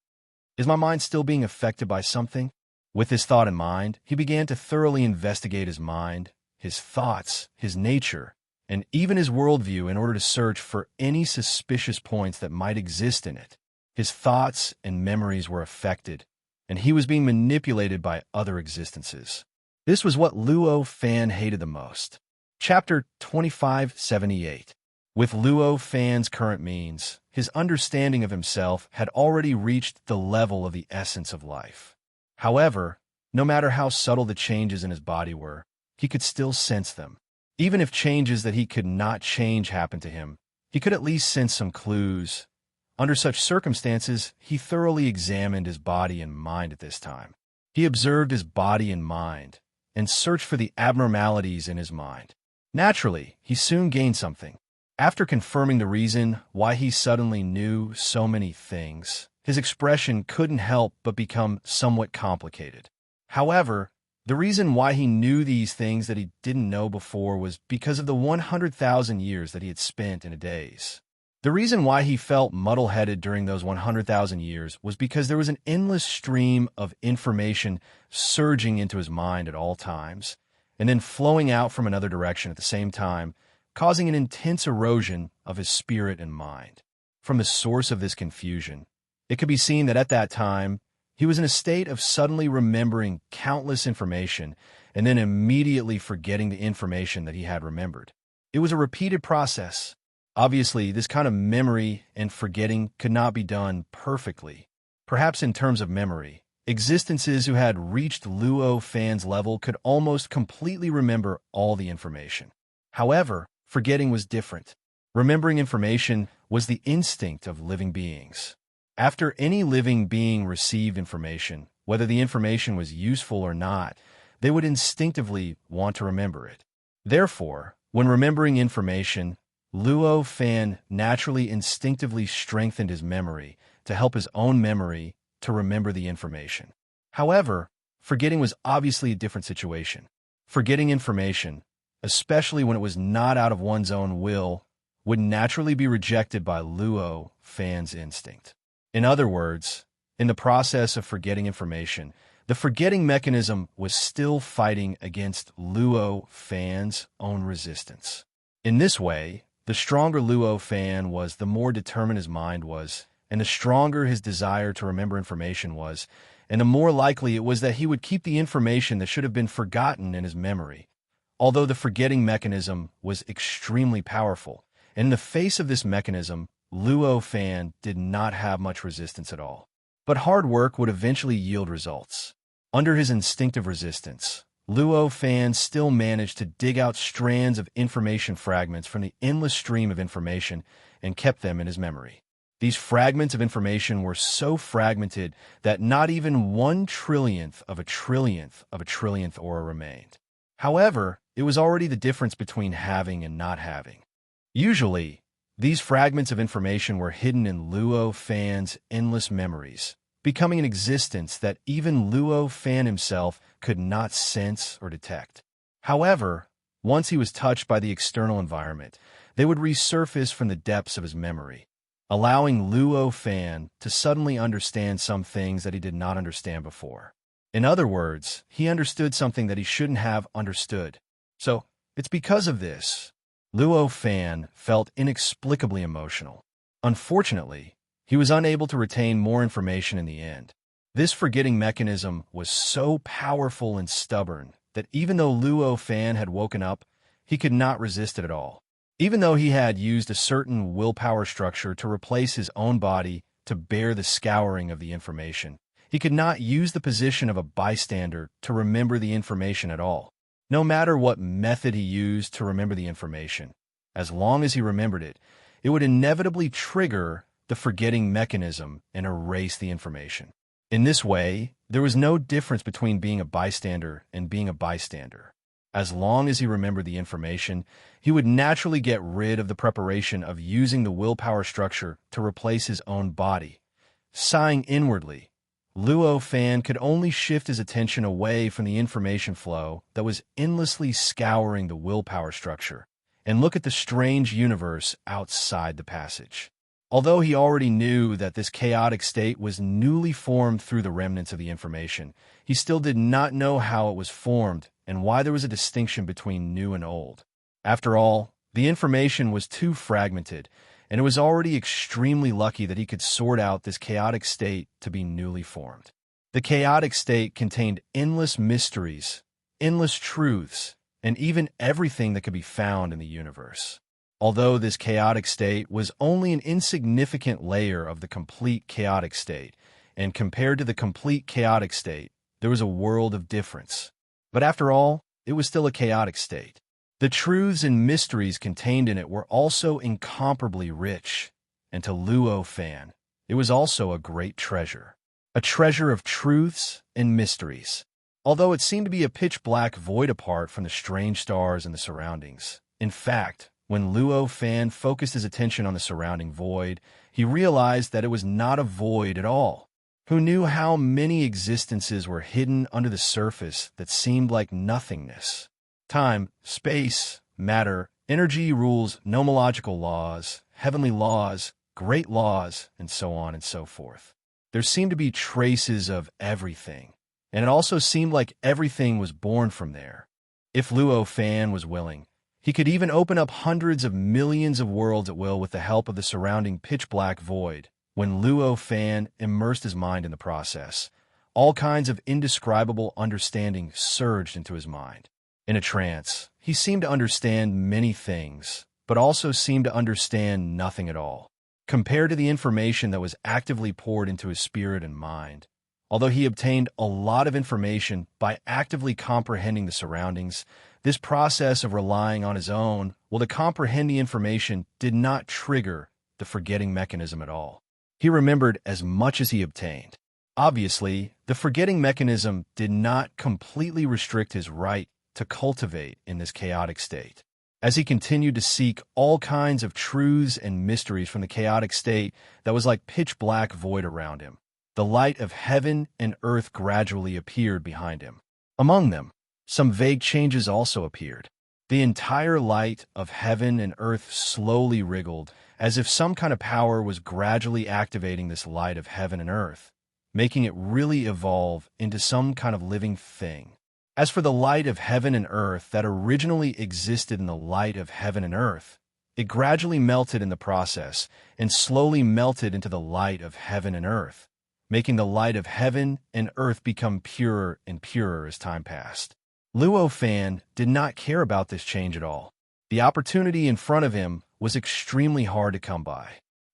Is my mind still being affected by something? With this thought in mind, he began to thoroughly investigate his mind, his thoughts, his nature, and even his worldview in order to search for any suspicious points that might exist in it. His thoughts and memories were affected, and he was being manipulated by other existences. This was what Luo Fan hated the most. Chapter 2578. With Luo Fan's current means, his understanding of himself had already reached the level of the essence of life. However, no matter how subtle the changes in his body were, he could still sense them. Even if changes that he could not change happened to him, he could at least sense some clues. Under such circumstances, he thoroughly examined his body and mind at this time. He observed his body and mind, and searched for the abnormalities in his mind. Naturally, he soon gained something. After confirming the reason why he suddenly knew so many things, his expression couldn't help but become somewhat complicated. However, the reason why he knew these things that he didn't know before was because of the 100,000 years that he had spent in a daze. The reason why he felt muddle-headed during those 100,000 years was because there was an endless stream of information surging into his mind at all times, and then flowing out from another direction at the same time, causing an intense erosion of his spirit and mind. From the source of this confusion, it could be seen that at that time, he was in a state of suddenly remembering countless information and then immediately forgetting the information that he had remembered. It was a repeated process. Obviously, this kind of memory and forgetting could not be done perfectly. Perhaps in terms of memory, existences who had reached Luo Fan's level could almost completely remember all the information. However, forgetting was different. Remembering information was the instinct of living beings. After any living being received information, whether the information was useful or not, they would instinctively want to remember it. Therefore, when remembering information, Luo Fan naturally instinctively strengthened his memory to help his own memory to remember the information. However, forgetting was obviously a different situation. Forgetting information, especially when it was not out of one's own will, would naturally be rejected by Luo Fan's instinct. In other words, in the process of forgetting information, the forgetting mechanism was still fighting against Luo Fan's own resistance. In this way, the stronger Luo Fan was, the more determined his mind was, and the stronger his desire to remember information was, and the more likely it was that he would keep the information that should have been forgotten in his memory. Although the forgetting mechanism was extremely powerful, and in the face of this mechanism, Luo Fan did not have much resistance at all. But hard work would eventually yield results. Under his instinctive resistance, Luo Fan still managed to dig out strands of information fragments from the endless stream of information and kept them in his memory. These fragments of information were so fragmented that not even 1/1,000,000th of a trillionth of a trillionth aura remained. However, it was already the difference between having and not having. Usually, these fragments of information were hidden in Luo Fan's endless memories, becoming an existence that even Luo Fan himself could not sense or detect. However, once he was touched by the external environment, they would resurface from the depths of his memory, allowing Luo Fan to suddenly understand some things that he did not understand before. In other words, he understood something that he shouldn't have understood. So, it's because of this, Luo Fan felt inexplicably emotional. Unfortunately, he was unable to retain more information in the end. This forgetting mechanism was so powerful and stubborn that even though Luo Fan had woken up, he could not resist it at all. Even though he had used a certain willpower structure to replace his own body to bear the scouring of the information, he could not use the position of a bystander to remember the information at all. No matter what method he used to remember the information, as long as he remembered it, it would inevitably trigger the forgetting mechanism and erase the information. In this way, there was no difference between being a bystander and being a bystander. As long as he remembered the information, he would naturally get rid of the preparation of using the willpower structure to replace his own body. Sighing inwardly, Luo Fan could only shift his attention away from the information flow that was endlessly scouring the willpower structure and look at the strange universe outside the passage. Although he already knew that this chaotic state was newly formed through the remnants of the information, he still did not know how it was formed and why there was a distinction between new and old. After all, the information was too fragmented, and it was already extremely lucky that he could sort out this chaotic state to be newly formed. The chaotic state contained endless mysteries, endless truths, and even everything that could be found in the universe. Although this chaotic state was only an insignificant layer of the complete chaotic state, and compared to the complete chaotic state, there was a world of difference. But after all, it was still a chaotic state. The truths and mysteries contained in it were also incomparably rich, and to Luo Fan, it was also a great treasure. A treasure of truths and mysteries. Although it seemed to be a pitch-black void apart from the strange stars and the surroundings. In fact, when Luo Fan focused his attention on the surrounding void, he realized that it was not a void at all. Who knew how many existences were hidden under the surface that seemed like nothingness? Time, space, matter, energy rules, nomological laws, heavenly laws, great laws, and so on and so forth. There seemed to be traces of everything, and it also seemed like everything was born from there. If Luo Fan was willing, he could even open up hundreds of millions of worlds at will with the help of the surrounding pitch-black void. When Luo Fan immersed his mind in the process, all kinds of indescribable understanding surged into his mind. In a trance, he seemed to understand many things, but also seemed to understand nothing at all, compared to the information that was actively poured into his spirit and mind. Although he obtained a lot of information by actively comprehending the surroundings, this process of relying on his own will to comprehend the information did not trigger the forgetting mechanism at all. He remembered as much as he obtained. Obviously, the forgetting mechanism did not completely restrict his right to cultivate in this chaotic state. As he continued to seek all kinds of truths and mysteries from the chaotic state that was like pitch-black void around him, the light of heaven and earth gradually appeared behind him. Among them, some vague changes also appeared. The entire light of heaven and earth slowly wriggled, as if some kind of power was gradually activating this light of heaven and earth, making it really evolve into some kind of living thing. As for the light of heaven and earth that originally existed in the light of heaven and earth, it gradually melted in the process and slowly melted into the light of heaven and earth, making the light of heaven and earth become purer and purer as time passed. Luo Fan did not care about this change at all. The opportunity in front of him was extremely hard to come by.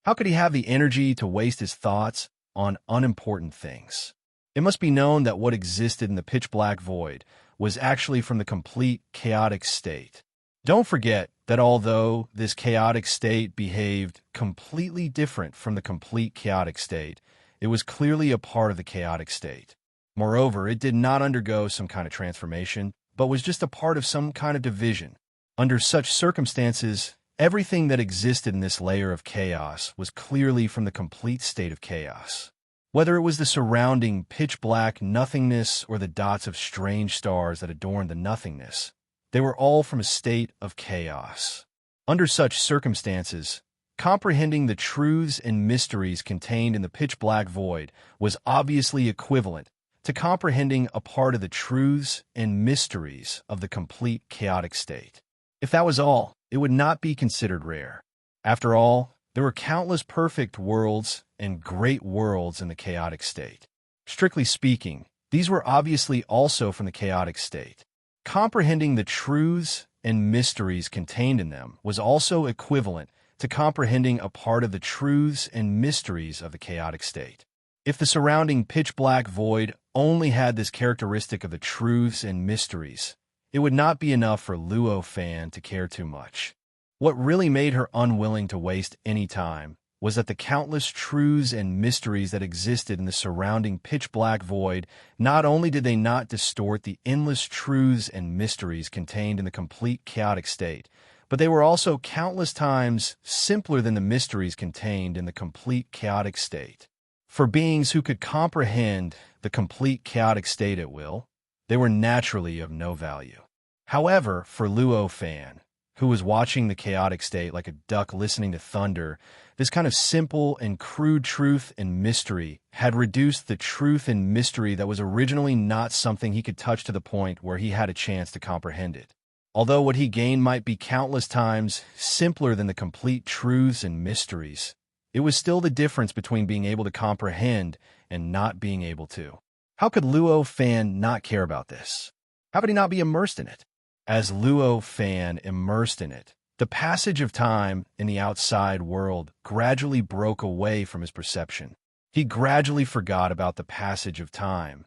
How could he have the energy to waste his thoughts on unimportant things. It must be known that what existed in the pitch-black void was actually from the complete chaotic state. Don't forget that although this chaotic state behaved completely different from the complete chaotic state, it was clearly a part of the chaotic state. Moreover, it did not undergo some kind of transformation, but was just a part of some kind of division. Under such circumstances, everything that existed in this layer of chaos was clearly from the complete state of chaos. Whether it was the surrounding pitch-black nothingness or the dots of strange stars that adorned the nothingness, they were all from a state of chaos. Under such circumstances, comprehending the truths and mysteries contained in the pitch-black void was obviously equivalent to comprehending a part of the truths and mysteries of the complete chaotic state. If that was all, it would not be considered rare. After all, there were countless perfect worlds and great worlds in the chaotic state. Strictly speaking, these were obviously also from the chaotic state. Comprehending the truths and mysteries contained in them was also equivalent to comprehending a part of the truths and mysteries of the chaotic state. If the surrounding pitch-black void only had this characteristic of the truths and mysteries, it would not be enough for Luo Fan to care too much. What really made her unwilling to waste any time was that the countless truths and mysteries that existed in the surrounding pitch-black void, not only did they not distort the endless truths and mysteries contained in the complete chaotic state, but they were also countless times simpler than the mysteries contained in the complete chaotic state. For beings who could comprehend the complete chaotic state at will, they were naturally of no value. However, for Luo Fan, who was watching the chaotic state like a duck listening to thunder, this kind of simple and crude truth and mystery had reduced the truth and mystery that was originally not something he could touch to the point where he had a chance to comprehend it. Although what he gained might be countless times simpler than the complete truths and mysteries, it was still the difference between being able to comprehend and not being able to. How could Luo Fan not care about this? How could he not be immersed in it? As Luo Fan immersed in it, the passage of time in the outside world gradually broke away from his perception. He gradually forgot about the passage of time.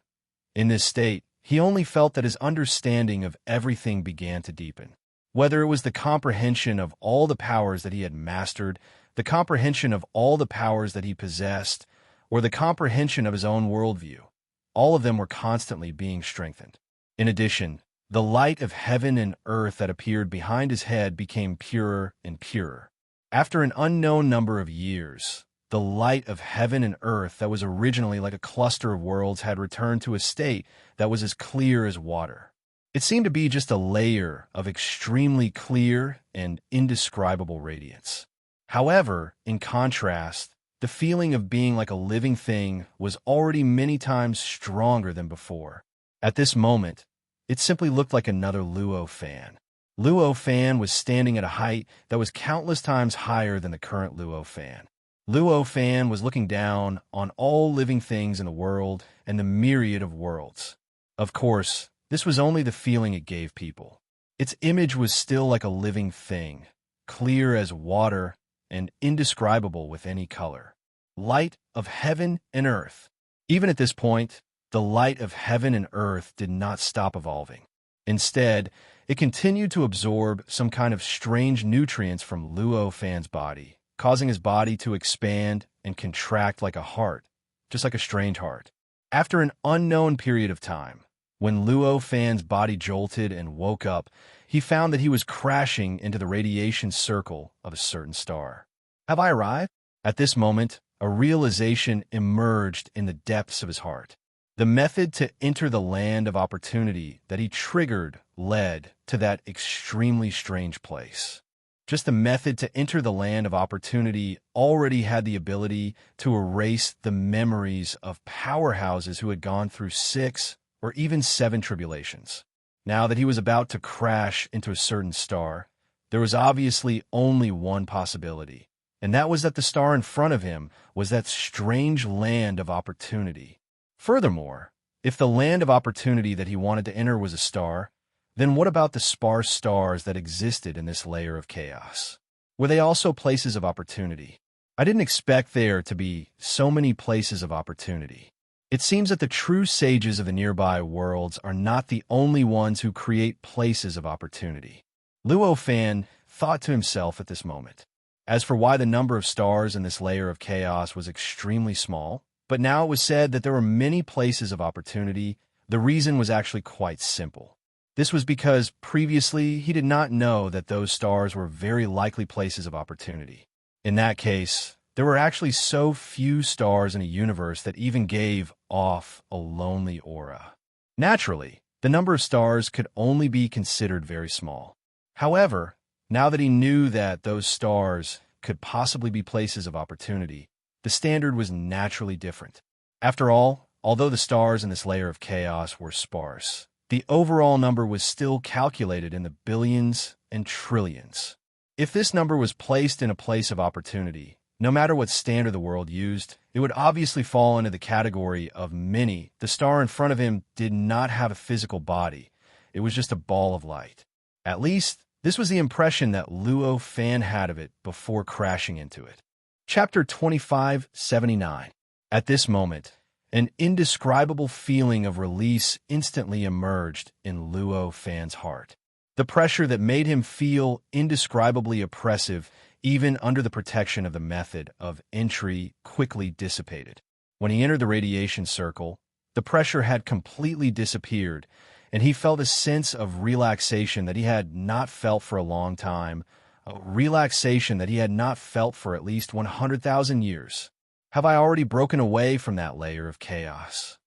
In this state, he only felt that his understanding of everything began to deepen. Whether it was the comprehension of all the powers that he had mastered, the comprehension of all the powers that he possessed, or the comprehension of his own worldview, all of them were constantly being strengthened. In addition, the light of heaven and earth that appeared behind his head became purer and purer. After an unknown number of years, the light of heaven and earth that was originally like a cluster of worlds had returned to a state that was as clear as water. It seemed to be just a layer of extremely clear and indescribable radiance. However, in contrast, the feeling of being like a living thing was already many times stronger than before. At this moment, it simply looked like another Luo Fan. Luo Fan was standing at a height that was countless times higher than the current Luo Fan. Luo Fan was looking down on all living things in the world and the myriad of worlds. Of course, this was only the feeling it gave people. Its image was still like a living thing, clear as water and indescribable with any color. Light of heaven and earth. Even at this point, the light of heaven and earth did not stop evolving. Instead, it continued to absorb some kind of strange nutrients from Luo Fan's body, causing his body to expand and contract like a heart, just like a strange heart. After an unknown period of time, when Luo Fan's body jolted and woke up, he found that he was crashing into the radiation circle of a certain star. Have I arrived? At this moment, a realization emerged in the depths of his heart. The method to enter the land of opportunity that he triggered led to that extremely strange place. Just the method to enter the land of opportunity already had the ability to erase the memories of powerhouses who had gone through 6 or even 7 tribulations. Now that he was about to crash into a certain star, there was obviously only one possibility, and that was that the star in front of him was that strange land of opportunity. Furthermore, if the land of opportunity that he wanted to enter was a star, then what about the sparse stars that existed in this layer of chaos? Were they also places of opportunity? I didn't expect there to be so many places of opportunity. It seems that the true sages of the nearby worlds are not the only ones who create places of opportunity. Luo Fan thought to himself at this moment. As for why the number of stars in this layer of chaos was extremely small, but now it was said that there were many places of opportunity, the reason was actually quite simple. This was because previously he did not know that those stars were very likely places of opportunity. In that case, there were actually so few stars in a universe that even gave off a lonely aura. Naturally, the number of stars could only be considered very small. However, now that he knew that those stars could possibly be places of opportunity, the standard was naturally different. After all, although the stars in this layer of chaos were sparse, the overall number was still calculated in the billions and trillions. If this number was placed in a place of opportunity, no matter what standard the world used, it would obviously fall into the category of many. The star in front of him did not have a physical body. It was just a ball of light. At least, this was the impression that Luo Fan had of it before crashing into it. Chapter 2579. At this moment, an indescribable feeling of release instantly emerged in Luo Fan's heart. The pressure that made him feel indescribably oppressive even under the protection of the method of entry quickly dissipated. When he entered the radiation circle, the pressure had completely disappeared, and he felt a sense of relaxation that he had not felt for a long time, a relaxation that he had not felt for at least 100,000 years. Have I already broken away from that layer of chaos?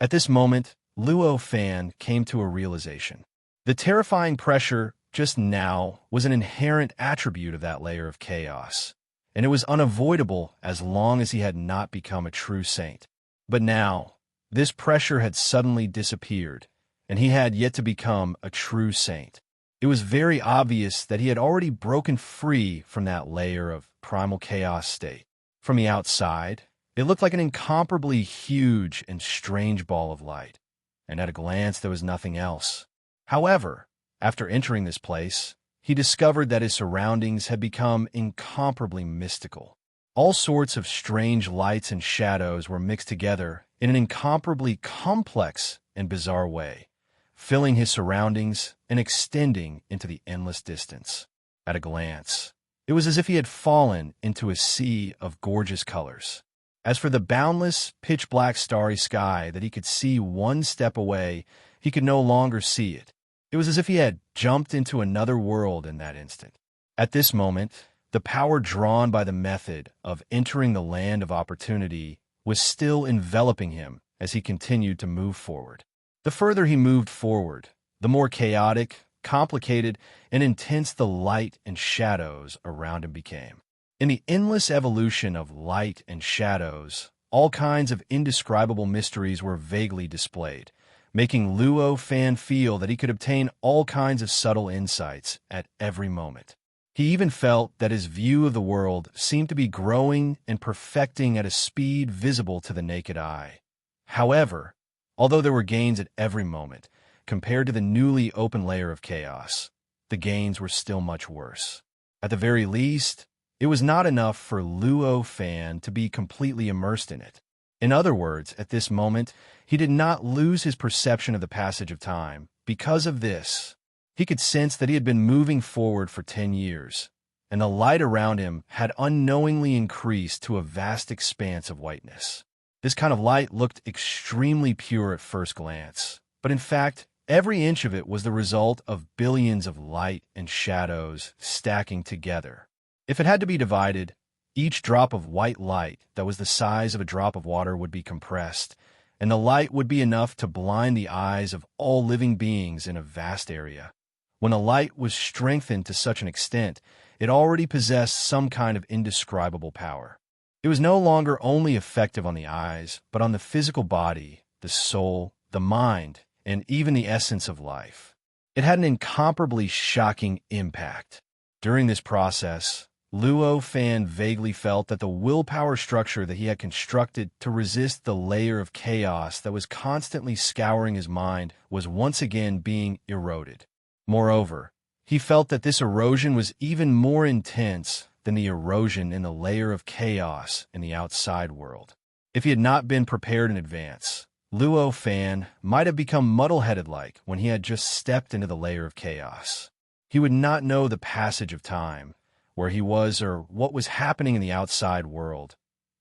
At this moment, Luo Fan came to a realization. The terrifying pressure just now was an inherent attribute of that layer of chaos, and it was unavoidable as long as he had not become a true saint. But now, this pressure had suddenly disappeared, and he had yet to become a true saint. It was very obvious that he had already broken free from that layer of primal chaos state. From the outside, it looked like an incomparably huge and strange ball of light, and at a glance there was nothing else. However, after entering this place, he discovered that his surroundings had become incomparably mystical. All sorts of strange lights and shadows were mixed together in an incomparably complex and bizarre way, filling his surroundings and extending into the endless distance. At a glance, it was as if he had fallen into a sea of gorgeous colors. As for the boundless, pitch-black starry sky that he could see one step away, he could no longer see it. It was as if he had jumped into another world in that instant. At this moment, the power drawn by the method of entering the land of opportunity was still enveloping him as he continued to move forward. The further he moved forward, the more chaotic, complicated, and intense the light and shadows around him became. In the endless evolution of light and shadows, all kinds of indescribable mysteries were vaguely displayed, making Luo Fan feel that he could obtain all kinds of subtle insights at every moment. He even felt that his view of the world seemed to be growing and perfecting at a speed visible to the naked eye. However, although there were gains at every moment, compared to the newly open layer of chaos, the gains were still much worse. At the very least, it was not enough for Luo Fan to be completely immersed in it. In other words, at this moment, he did not lose his perception of the passage of time. Because of this, he could sense that he had been moving forward for 10 years, and the light around him had unknowingly increased to a vast expanse of whiteness. This kind of light looked extremely pure at first glance, but in fact, every inch of it was the result of billions of light and shadows stacking together. If it had to be divided, each drop of white light that was the size of a drop of water would be compressed, and the light would be enough to blind the eyes of all living beings in a vast area. When a light was strengthened to such an extent, it already possessed some kind of indescribable power. It was no longer only effective on the eyes, but on the physical body, the soul, the mind, and even the essence of life. It had an incomparably shocking impact. During this process, Luo Fan vaguely felt that the willpower structure that he had constructed to resist the layer of chaos that was constantly scouring his mind was once again being eroded. Moreover, he felt that this erosion was even more intense than the erosion in the layer of chaos in the outside world. If he had not been prepared in advance, Luo Fan might have become muddle-headed like when he had just stepped into the layer of chaos. He would not know the passage of time, where he was or what was happening in the outside world.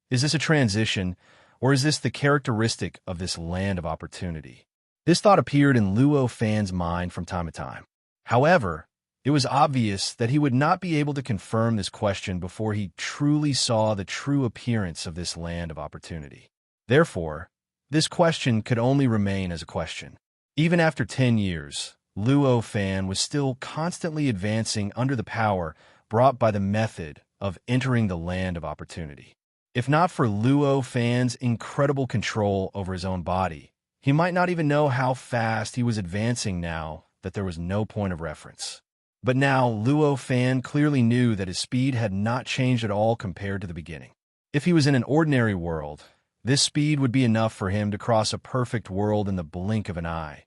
Is this a transition, or is this the characteristic of this land of opportunity? This thought appeared in Luo Fan's mind from time to time. However, it was obvious that he would not be able to confirm this question before he truly saw the true appearance of this land of opportunity. Therefore, this question could only remain as a question. Even after 10 years, Luo Fan was still constantly advancing under the power brought by the method of entering the land of opportunity. If not for Luo Fan's incredible control over his own body, he might not even know how fast he was advancing now that there was no point of reference. But now Luo Fan clearly knew that his speed had not changed at all compared to the beginning. If he was in an ordinary world, this speed would be enough for him to cross a perfect world in the blink of an eye.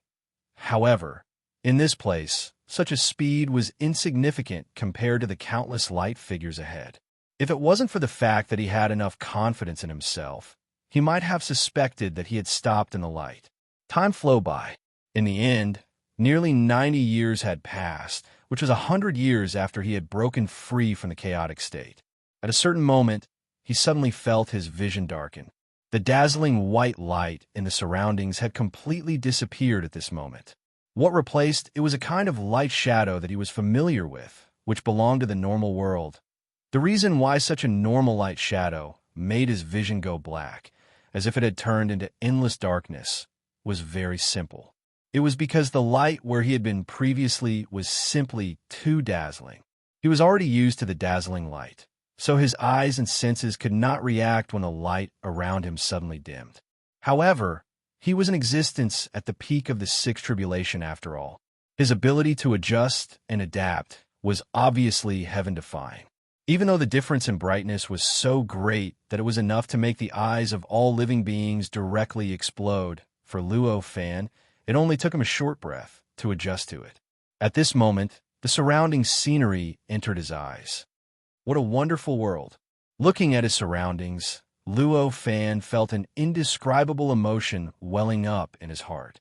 However, in this place, such a speed was insignificant compared to the countless light figures ahead. If it wasn't for the fact that he had enough confidence in himself, he might have suspected that he had stopped in the light. Time flew by. In the end, nearly 90 years had passed, which was 100 years after he had broken free from the chaotic state. At a certain moment, he suddenly felt his vision darken. The dazzling white light in the surroundings had completely disappeared at this moment. What replaced it was a kind of light shadow that he was familiar with, which belonged to the normal world. The reason why such a normal light shadow made his vision go black, as if it had turned into endless darkness, was very simple. It was because the light where he had been previously was simply too dazzling. He was already used to the dazzling light, so his eyes and senses could not react when the light around him suddenly dimmed. However, he was in existence at the peak of the sixth tribulation after all. His ability to adjust and adapt was obviously heaven-defying. Even though the difference in brightness was so great that it was enough to make the eyes of all living beings directly explode, for Luo Fan, it only took him a short breath to adjust to it. At this moment, the surrounding scenery entered his eyes. What a wonderful world! Looking at his surroundings, Luo Fan felt an indescribable emotion welling up in his heart.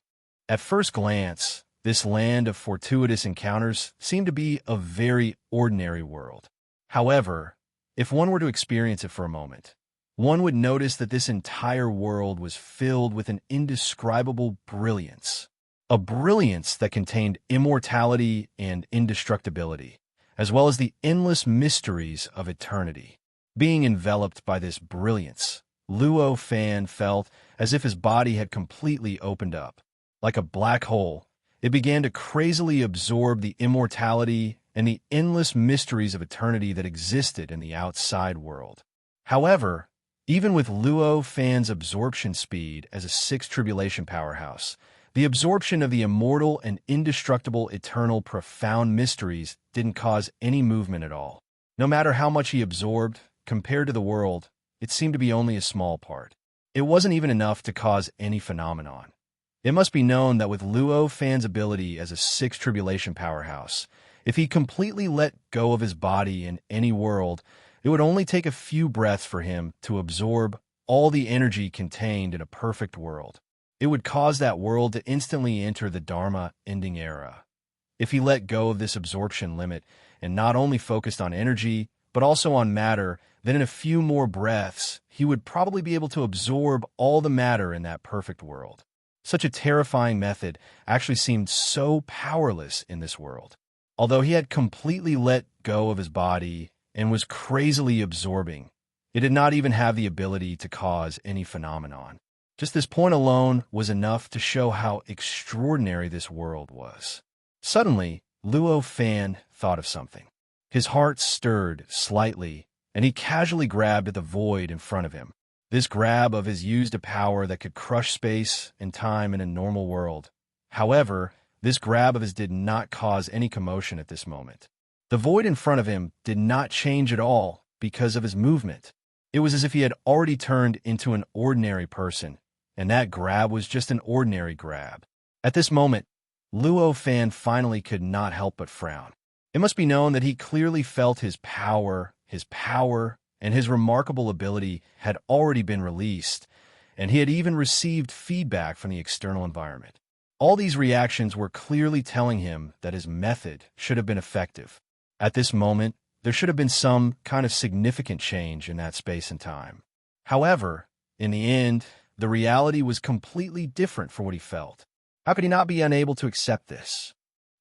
At first glance, this land of fortuitous encounters seemed to be a very ordinary world. However, if one were to experience it for a moment, one would notice that this entire world was filled with an indescribable brilliance. A brilliance that contained immortality and indestructibility, as well as the endless mysteries of eternity. Being enveloped by this brilliance, Luo Fan felt as if his body had completely opened up. Like a black hole, it began to crazily absorb the immortality and the endless mysteries of eternity that existed in the outside world. However, even with Luo Fan's absorption speed as a sixth tribulation powerhouse, the absorption of the immortal and indestructible eternal profound mysteries didn't cause any movement at all. No matter how much he absorbed, compared to the world, it seemed to be only a small part. It wasn't even enough to cause any phenomenon. It must be known that with Luo Fan's ability as a sixth tribulation powerhouse, if he completely let go of his body in any world, it would only take a few breaths for him to absorb all the energy contained in a perfect world. It would cause that world to instantly enter the Dharma ending era. If he let go of this absorption limit and not only focused on energy, but also on matter, then in a few more breaths, he would probably be able to absorb all the matter in that perfect world. Such a terrifying method actually seemed so powerless in this world. Although he had completely let go of his body and was crazily absorbing, it did not even have the ability to cause any phenomenon. Just this point alone was enough to show how extraordinary this world was. Suddenly, Luo Fan thought of something. His heart stirred slightly, and he casually grabbed at the void in front of him. This grab of his used a power that could crush space and time in a normal world. However, this grab of his did not cause any commotion at this moment. The void in front of him did not change at all because of his movement. It was as if he had already turned into an ordinary person, and that grab was just an ordinary grab. At this moment, Luo Fan finally could not help but frown. It must be known that he clearly felt his power his power, and his remarkable ability had already been released, and he had even received feedback from the external environment. All these reactions were clearly telling him that his method should have been effective. At this moment, there should have been some kind of significant change in that space and time. However, in the end, the reality was completely different for what he felt. How could he not be unable to accept this?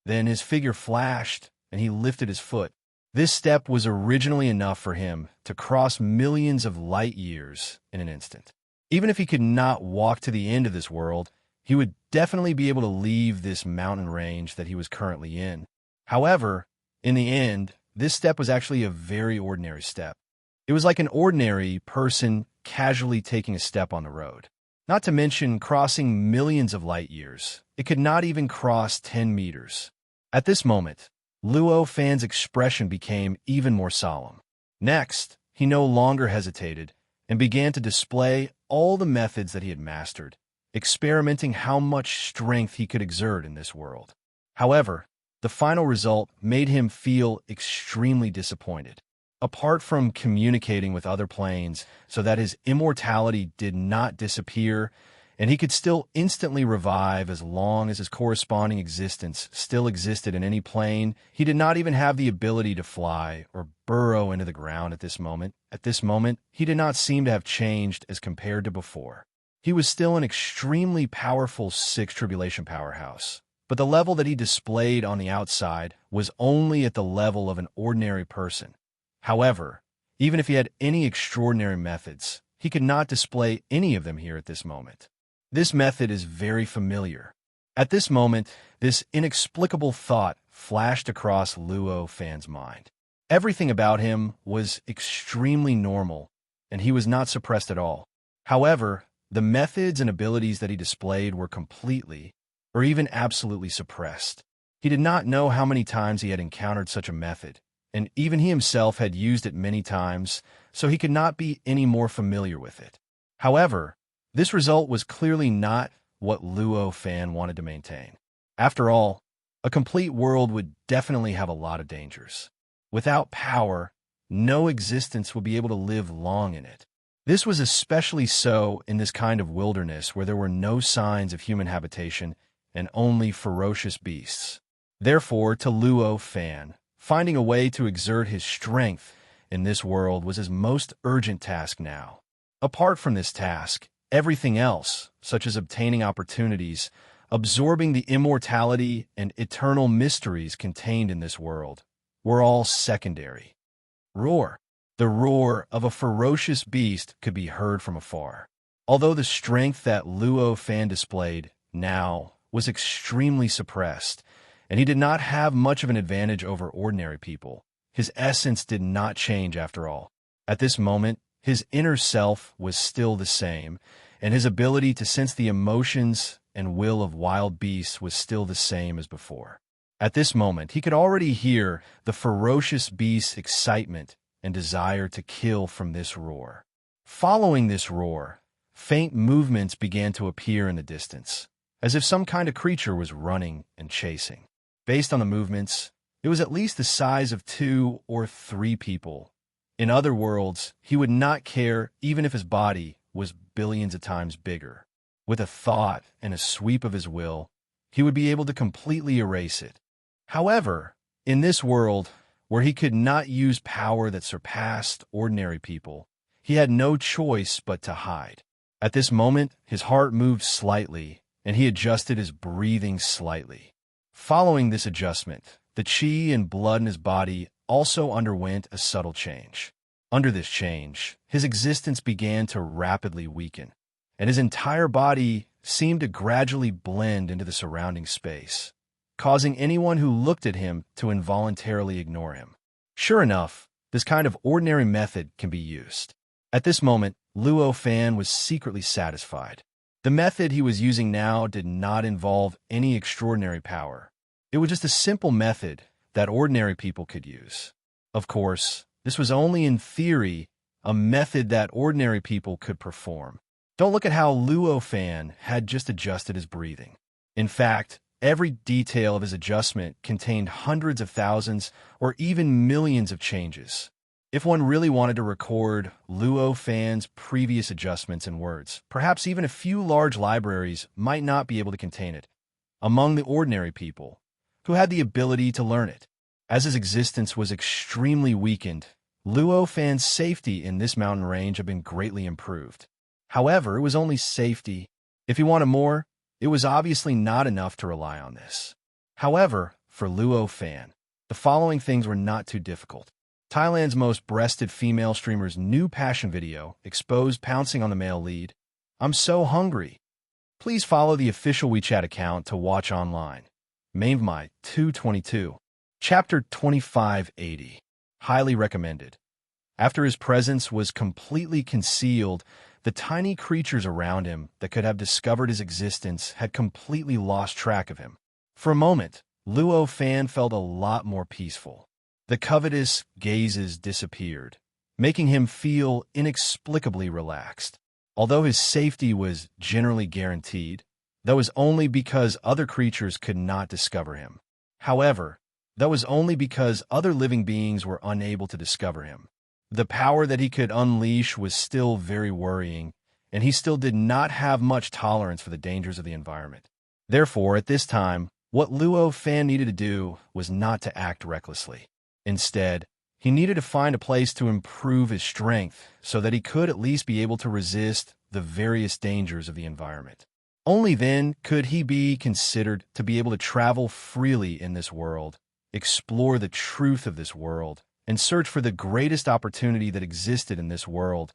Then his figure flashed, and he lifted his foot. This step was originally enough for him to cross millions of light years in an instant. Even if he could not walk to the end of this world, he would definitely be able to leave this mountain range that he was currently in. However, in the end, this step was actually a very ordinary step. It was like an ordinary person casually taking a step on the road. Not to mention crossing millions of light years. It could not even cross 10 meters. At this moment, Luo Fan's expression became even more solemn. Next, he no longer hesitated and began to display all the methods that he had mastered, experimenting how much strength he could exert in this world. However, the final result made him feel extremely disappointed. Apart from communicating with other planes so that his immortality did not disappear, and he could still instantly revive as long as his corresponding existence still existed in any plane, he did not even have the ability to fly or burrow into the ground at this moment. At this moment, he did not seem to have changed as compared to before. He was still an extremely powerful sixth tribulation powerhouse, but the level that he displayed on the outside was only at the level of an ordinary person. However, even if he had any extraordinary methods, he could not display any of them here at this moment. This method is very familiar. At this moment, this inexplicable thought flashed across Luo Fan's mind. Everything about him was extremely normal, and he was not suppressed at all. However, the methods and abilities that he displayed were completely, or even absolutely suppressed. He did not know how many times he had encountered such a method, and even he himself had used it many times, so he could not be any more familiar with it. However, this result was clearly not what Luo Fan wanted to maintain. After all, a complete world would definitely have a lot of dangers. Without power, no existence would be able to live long in it. This was especially so in this kind of wilderness where there were no signs of human habitation and only ferocious beasts. Therefore, to Luo Fan, finding a way to exert his strength in this world was his most urgent task now. Apart from this task, everything else, such as obtaining opportunities, absorbing the immortality and eternal mysteries contained in this world, were all secondary. Roar. The roar of a ferocious beast could be heard from afar. Although the strength that Luo Fan displayed now was extremely suppressed, and he did not have much of an advantage over ordinary people, his essence did not change after all. At this moment, his inner self was still the same, and his ability to sense the emotions and will of wild beasts was still the same as before. At this moment, he could already hear the ferocious beast's excitement and desire to kill from this roar. Following this roar, faint movements began to appear in the distance, as if some kind of creature was running and chasing. Based on the movements, it was at least the size of 2 or 3 people. In other worlds, he would not care even if his body was billions of times bigger. With a thought and a sweep of his will, he would be able to completely erase it. However, in this world, where he could not use power that surpassed ordinary people, he had no choice but to hide. At this moment, his heart moved slightly, and he adjusted his breathing slightly. Following this adjustment, the chi and blood in his body also underwent a subtle change. Under this change, his existence began to rapidly weaken, and his entire body seemed to gradually blend into the surrounding space, causing anyone who looked at him to involuntarily ignore him. Sure enough, this kind of ordinary method can be used. At this moment, Luo Fan was secretly satisfied. The method he was using now did not involve any extraordinary power. It was just a simple method that ordinary people could use. Of course, this was only in theory a method that ordinary people could perform. Don't look at how Luo Fan had just adjusted his breathing. In fact, every detail of his adjustment contained hundreds of thousands or even millions of changes. If one really wanted to record Luo Fan's previous adjustments in words, perhaps even a few large libraries might not be able to contain it among the ordinary people who had the ability to learn it. As his existence was extremely weakened, Luo Fan's safety in this mountain range had been greatly improved. However, it was only safety. If he wanted more, it was obviously not enough to rely on this. However, for Luo Fan, the following things were not too difficult. Thailand's most breasted female streamer's new passion video exposed pouncing on the male lead. "I'm so hungry." Please follow the official WeChat account to watch online. Mainvmy 222. Chapter 2580. Highly recommended. After his presence was completely concealed, the tiny creatures around him that could have discovered his existence had completely lost track of him. For a moment, Luo Fan felt a lot more peaceful. The covetous gazes disappeared, making him feel inexplicably relaxed. Although his safety was generally guaranteed, that was only because other creatures could not discover him. However, that was only because other living beings were unable to discover him. The power that he could unleash was still very worrying, and he still did not have much tolerance for the dangers of the environment. Therefore, at this time, what Luo Fan needed to do was not to act recklessly. Instead, he needed to find a place to improve his strength so that he could at least be able to resist the various dangers of the environment. Only then could he be considered to be able to travel freely in this world, explore the truth of this world, and search for the greatest opportunity that existed in this world.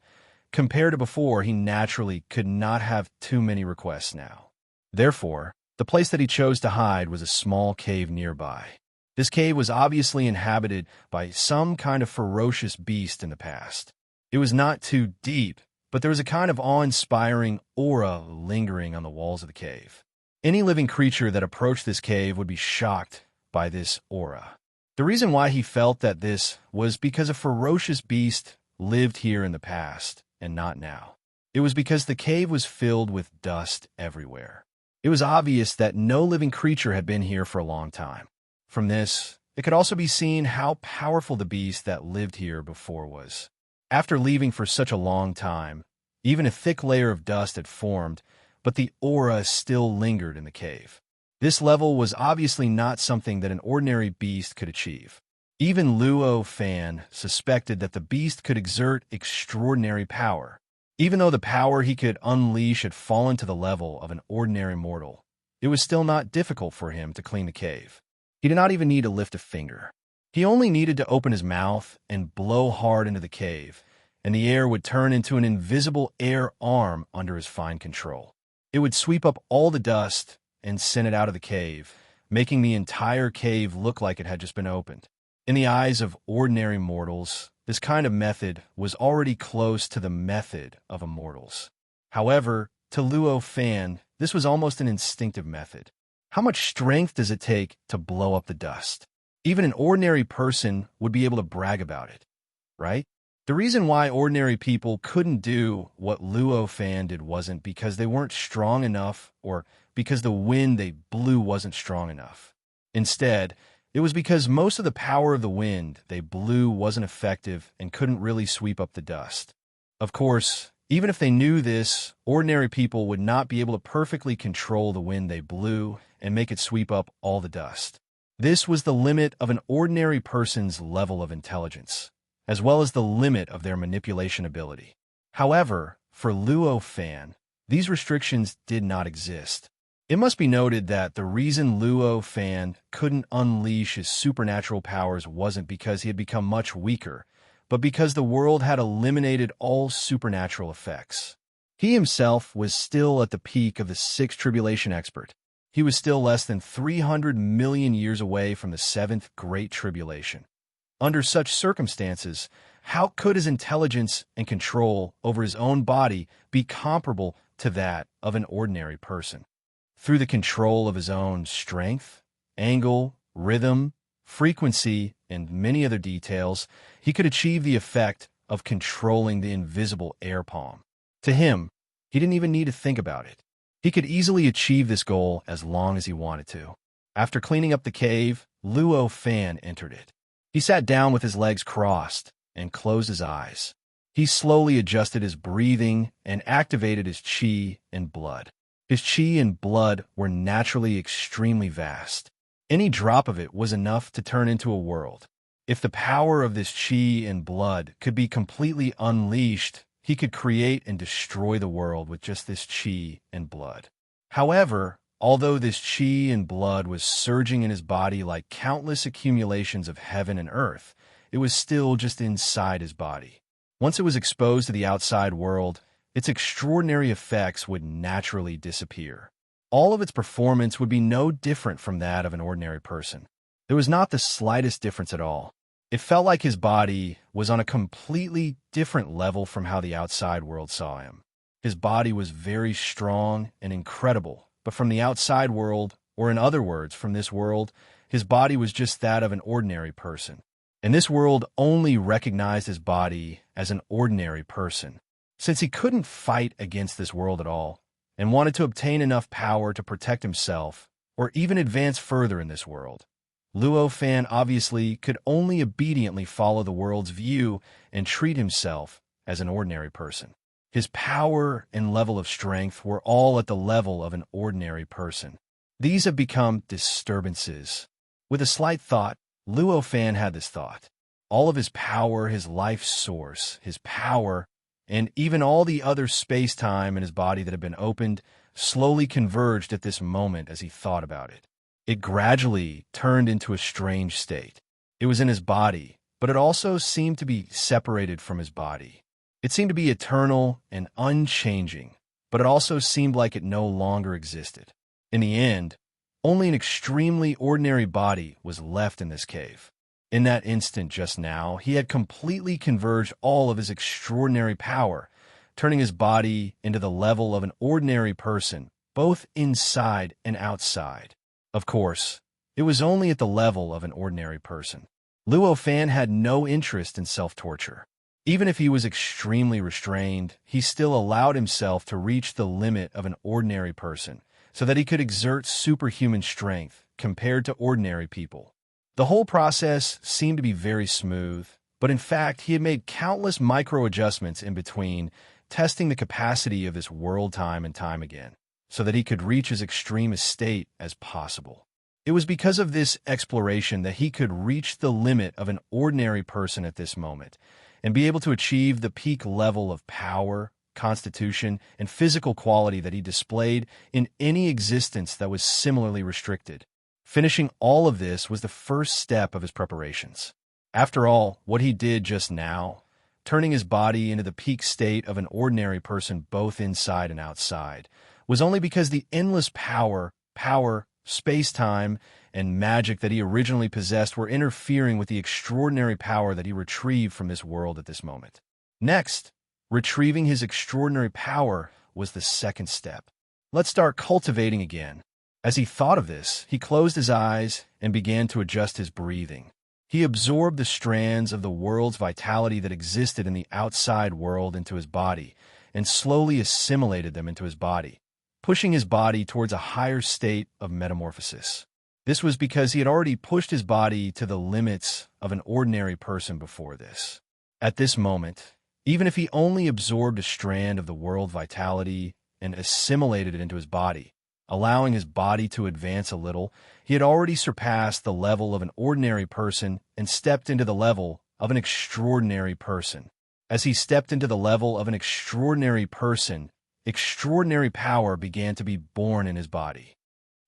Compared to before, he naturally could not have too many requests now. Therefore, the place that he chose to hide was a small cave nearby. This cave was obviously inhabited by some kind of ferocious beast in the past. It was not too deep, but there was a kind of awe-inspiring aura lingering on the walls of the cave. Any living creature that approached this cave would be shocked by this aura. The reason why he felt that this was because a ferocious beast lived here in the past and not now. It was because the cave was filled with dust everywhere. It was obvious that no living creature had been here for a long time. From this, it could also be seen how powerful the beast that lived here before was. After leaving for such a long time, even a thick layer of dust had formed, but the aura still lingered in the cave. This level was obviously not something that an ordinary beast could achieve. Even Luo Fan suspected that the beast could exert extraordinary power. Even though the power he could unleash had fallen to the level of an ordinary mortal, it was still not difficult for him to clean the cave. He did not even need to lift a finger. He only needed to open his mouth and blow hard into the cave, and the air would turn into an invisible air arm under his fine control. It would sweep up all the dust and send it out of the cave, making the entire cave look like it had just been opened. In the eyes of ordinary mortals, this kind of method was already close to the method of immortals. However, to Luo Fan, this was almost an instinctive method. How much strength does it take to blow up the dust? Even an ordinary person would be able to brag about it, right? The reason why ordinary people couldn't do what Luo Fan did wasn't because they weren't strong enough or because the wind they blew wasn't strong enough. Instead, it was because most of the power of the wind they blew wasn't effective and couldn't really sweep up the dust. Of course, even if they knew this, ordinary people would not be able to perfectly control the wind they blew and make it sweep up all the dust. This was the limit of an ordinary person's level of intelligence, as well as the limit of their manipulation ability. However, for Luo Fan, these restrictions did not exist. It must be noted that the reason Luo Fan couldn't unleash his supernatural powers wasn't because he had become much weaker, but because the world had eliminated all supernatural effects. He himself was still at the peak of the sixth tribulation expert. He was still less than 300 million years away from the seventh Great Tribulation. Under such circumstances, how could his intelligence and control over his own body be comparable to that of an ordinary person? Through the control of his own strength, angle, rhythm, frequency, and many other details, he could achieve the effect of controlling the invisible air palm. To him, he didn't even need to think about it. He could easily achieve this goal as long as he wanted to. After cleaning up the cave, Luo Fan entered it. He sat down with his legs crossed, and closed his eyes. He slowly adjusted his breathing and activated his chi and blood. His chi and blood were naturally extremely vast. Any drop of it was enough to turn into a world. If the power of this chi and blood could be completely unleashed, he could create and destroy the world with just this chi and blood. However, although this chi and blood was surging in his body like countless accumulations of heaven and earth, it was still just inside his body. Once it was exposed to the outside world, its extraordinary effects would naturally disappear. All of its performance would be no different from that of an ordinary person. There was not the slightest difference at all. It felt like his body was on a completely different level from how the outside world saw him. His body was very strong and incredible, but from the outside world, or in other words, from this world, his body was just that of an ordinary person. And this world only recognized his body as an ordinary person. Since he couldn't fight against this world at all, and wanted to obtain enough power to protect himself, or even advance further in this world, Luo Fan obviously could only obediently follow the world's view and treat himself as an ordinary person. His power and level of strength were all at the level of an ordinary person. These have become disturbances. With a slight thought, Luo Fan had this thought. All of his power, his life source, his power, and even all the other space-time in his body that had been opened slowly converged at this moment as he thought about it. It gradually turned into a strange state. It was in his body, but it also seemed to be separated from his body. It seemed to be eternal and unchanging, but it also seemed like it no longer existed. In the end, only an extremely ordinary body was left in this cave. In that instant just now, he had completely converged all of his extraordinary power, turning his body into the level of an ordinary person, both inside and outside. Of course, it was only at the level of an ordinary person. Luo Fan had no interest in self-torture. Even if he was extremely restrained, he still allowed himself to reach the limit of an ordinary person, so that he could exert superhuman strength compared to ordinary people. The whole process seemed to be very smooth, but in fact, he had made countless micro-adjustments in between, testing the capacity of this world time and time again, so that he could reach as extreme a state as possible. It was because of this exploration that he could reach the limit of an ordinary person at this moment, and be able to achieve the peak level of power, constitution, and physical quality that he displayed in any existence that was similarly restricted. Finishing all of this was the first step of his preparations. After all, what he did just now, turning his body into the peak state of an ordinary person both inside and outside, was only because the endless power, space-time, and magic that he originally possessed were interfering with the extraordinary power that he retrieved from this world at this moment. Next, retrieving his extraordinary power was the second step. Let's start cultivating again. As he thought of this, he closed his eyes and began to adjust his breathing. He absorbed the strands of the world's vitality that existed in the outside world into his body and slowly assimilated them into his body, pushing his body towards a higher state of metamorphosis. This was because he had already pushed his body to the limits of an ordinary person before this. At this moment, even if he only absorbed a strand of the world vitality and assimilated it into his body, allowing his body to advance a little, he had already surpassed the level of an ordinary person and stepped into the level of an extraordinary person. As he stepped into the level of an extraordinary person, extraordinary power began to be born in his body.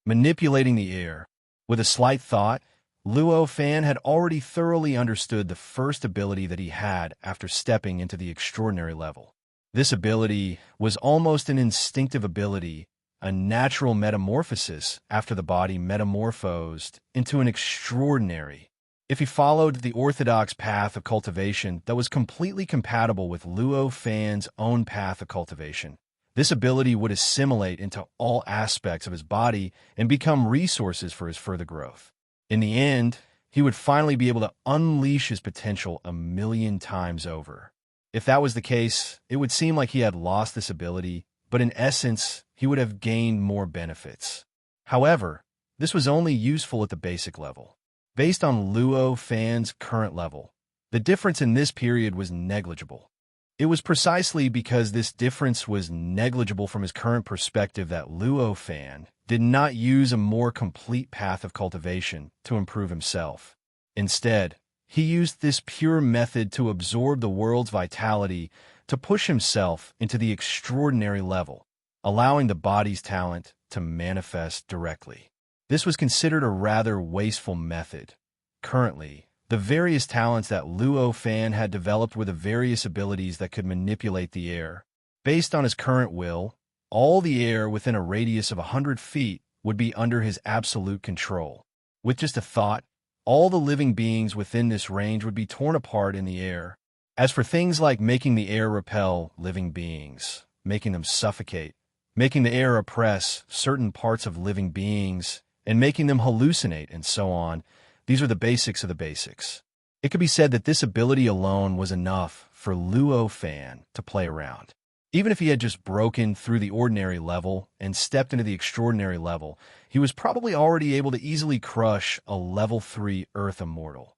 Manipulating the air. With a slight thought, Luo Fan had already thoroughly understood the first ability that he had after stepping into the extraordinary level. This ability was almost an instinctive ability, a natural metamorphosis after the body metamorphosed into an extraordinary. If he followed the orthodox path of cultivation that was completely compatible with Luo Fan's own path of cultivation, this ability would assimilate into all aspects of his body and become resources for his further growth. In the end, he would finally be able to unleash his potential 1,000,000 times over. If that was the case, it would seem like he had lost this ability, but in essence, he would have gained more benefits. However, this was only useful at the basic level. Based on Luo Fan's current level, The difference in this period was negligible. It was precisely because this difference was negligible from his current perspective that Luo Fan did not use a more complete path of cultivation to improve himself. Instead, he used this pure method to absorb the world's vitality to push himself into the extraordinary level, allowing the body's talent to manifest directly. This was considered a rather wasteful method. Currently, the various talents that Luo Fan had developed were the various abilities that could manipulate the air. Based on his current will, all the air within a radius of 100 feet would be under his absolute control. With just a thought, all the living beings within this range would be torn apart in the air. As for things like making the air repel living beings, making them suffocate, making the air oppress certain parts of living beings, and making them hallucinate and so on, these are the basics of the basics. It could be said that this ability alone was enough for Luo Fan to play around. Even if he had just broken through the ordinary level and stepped into the extraordinary level, he was probably already able to easily crush a level 3 Earth Immortal.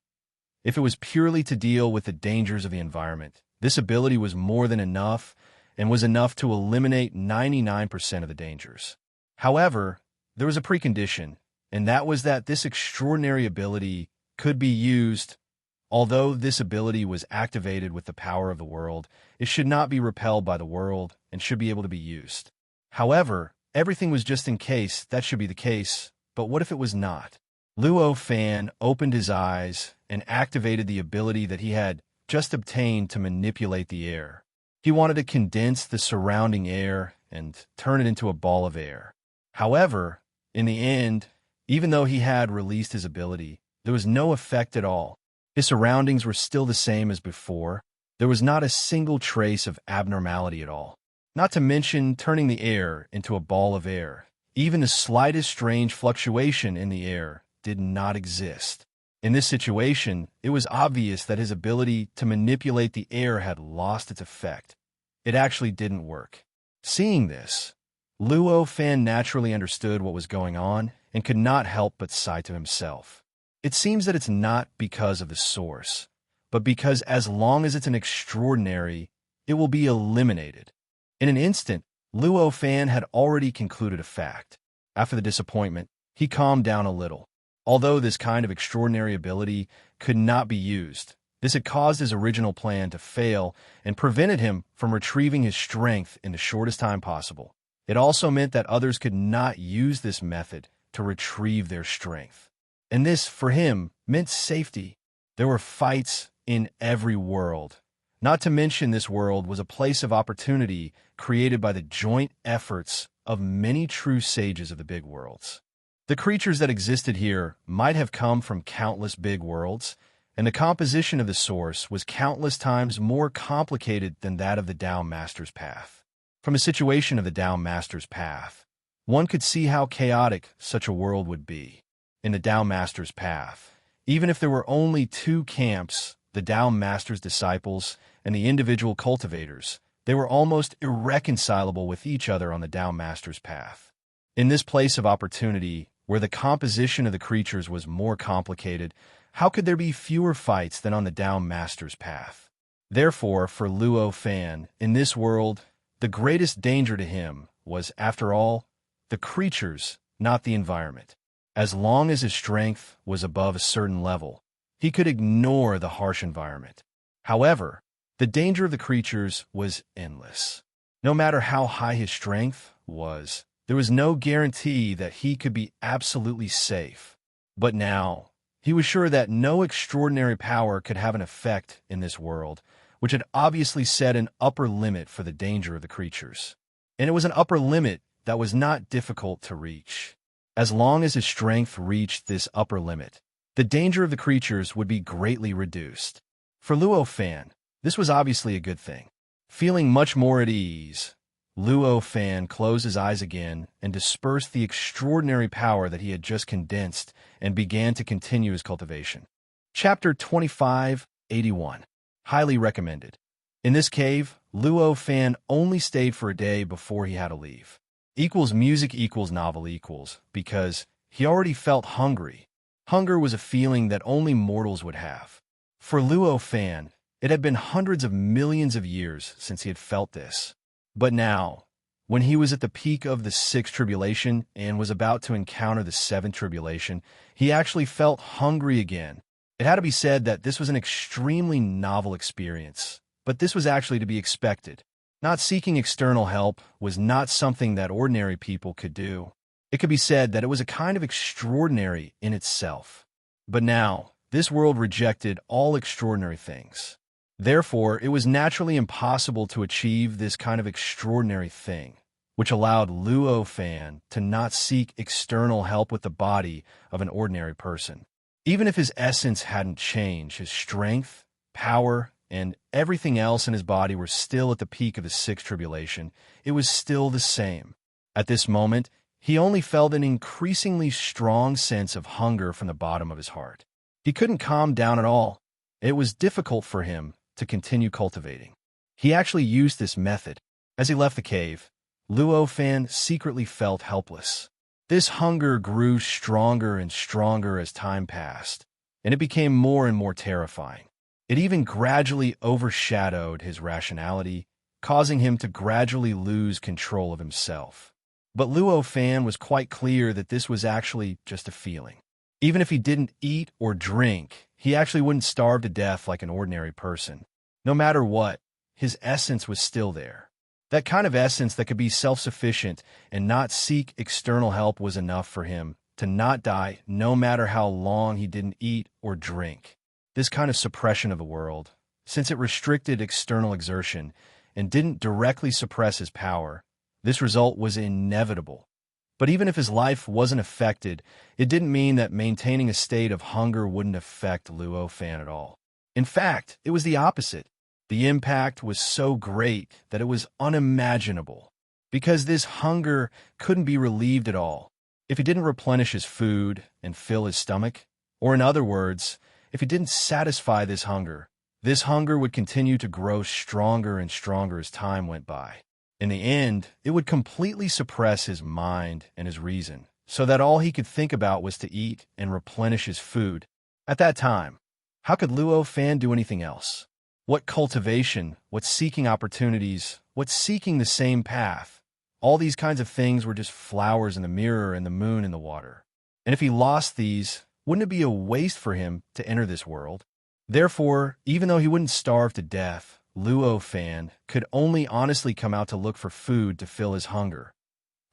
If it was purely to deal with the dangers of the environment, this ability was more than enough and was enough to eliminate 99% of the dangers. However, there was a precondition, and that was that this extraordinary ability could be used. Although this ability was activated with the power of the world, it should not be repelled by the world and should be able to be used. However, everything was just in case that should be the case, but what if it was not? Luo Fan opened his eyes and activated the ability that he had just obtained to manipulate the air. He wanted to condense the surrounding air and turn it into a ball of air. However, in the end, even though he had released his ability, there was no effect at all. His surroundings were still the same as before. There was not a single trace of abnormality at all. Not to mention turning the air into a ball of air. Even the slightest strange fluctuation in the air did not exist. In this situation, it was obvious that his ability to manipulate the air had lost its effect. It actually didn't work. Seeing this, Luo Fan naturally understood what was going on and could not help but sigh to himself. It seems that it's not because of the source, but because as long as it's an extraordinary, it will be eliminated. In an instant, Luo Fan had already concluded a fact. After the disappointment, he calmed down a little. Although this kind of extraordinary ability could not be used, this had caused his original plan to fail and prevented him from retrieving his strength in the shortest time possible. It also meant that others could not use this method to retrieve their strength. And this, for him, meant safety. There were fights in every world. Not to mention this world was a place of opportunity created by the joint efforts of many true sages of the big worlds. The creatures that existed here might have come from countless big worlds, and the composition of the source was countless times more complicated than that of the Tao Master's path. From a situation of the Tao Master's path, one could see how chaotic such a world would be. In the Tao Master's path, even if there were only two camps, the Tao Master's disciples and the individual cultivators, they were almost irreconcilable with each other on the Tao Master's path. In this place of opportunity, where the composition of the creatures was more complicated, how could there be fewer fights than on the Tao Master's path? Therefore, for Luo Fan, in this world, the greatest danger to him was, after all, the creatures, not the environment. As long as his strength was above a certain level, he could ignore the harsh environment. However, the danger of the creatures was endless. No matter how high his strength was, there was no guarantee that he could be absolutely safe. But now, he was sure that no extraordinary power could have an effect in this world, which had obviously set an upper limit for the danger of the creatures. And it was an upper limit that was not difficult to reach. As long as his strength reached this upper limit, the danger of the creatures would be greatly reduced. For Luo Fan, this was obviously a good thing. Feeling much more at ease, Luo Fan closed his eyes again and dispersed the extraordinary power that he had just condensed and began to continue his cultivation. Chapter 2581. Highly recommended. In this cave, Luo Fan only stayed for a day before he had to leave. Music novel because he already felt hungry. Hunger was a feeling that only mortals would have. For Luo Fan, it had been hundreds of millions of years since he had felt this. But now, when he was at the peak of the sixth tribulation and was about to encounter the seventh tribulation, he actually felt hungry again. It had to be said that this was an extremely novel experience, but this was actually to be expected. Not seeking external help was not something that ordinary people could do. It could be said that it was a kind of extraordinary in itself. But now, this world rejected all extraordinary things. Therefore, it was naturally impossible to achieve this kind of extraordinary thing, which allowed Luo Fan to not seek external help with the body of an ordinary person. Even if his essence hadn't changed, his strength, power, and everything else in his body were still at the peak of the sixth tribulation, it was still the same. At this moment, he only felt an increasingly strong sense of hunger from the bottom of his heart. He couldn't calm down at all. It was difficult for him to continue cultivating. He actually used this method. As he left the cave, Luo Fan secretly felt helpless. This hunger grew stronger and stronger as time passed, and it became more and more terrifying. It even gradually overshadowed his rationality, causing him to gradually lose control of himself. But Luo Fan was quite clear that this was actually just a feeling. Even if he didn't eat or drink, he actually wouldn't starve to death like an ordinary person. No matter what, his essence was still there. That kind of essence that could be self-sufficient and not seek external help was enough for him to not die no matter how long he didn't eat or drink. This kind of suppression of the world, since it restricted external exertion and didn't directly suppress his power, this result was inevitable. But even if his life wasn't affected, it didn't mean that maintaining a state of hunger wouldn't affect Luo Fan at all. In fact, it was the opposite. The impact was so great that it was unimaginable, because this hunger couldn't be relieved at all if he didn't replenish his food and fill his stomach, or in other words, if he didn't satisfy this hunger would continue to grow stronger and stronger as time went by. In the end, it would completely suppress his mind and his reason, so that all he could think about was to eat and replenish his food. At that time, how could Luo Fan do anything else? What cultivation, what seeking opportunities, what seeking the same path? All these kinds of things were just flowers in the mirror and the moon in the water. And if he lost these, wouldn't it be a waste for him to enter this world? Therefore, even though he wouldn't starve to death, Luo Fan could only honestly come out to look for food to fill his hunger.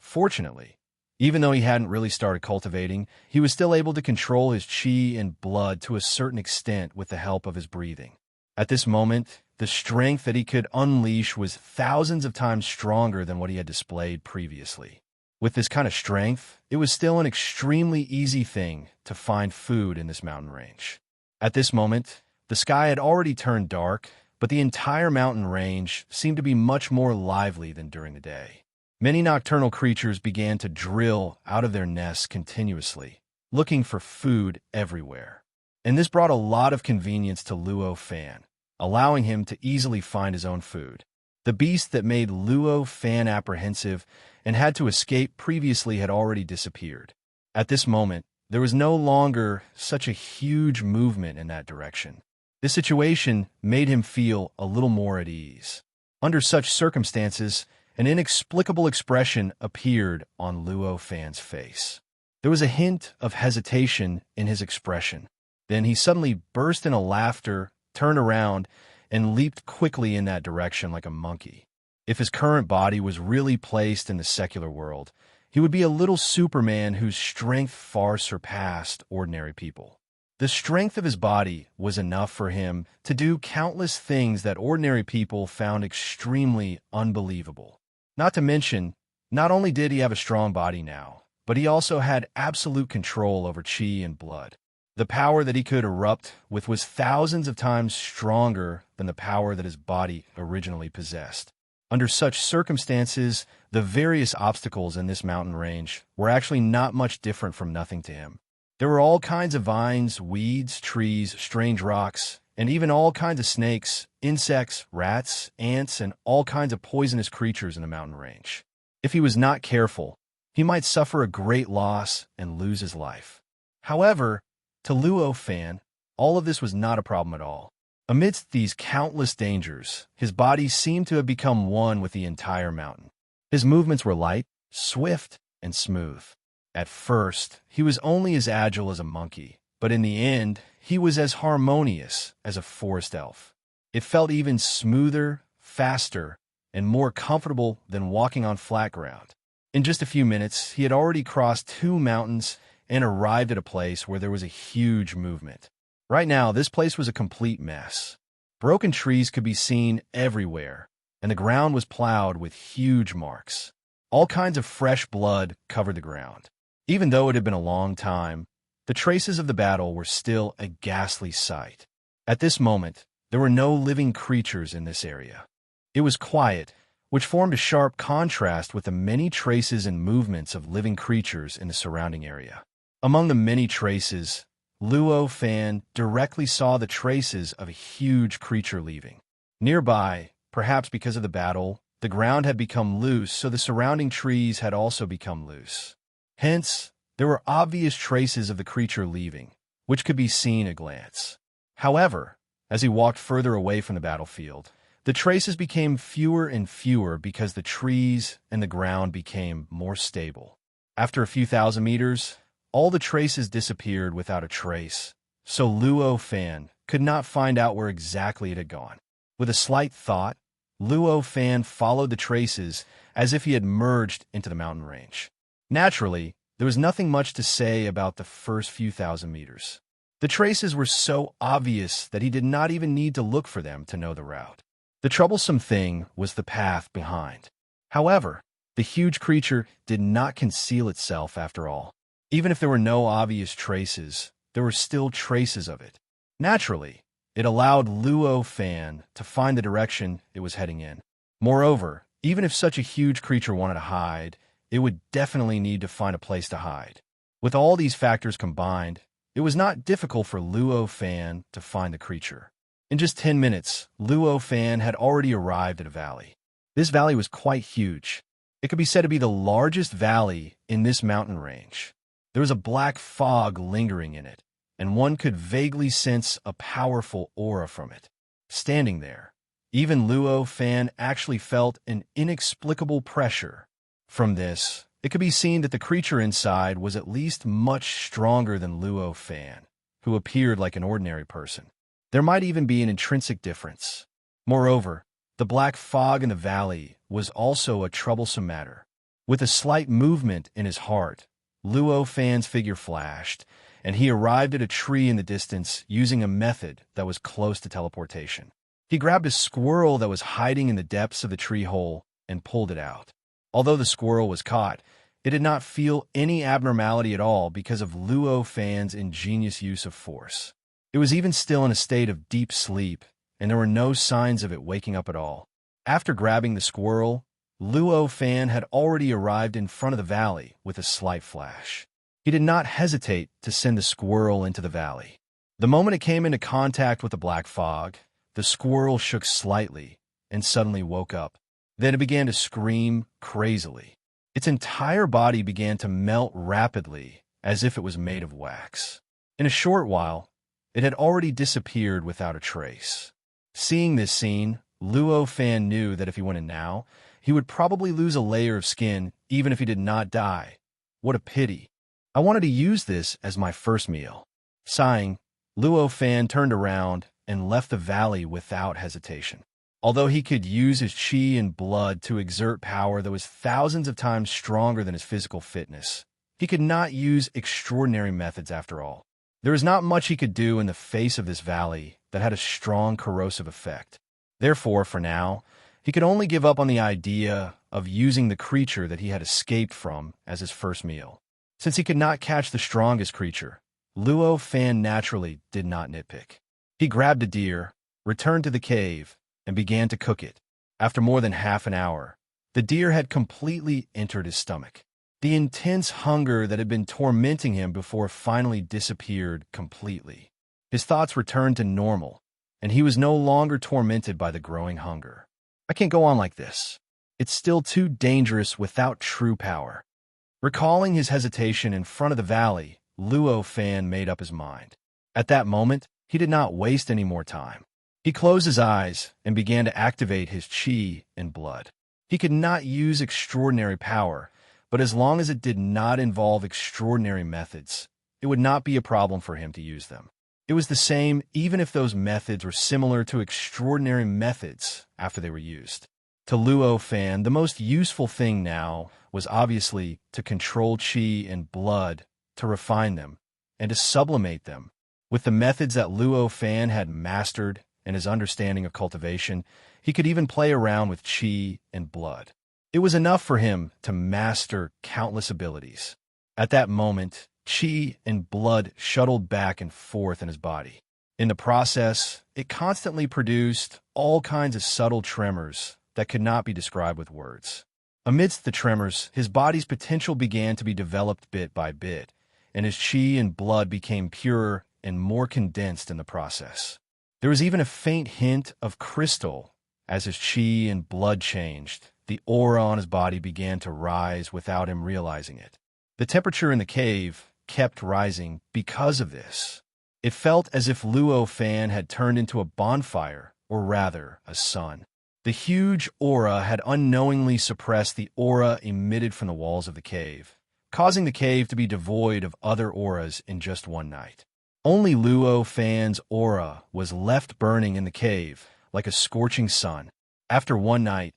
Fortunately, even though he hadn't really started cultivating, he was still able to control his qi and blood to a certain extent with the help of his breathing. At this moment, the strength that he could unleash was thousands of times stronger than what he had displayed previously. With this kind of strength, it was still an extremely easy thing to find food in this mountain range. At this moment, the sky had already turned dark, but the entire mountain range seemed to be much more lively than during the day. Many nocturnal creatures began to drill out of their nests continuously, looking for food everywhere. And this brought a lot of convenience to Luo Fan, allowing him to easily find his own food. The beast that made Luo Fan apprehensive and had to escape previously had already disappeared. At this moment, there was no longer such a huge movement in that direction. This situation made him feel a little more at ease. Under such circumstances, an inexplicable expression appeared on Luo Fan's face. There was a hint of hesitation in his expression. Then he suddenly burst into laughter, turned around, and leaped quickly in that direction like a monkey. If his current body was really placed in the secular world, he would be a little Superman whose strength far surpassed ordinary people. The strength of his body was enough for him to do countless things that ordinary people found extremely unbelievable. Not to mention, not only did he have a strong body now, but he also had absolute control over qi and blood. The power that he could erupt with was thousands of times stronger than the power that his body originally possessed. Under such circumstances, the various obstacles in this mountain range were actually not much different from nothing to him. There were all kinds of vines, weeds, trees, strange rocks, and even all kinds of snakes, insects, rats, ants, and all kinds of poisonous creatures in the mountain range. If he was not careful, he might suffer a great loss and lose his life. However, to Luo Fan, all of this was not a problem at all. Amidst these countless dangers, his body seemed to have become one with the entire mountain. His movements were light, swift, and smooth. At first, he was only as agile as a monkey, but in the end, he was as harmonious as a forest elf. It felt even smoother, faster, and more comfortable than walking on flat ground. In just a few minutes, he had already crossed 2 mountains and arrived at a place where there was a huge movement. Right now, this place was a complete mess. Broken trees could be seen everywhere, and the ground was plowed with huge marks. All kinds of fresh blood covered the ground. Even though it had been a long time, the traces of the battle were still a ghastly sight. At this moment, there were no living creatures in this area. It was quiet, which formed a sharp contrast with the many traces and movements of living creatures in the surrounding area. Among the many traces, Luo Fan directly saw the traces of a huge creature leaving. Nearby, perhaps because of the battle, the ground had become loose, so the surrounding trees had also become loose. Hence, there were obvious traces of the creature leaving, which could be seen at a glance. However, as he walked further away from the battlefield, the traces became fewer and fewer because the trees and the ground became more stable. After a few thousand meters, all the traces disappeared without a trace, so Luo Fan could not find out where exactly it had gone. With a slight thought, Luo Fan followed the traces as if he had merged into the mountain range. Naturally, there was nothing much to say about the first few thousand meters. The traces were so obvious that he did not even need to look for them to know the route. The troublesome thing was the path behind. However, the huge creature did not conceal itself after all. Even if there were no obvious traces, there were still traces of it. Naturally, it allowed Luo Fan to find the direction it was heading in. Moreover, even if such a huge creature wanted to hide, it would definitely need to find a place to hide. With all these factors combined, it was not difficult for Luo Fan to find the creature. In just 10 minutes, Luo Fan had already arrived at a valley. This valley was quite huge. It could be said to be the largest valley in this mountain range. There was a black fog lingering in it, and one could vaguely sense a powerful aura from it. Standing there, even Luo Fan actually felt an inexplicable pressure. From this, it could be seen that the creature inside was at least much stronger than Luo Fan, who appeared like an ordinary person. There might even be an intrinsic difference. Moreover, the black fog in the valley was also a troublesome matter. With a slight movement in his heart, Luo Fan's figure flashed, and he arrived at a tree in the distance using a method that was close to teleportation. He grabbed a squirrel that was hiding in the depths of the tree hole and pulled it out. Although the squirrel was caught, it did not feel any abnormality at all because of Luo Fan's ingenious use of force. It was even still in a state of deep sleep, and there were no signs of it waking up at all. After grabbing the squirrel, Luo Fan had already arrived in front of the valley with a slight flash. He did not hesitate to send the squirrel into the valley. The moment it came into contact with the black fog, the squirrel shook slightly and suddenly woke up. Then it began to scream crazily. Its entire body began to melt rapidly as if it was made of wax. In a short while, it had already disappeared without a trace. Seeing this scene, Luo Fan knew that if he went in now, he would probably lose a layer of skin even if he did not die. What a pity. I wanted to use this as my first meal. Sighing, Luo Fan turned around and left the valley without hesitation. Although he could use his chi and blood to exert power that was thousands of times stronger than his physical fitness, he could not use extraordinary methods after all. There was not much he could do in the face of this valley that had a strong corrosive effect. Therefore, for now, he could only give up on the idea of using the creature that he had escaped from as his first meal. Since he could not catch the strongest creature, Luo Fan naturally did not nitpick. He grabbed a deer, returned to the cave, and began to cook it. After more than half an hour, the deer had completely entered his stomach. The intense hunger that had been tormenting him before finally disappeared completely. His thoughts returned to normal, and he was no longer tormented by the growing hunger. I can't go on like this. It's still too dangerous without true power. Recalling his hesitation in front of the valley, Luo Fan made up his mind. At that moment, he did not waste any more time. He closed his eyes and began to activate his chi and blood. He could not use extraordinary power, but as long as it did not involve extraordinary methods, it would not be a problem for him to use them. It was the same even if those methods were similar to extraordinary methods after they were used. To Luo Fan, the most useful thing now was obviously to control chi and blood, to refine them, and to sublimate them. With the methods that Luo Fan had mastered and his understanding of cultivation, he could even play around with chi and blood. It was enough for him to master countless abilities. At that moment, chi and blood shuttled back and forth in his body. In the process, it constantly produced all kinds of subtle tremors that could not be described with words. Amidst the tremors, his body's potential began to be developed bit by bit, and his chi and blood became purer and more condensed in the process. There was even a faint hint of crystal. As his chi and blood changed, the aura on his body began to rise without him realizing it. The temperature in the cave kept rising because of this. It felt as if Luo Fan had turned into a bonfire, or rather, a sun. The huge aura had unknowingly suppressed the aura emitted from the walls of the cave, causing the cave to be devoid of other auras in just one night. Only Luo Fan's aura was left burning in the cave, like a scorching sun. After one night,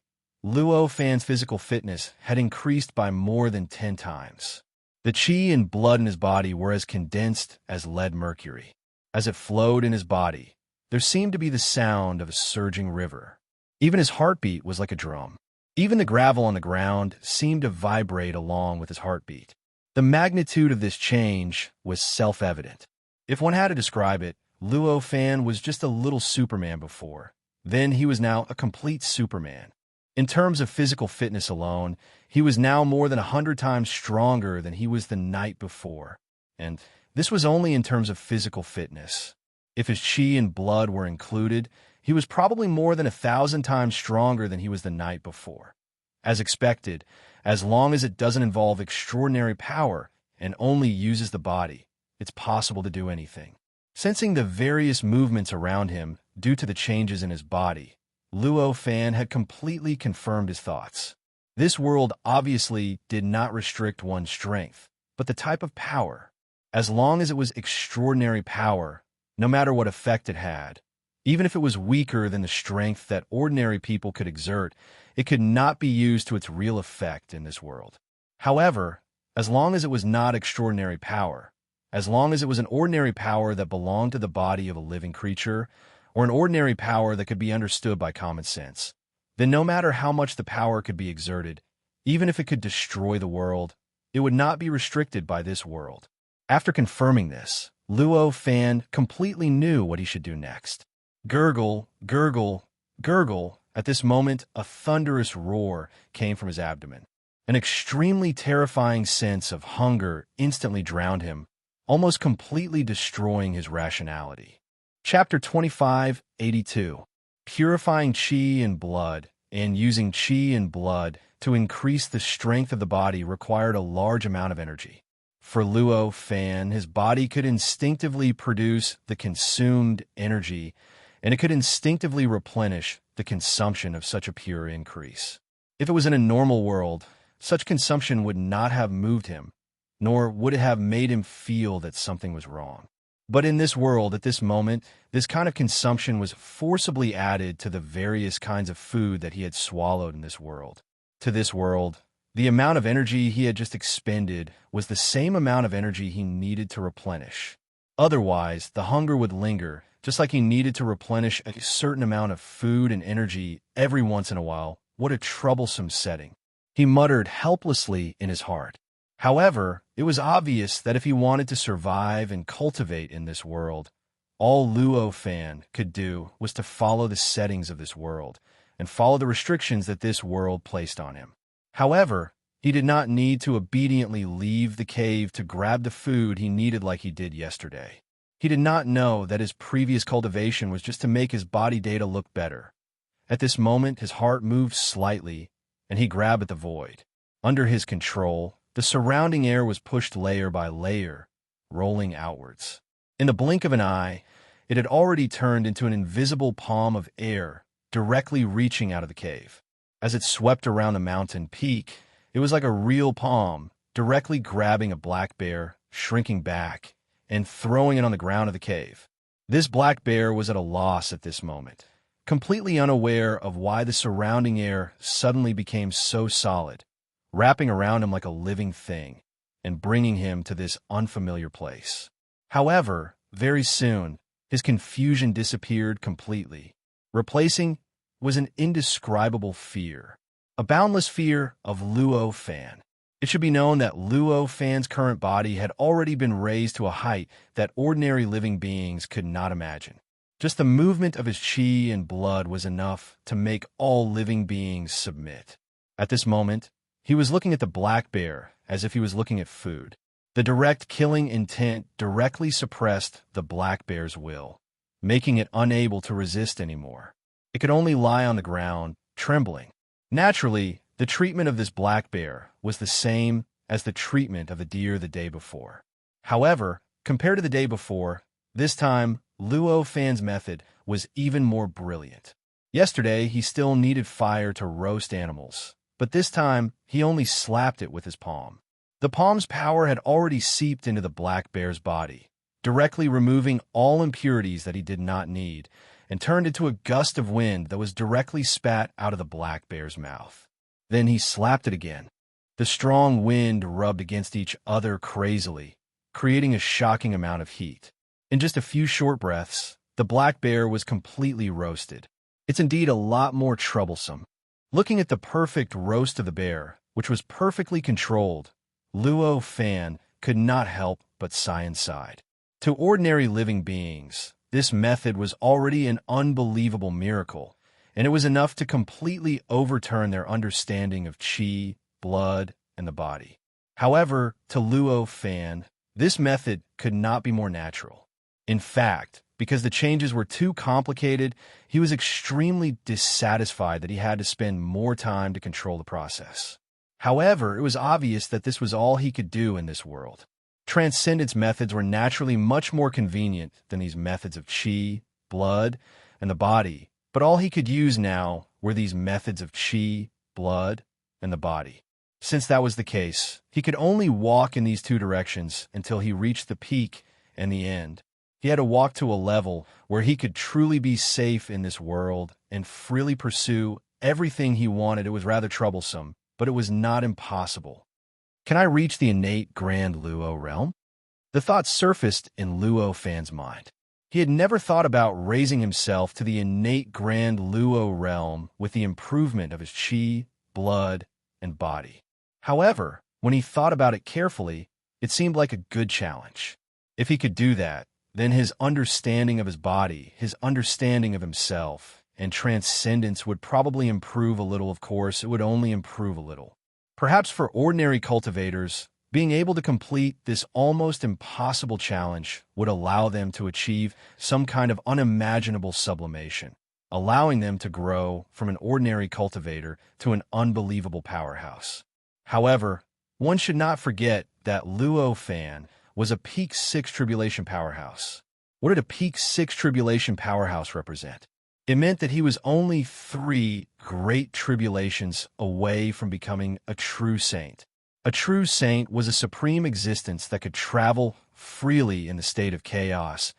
Luo Fan's physical fitness had increased by more than 10 times. The chi and blood in his body were as condensed as lead mercury. As it flowed in his body, there seemed to be the sound of a surging river. Even his heartbeat was like a drum. Even the gravel on the ground seemed to vibrate along with his heartbeat. The magnitude of this change was self-evident. If one had to describe it, Luo Fan was just a little Superman before. Then he was now a complete Superman. In terms of physical fitness alone, he was now more than 100 times stronger than he was the night before. And this was only in terms of physical fitness. If his chi and blood were included, he was probably more than 1,000 times stronger than he was the night before. As expected, as long as it doesn't involve extraordinary power and only uses the body, it's possible to do anything. Sensing the various movements around him due to the changes in his body, Luo Fan had completely confirmed his thoughts. This world obviously did not restrict one's strength, but the type of power. As long as it was extraordinary power, no matter what effect it had, even if it was weaker than the strength that ordinary people could exert, it could not be used to its real effect in this world. However, as long as it was not extraordinary power, as long as it was an ordinary power that belonged to the body of a living creature, or an ordinary power that could be understood by common sense, then no matter how much the power could be exerted, even if it could destroy the world, it would not be restricted by this world. After confirming this, Luo Fan completely knew what he should do next. Gurgle, gurgle, gurgle. At this moment, a thunderous roar came from his abdomen. An extremely terrifying sense of hunger instantly drowned him, almost completely destroying his rationality. Chapter 2582. Purifying Qi and Blood and using Qi and Blood to increase the strength of the body required a large amount of energy. For Luo Fan, his body could instinctively produce the consumed energy, and it could instinctively replenish the consumption of such a pure increase. If it was in a normal world, such consumption would not have moved him, nor would it have made him feel that something was wrong. But in this world, at this moment, this kind of consumption was forcibly added to the various kinds of food that he had swallowed in this world. To this world, the amount of energy he had just expended was the same amount of energy he needed to replenish. Otherwise, the hunger would linger, just like he needed to replenish a certain amount of food and energy every once in a while. What a troublesome setting. He muttered helplessly in his heart. However, it was obvious that if he wanted to survive and cultivate in this world, all Luo Fan could do was to follow the settings of this world and follow the restrictions that this world placed on him. However, he did not need to obediently leave the cave to grab the food he needed like he did yesterday. He did not know that his previous cultivation was just to make his body data look better. At this moment, his heart moved slightly, and he grabbed at the void. Under his control, the surrounding air was pushed layer by layer, rolling outwards. In the blink of an eye, It had already turned into an invisible palm of air, directly reaching out of the cave. As it swept around the mountain peak, it was like a real palm, directly grabbing a black bear, shrinking back, and throwing it on the ground of the cave. This black bear was at a loss at this moment, completely unaware of why the surrounding air suddenly became so solid, wrapping around him like a living thing, and bringing him to this unfamiliar place. However, very soon, his confusion disappeared completely. Replacing was an indescribable fear, a boundless fear of Luo Fan. It should be known that Luo Fan's current body had already been raised to a height that ordinary living beings could not imagine. Just the movement of his chi and blood was enough to make all living beings submit. At this moment, he was looking at the black bear as if he was looking at food. The direct killing intent directly suppressed the black bear's will, making it unable to resist anymore. It could only lie on the ground, trembling. Naturally, the treatment of this black bear was the same as the treatment of the deer the day before. However, compared to the day before, this time, Luo Fan's method was even more brilliant. Yesterday, he still needed fire to roast animals, but this time, he only slapped it with his palm. The palm's power had already seeped into the black bear's body, directly removing all impurities that he did not need, and turned into a gust of wind that was directly spat out of the black bear's mouth. Then he slapped it again. The strong wind rubbed against each other crazily, creating a shocking amount of heat. In just a few short breaths, the black bear was completely roasted. It's indeed a lot more troublesome. Looking at the perfect roast of the bear, which was perfectly controlled, Luo Fan could not help but sigh inside. To ordinary living beings, this method was already an unbelievable miracle, and it was enough to completely overturn their understanding of chi, blood, and the body. However, to Luo Fan, this method could not be more natural. In fact, because the changes were too complicated, he was extremely dissatisfied that he had to spend more time to control the process. However, it was obvious that this was all he could do in this world. Transcendence methods were naturally much more convenient than these methods of chi, blood, and the body, but all he could use now were these methods of chi, blood, and the body. Since that was the case, he could only walk in these two directions until he reached the peak and the end. He had to walk to a level where he could truly be safe in this world and freely pursue everything he wanted. It was rather troublesome, but it was not impossible. Can I reach the innate grand Luo realm? The thought surfaced in Luo Fan's mind. He had never thought about raising himself to the innate grand Luo realm with the improvement of his chi, blood, and body. However, when he thought about it carefully, it seemed like a good challenge. If he could do that, then his understanding of his body, his understanding of himself, and transcendence would probably improve a little. Of course, it would only improve a little. Perhaps for ordinary cultivators, being able to complete this almost impossible challenge would allow them to achieve some kind of unimaginable sublimation, allowing them to grow from an ordinary cultivator to an unbelievable powerhouse. However, one should not forget that Luo Fan was a peak 6 tribulation powerhouse. What did a peak 6 tribulation powerhouse represent? It meant that he was only 3 great tribulations away from becoming a true saint. A true saint was a supreme existence that could travel freely in the state of chaos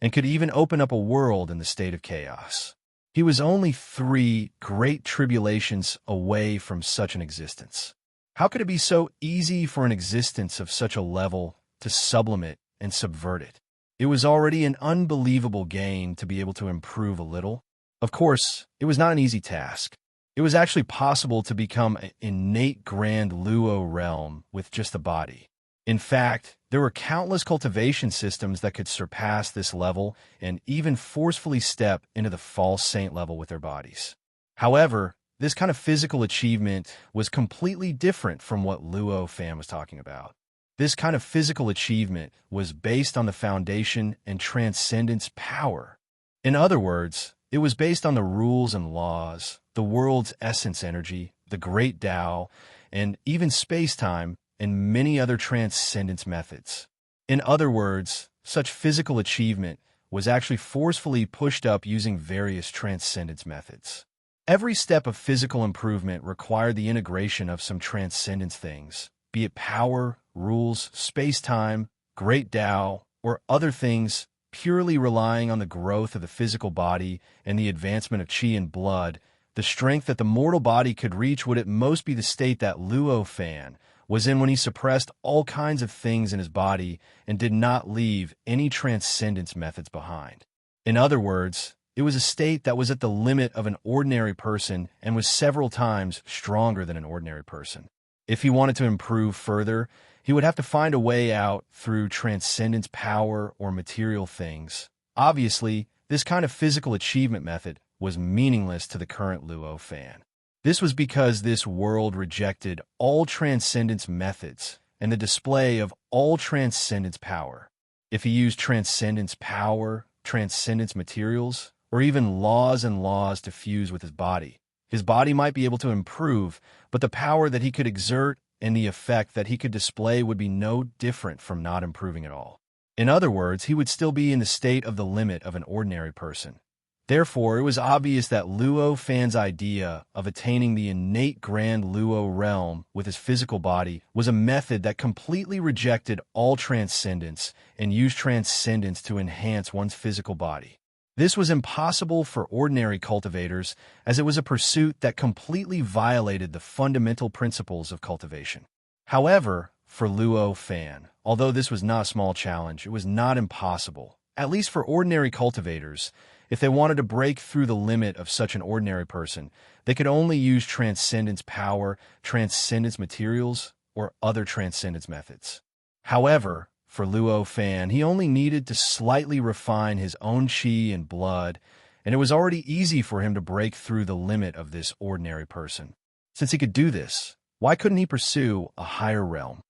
and could even open up a world in the state of chaos. He was only 3 great tribulations away from such an existence. How could it be so easy for an existence of such a level to sublimate and subvert it? It was already an unbelievable gain to be able to improve a little. Of course, it was not an easy task. It was actually possible to become an innate grand Luo realm with just the body. In fact, there were countless cultivation systems that could surpass this level and even forcefully step into the false saint level with their bodies. However, this kind of physical achievement was completely different from what Luo Fan was talking about. This kind of physical achievement was based on the foundation and transcendence power. In other words, it was based on the rules and laws, the world's essence energy, the great Tao, and even space-time, and many other transcendence methods. In other words, such physical achievement was actually forcefully pushed up using various transcendence methods. Every step of physical improvement required the integration of some transcendence things, be it power, rules, space-time, great Tao, or other things purely relying on the growth of the physical body and the advancement of qi and blood. The strength that the mortal body could reach would at most be the state that Luo Fan was in when he suppressed all kinds of things in his body and did not leave any transcendence methods behind. In other words, it was a state that was at the limit of an ordinary person and was several times stronger than an ordinary person. If he wanted to improve further, he would have to find a way out through transcendence power or material things. Obviously, this kind of physical achievement method was meaningless to the current Luo Fan. This was because this world rejected all transcendence methods and the display of all transcendence power. If he used transcendence power, transcendence materials, or even laws and laws to fuse with his body might be able to improve, but the power that he could exert and the effect that he could display would be no different from not improving at all. In other words, he would still be in the state of the limit of an ordinary person. Therefore, it was obvious that Luo Fan's idea of attaining the innate grand Luo realm with his physical body was a method that completely rejected all transcendence and used transcendence to enhance one's physical body. This was impossible for ordinary cultivators, as it was a pursuit that completely violated the fundamental principles of cultivation. However, for Luo Fan, although this was not a small challenge, it was not impossible, at least for ordinary cultivators. If they wanted to break through the limit of such an ordinary person, they could only use transcendence power, transcendence materials, or other transcendence methods. However, for Luo Fan, he only needed to slightly refine his own qi and blood, and it was already easy for him to break through the limit of this ordinary person. Since he could do this, why couldn't he pursue a higher realm?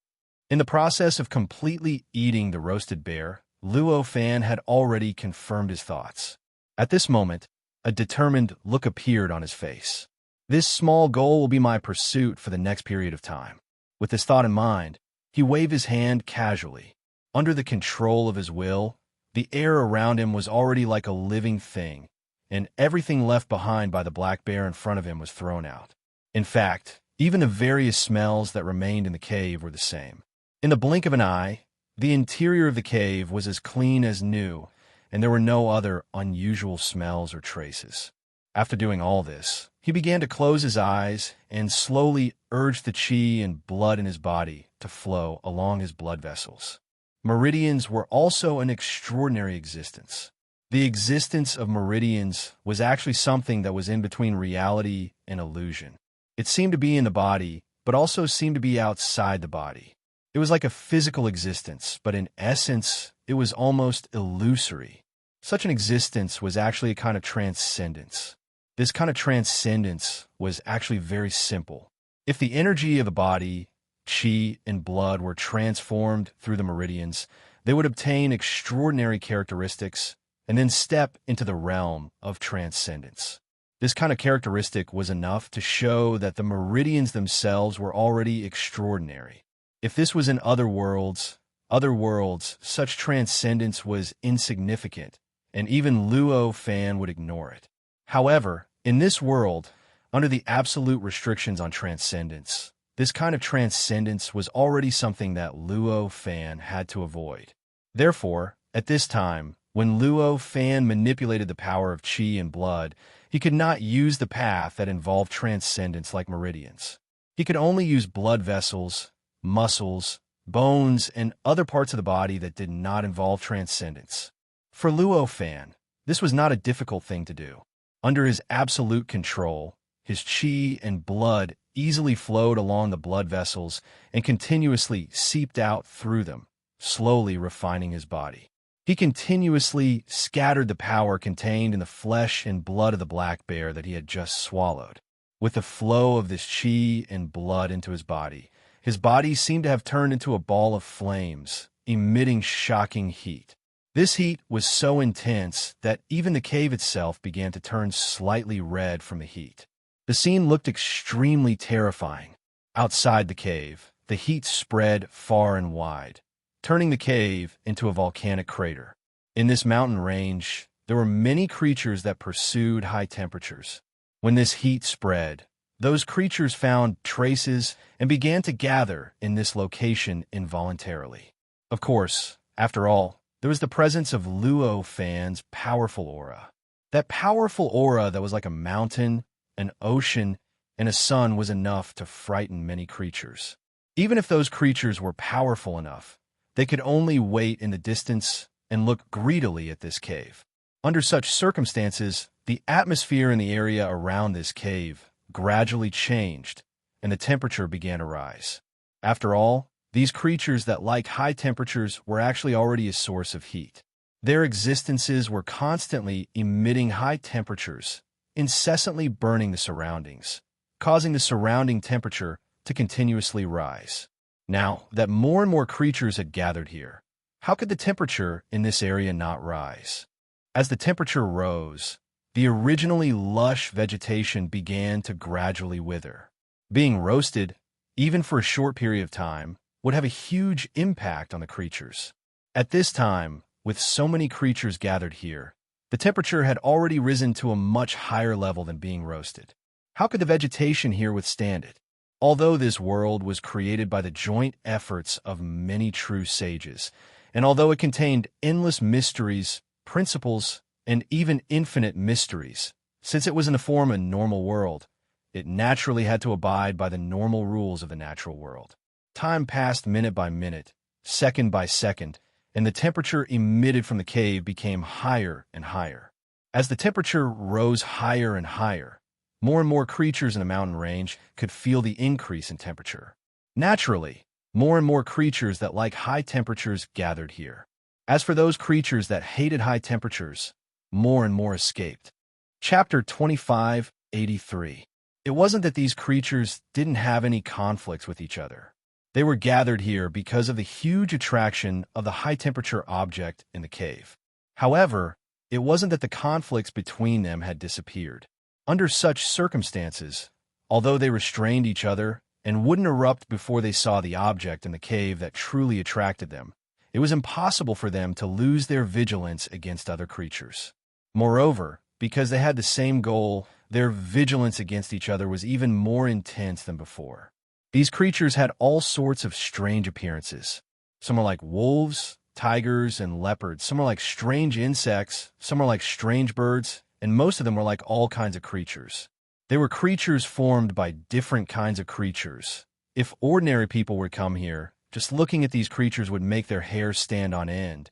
In the process of completely eating the roasted bear, Luo Fan had already confirmed his thoughts. At this moment, a determined look appeared on his face. This small goal will be my pursuit for the next period of time. With this thought in mind, he waved his hand casually. Under the control of his will, the air around him was already like a living thing, and everything left behind by the black bear in front of him was thrown out. In fact, even the various smells that remained in the cave were the same. In the blink of an eye, the interior of the cave was as clean as new, and there were no other unusual smells or traces. After doing all this, he began to close his eyes and slowly urged the qi and blood in his body to flow along his blood vessels. Meridians were also an extraordinary existence. The existence of meridians was actually something that was in between reality and illusion. It seemed to be in the body, but also seemed to be outside the body. It was like a physical existence, but in essence, it was almost illusory. Such an existence was actually a kind of transcendence. This kind of transcendence was actually very simple. If the energy of the body, qi, and blood were transformed through the meridians, they would obtain extraordinary characteristics and then step into the realm of transcendence. This kind of characteristic was enough to show that the meridians themselves were already extraordinary. If this was in other worlds, such transcendence was insignificant, and even Luo Fan would ignore it. However, in this world, under the absolute restrictions on transcendence, this kind of transcendence was already something that Luo Fan had to avoid. Therefore, at this time, when Luo Fan manipulated the power of qi and blood, he could not use the path that involved transcendence like meridians. He could only use blood vessels, muscles, bones, and other parts of the body that did not involve transcendence. For Luo Fan, this was not a difficult thing to do. Under his absolute control, his qi and blood easily flowed along the blood vessels and continuously seeped out through them, slowly refining his body. He continuously scattered the power contained in the flesh and blood of the black bear that he had just swallowed. With the flow of this qi and blood into his body seemed to have turned into a ball of flames, emitting shocking heat. This heat was so intense that even the cave itself began to turn slightly red from the heat. The scene looked extremely terrifying. Outside the cave, the heat spread far and wide, turning the cave into a volcanic crater. In this mountain range, there were many creatures that pursued high temperatures. When this heat spread, those creatures found traces and began to gather in this location involuntarily. Of course, after all, there was the presence of Luo Fan's powerful aura. That powerful aura that was like a mountain, an ocean, and a sun was enough to frighten many creatures. Even if those creatures were powerful enough, they could only wait in the distance and look greedily at this cave. Under such circumstances, the atmosphere in the area around this cave gradually changed, and the temperature began to rise. After all, these creatures that like high temperatures were actually already a source of heat. Their existences were constantly emitting high temperatures, incessantly burning the surroundings, causing the surrounding temperature to continuously rise. Now that more and more creatures had gathered here, how could the temperature in this area not rise? As the temperature rose, the originally lush vegetation began to gradually wither. Being roasted, even for a short period of time, would have a huge impact on the creatures. At this time, with so many creatures gathered here, the temperature had already risen to a much higher level than being roasted. How could the vegetation here withstand it? Although this world was created by the joint efforts of many true sages, and although it contained endless mysteries, principles, and even infinite mysteries, since it was in the form of a normal world, it naturally had to abide by the normal rules of the natural world. Time passed minute by minute, second by second, and the temperature emitted from the cave became higher and higher. As the temperature rose higher and higher, more and more creatures in the mountain range could feel the increase in temperature. Naturally, more and more creatures that like high temperatures gathered here. As for those creatures that hated high temperatures, more and more escaped. Chapter 2583. It wasn't that these creatures didn't have any conflicts with each other. They were gathered here because of the huge attraction of the high-temperature object in the cave. However, it wasn't that the conflicts between them had disappeared. Under such circumstances, although they restrained each other and wouldn't erupt before they saw the object in the cave that truly attracted them, it was impossible for them to lose their vigilance against other creatures. Moreover, because they had the same goal, their vigilance against each other was even more intense than before. These creatures had all sorts of strange appearances. Some are like wolves, tigers, and leopards. Some are like strange insects. Some are like strange birds. And most of them were like all kinds of creatures. They were creatures formed by different kinds of creatures. If ordinary people were to come here, just looking at these creatures would make their hair stand on end,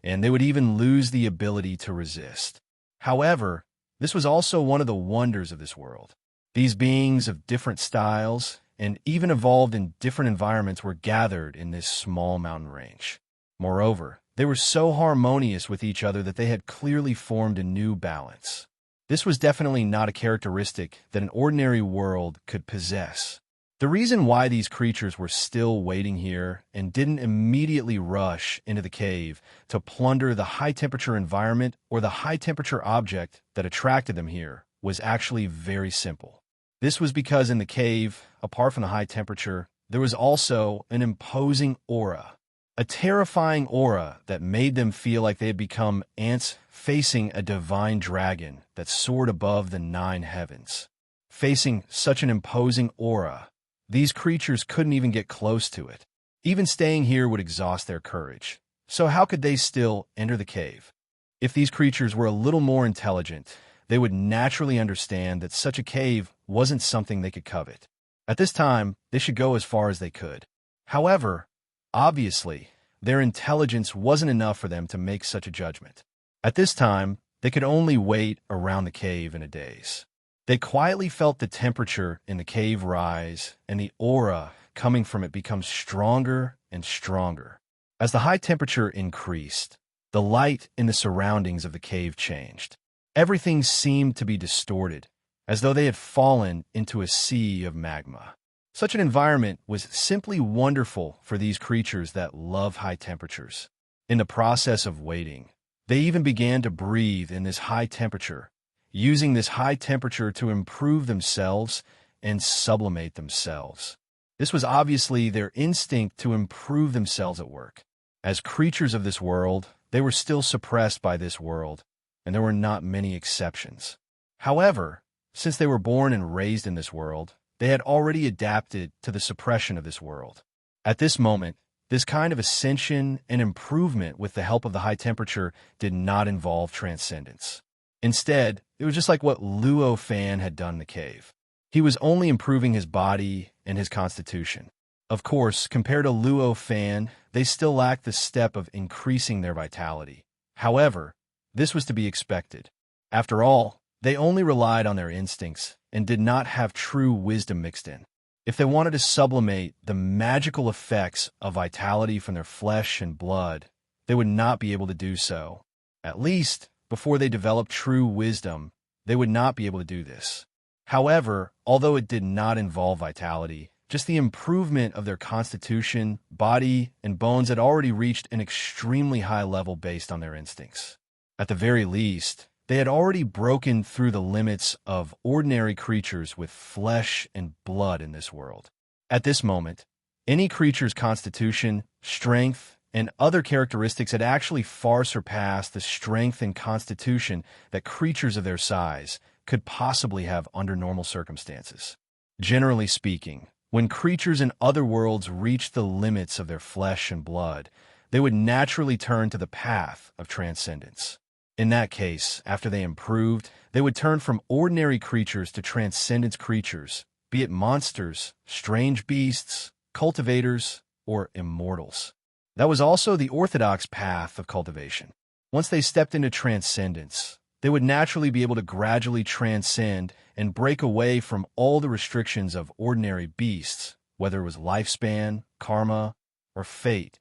and they would even lose the ability to resist. However, this was also one of the wonders of this world. These beings of different styles, and even evolved in different environments, were gathered in this small mountain range. Moreover, they were so harmonious with each other that they had clearly formed a new balance. This was definitely not a characteristic that an ordinary world could possess. The reason why these creatures were still waiting here and didn't immediately rush into the cave to plunder the high-temperature environment or the high-temperature object that attracted them here was actually very simple. This was because in the cave, apart from the high temperature, there was also an imposing aura, a terrifying aura that made them feel like they had become ants facing a divine dragon that soared above the 9 heavens. Facing such an imposing aura, these creatures couldn't even get close to it. Even staying here would exhaust their courage. So how could they still enter the cave? If these creatures were a little more intelligent, they would naturally understand that such a cave wasn't something they could covet. At this time, they should go as far as they could. However, obviously, their intelligence wasn't enough for them to make such a judgment. At this time, they could only wait around the cave in a daze. They quietly felt the temperature in the cave rise and the aura coming from it become stronger and stronger. As the high temperature increased, the light in the surroundings of the cave changed. Everything seemed to be distorted, as though they had fallen into a sea of magma. Such an environment was simply wonderful for these creatures that love high temperatures. In the process of waiting, they even began to breathe in this high temperature, using this high temperature to improve themselves and sublimate themselves. This was obviously their instinct to improve themselves at work. As creatures of this world, they were still suppressed by this world, and there were not many exceptions. However, since they were born and raised in this world, they had already adapted to the suppression of this world. At this moment, this kind of ascension and improvement with the help of the high temperature did not involve transcendence. Instead, it was just like what Luo Fan had done in the cave. He was only improving his body and his constitution. Of course, compared to Luo Fan, they still lacked the step of increasing their vitality. However, this was to be expected. After all, they only relied on their instincts and did not have true wisdom mixed in. If they wanted to sublimate the magical effects of vitality from their flesh and blood, they would not be able to do so. At least, before they developed true wisdom, they would not be able to do this. However, although it did not involve vitality, just the improvement of their constitution, body, and bones had already reached an extremely high level based on their instincts. At the very least, they had already broken through the limits of ordinary creatures with flesh and blood in this world. At this moment, any creature's constitution, strength, and other characteristics had actually far surpassed the strength and constitution that creatures of their size could possibly have under normal circumstances. Generally speaking, when creatures in other worlds reached the limits of their flesh and blood, they would naturally turn to the path of transcendence. In that case, after they improved, they would turn from ordinary creatures to transcendence creatures, be it monsters, strange beasts, cultivators, or immortals. That was also the orthodox path of cultivation. Once they stepped into transcendence, they would naturally be able to gradually transcend and break away from all the restrictions of ordinary beasts, whether it was lifespan, karma, or fate.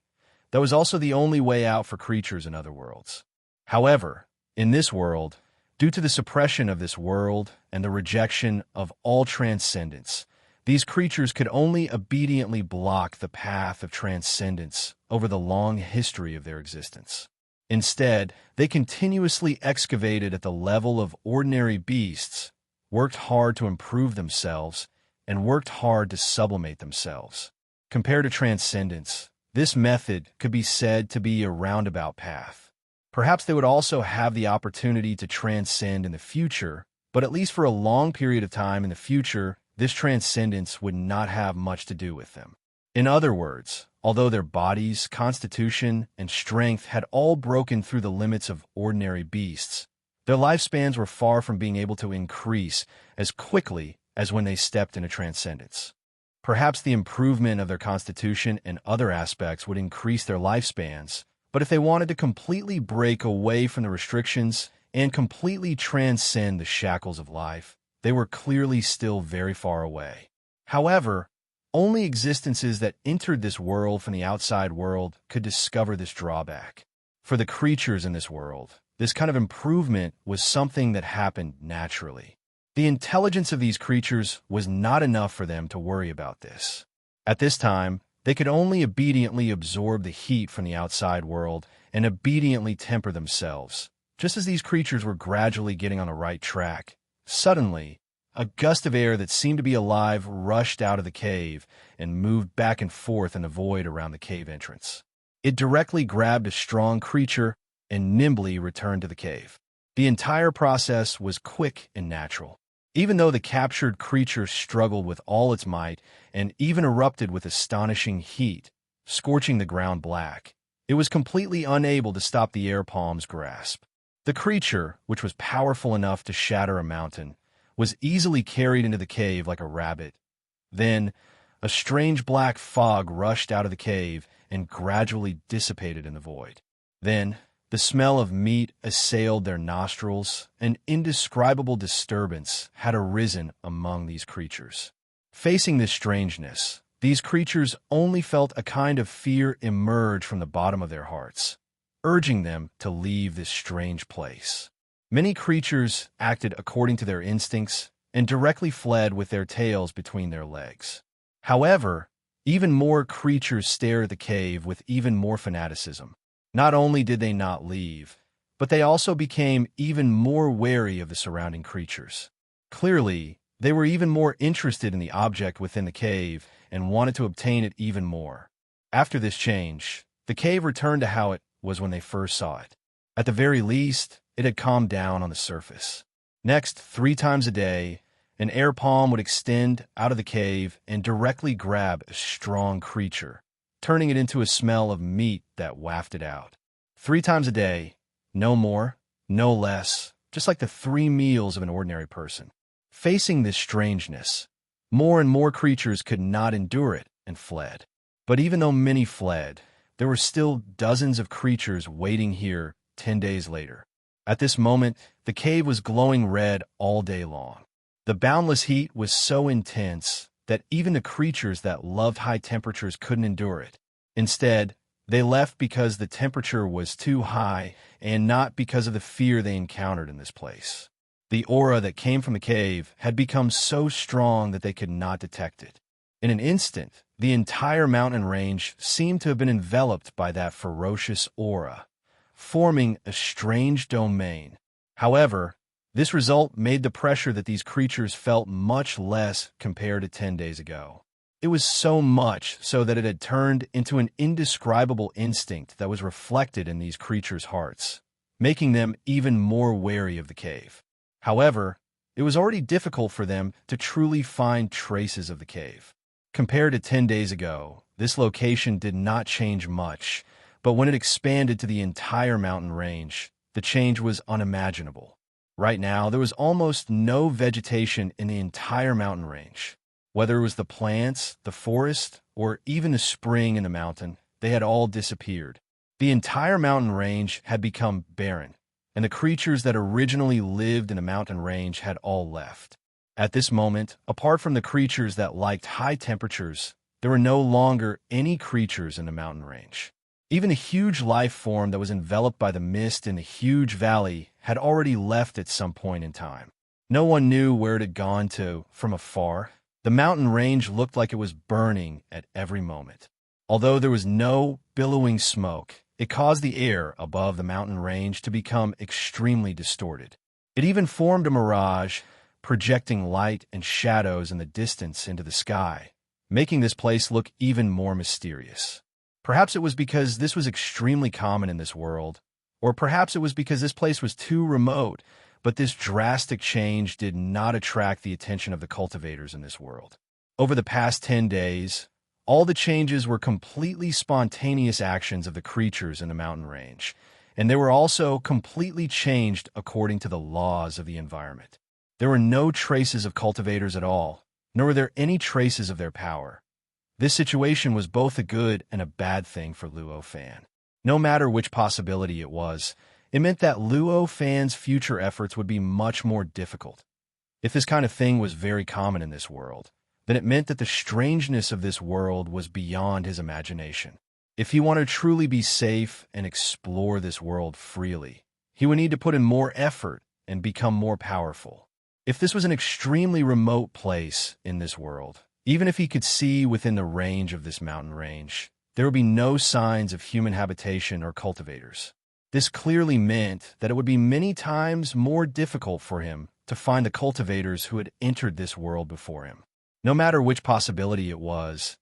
That was also the only way out for creatures in other worlds. However, in this world, due to the suppression of this world and the rejection of all transcendence, these creatures could only obediently block the path of transcendence over the long history of their existence. Instead, they continuously excavated at the level of ordinary beasts, worked hard to improve themselves, and worked hard to sublimate themselves. Compared to transcendence, this method could be said to be a roundabout path. Perhaps they would also have the opportunity to transcend in the future, but at least for a long period of time in the future, this transcendence would not have much to do with them. In other words, although their bodies, constitution, and strength had all broken through the limits of ordinary beasts, their lifespans were far from being able to increase as quickly as when they stepped into transcendence. Perhaps the improvement of their constitution and other aspects would increase their lifespans, but if they wanted to completely break away from the restrictions and completely transcend the shackles of life, they were clearly still very far away. However, only existences that entered this world from the outside world could discover this drawback. For the creatures in this world, this kind of improvement was something that happened naturally. The intelligence of these creatures was not enough for them to worry about this. At this time, they could only obediently absorb the heat from the outside world and obediently temper themselves. Just as these creatures were gradually getting on the right track, suddenly, a gust of air that seemed to be alive rushed out of the cave and moved back and forth in the void around the cave entrance. It directly grabbed a strong creature and nimbly returned to the cave. The entire process was quick and natural. Even though the captured creature struggled with all its might and even erupted with astonishing heat, scorching the ground black, it was completely unable to stop the air palm's grasp. The creature, which was powerful enough to shatter a mountain, was easily carried into the cave like a rabbit. Then, a strange black fog rushed out of the cave and gradually dissipated in the void. Then, the smell of meat assailed their nostrils. An indescribable disturbance had arisen among these creatures. Facing this strangeness, these creatures only felt a kind of fear emerge from the bottom of their hearts, urging them to leave this strange place. Many creatures acted according to their instincts and directly fled with their tails between their legs. However, even more creatures stared at the cave with even more fanaticism. Not only did they not leave, but they also became even more wary of the surrounding creatures. Clearly, they were even more interested in the object within the cave and wanted to obtain it even more. After this change, the cave returned to how it was when they first saw it. At the very least, it had calmed down on the surface. Next, 3 times a day, an air palm would extend out of the cave and directly grab a strong creature, turning it into a smell of meat that wafted out. 3 times a day, no more, no less, just like the 3 meals of an ordinary person. Facing this strangeness, more and more creatures could not endure it and fled. But even though many fled, there were still dozens of creatures waiting here 10 days later. At this moment, the cave was glowing red all day long. The boundless heat was so intense that even the creatures that loved high temperatures couldn't endure it. Instead, they left because the temperature was too high and not because of the fear they encountered in this place. The aura that came from the cave had become so strong that they could not detect it. In an instant, the entire mountain range seemed to have been enveloped by that ferocious aura, forming a strange domain. However, this result made the pressure that these creatures felt much less compared to 10 days ago. It was so much so that it had turned into an indescribable instinct that was reflected in these creatures' hearts, making them even more wary of the cave. However, it was already difficult for them to truly find traces of the cave. Compared to 10 days ago, this location did not change much, but when it expanded to the entire mountain range, the change was unimaginable. Right now, there was almost no vegetation in the entire mountain range. Whether it was the plants, the forest, or even a spring in the mountain, they had all disappeared. The entire mountain range had become barren, and the creatures that originally lived in the mountain range had all left. At this moment, apart from the creatures that liked high temperatures, there were no longer any creatures in the mountain range. Even the huge life form that was enveloped by the mist in the huge valley had already left at some point in time. No one knew where it had gone to from afar. The mountain range looked like it was burning at every moment. Although there was no billowing smoke, it caused the air above the mountain range to become extremely distorted. It even formed a mirage, projecting light and shadows in the distance into the sky, making this place look even more mysterious. Perhaps it was because this was extremely common in this world, or perhaps it was because this place was too remote, but this drastic change did not attract the attention of the cultivators in this world. Over the past 10 days, all the changes were completely spontaneous actions of the creatures in the mountain range, and they were also completely changed according to the laws of the environment. There were no traces of cultivators at all, nor were there any traces of their power. This situation was both a good and a bad thing for Luo Fan. No matter which possibility it was, it meant that Luo Fan's future efforts would be much more difficult. If this kind of thing was very common in this world, then it meant that the strangeness of this world was beyond his imagination. If he wanted to truly be safe and explore this world freely, he would need to put in more effort and become more powerful. If this was an extremely remote place in this world, even if he could see within the range of this mountain range, there would be no signs of human habitation or cultivators. This clearly meant that it would be many times more difficult for him to find the cultivators who had entered this world before him. No matter which possibility it was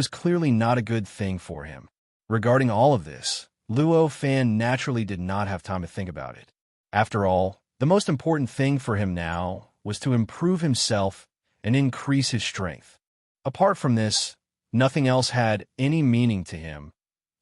clearly not a good thing for him. Regarding all of this, Luo Fan naturally did not have time to think about it. After all, the most important thing for him now was to improve himself and increase his strength. Apart from this, nothing else had any meaning to him.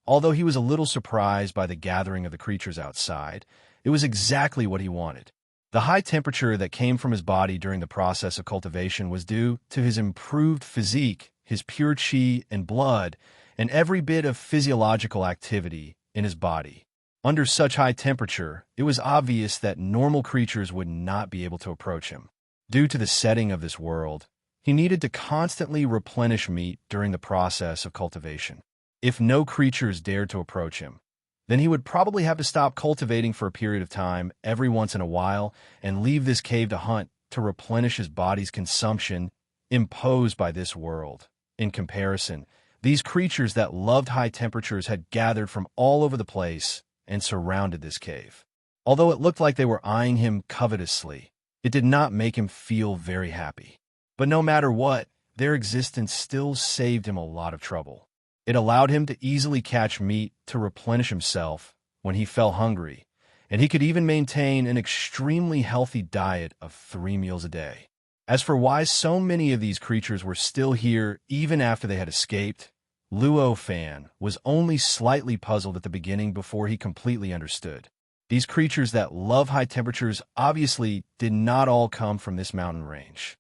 Although he was a little surprised by the gathering of the creatures outside, it was exactly what he wanted. The high temperature that came from his body during the process of cultivation was due to his improved physique, his pure chi and blood, and every bit of physiological activity in his body. Under such high temperature, it was obvious that normal creatures would not be able to approach him. Due to the setting of this world, he needed to constantly replenish meat during the process of cultivation. If no creatures dared to approach him, then he would probably have to stop cultivating for a period of time every once in a while and leave this cave to hunt to replenish his body's consumption imposed by this world. In comparison, these creatures that loved high temperatures had gathered from all over the place and surrounded this cave. Although it looked like they were eyeing him covetously, it did not make him feel very happy. But no matter what, their existence still saved him a lot of trouble. It allowed him to easily catch meat to replenish himself when he fell hungry, and he could even maintain an extremely healthy diet of 3 meals a day. As for why so many of these creatures were still here even after they had escaped, Luo Fan was only slightly puzzled at the beginning before he completely understood. These creatures that love high temperatures obviously did not all come from this mountain range.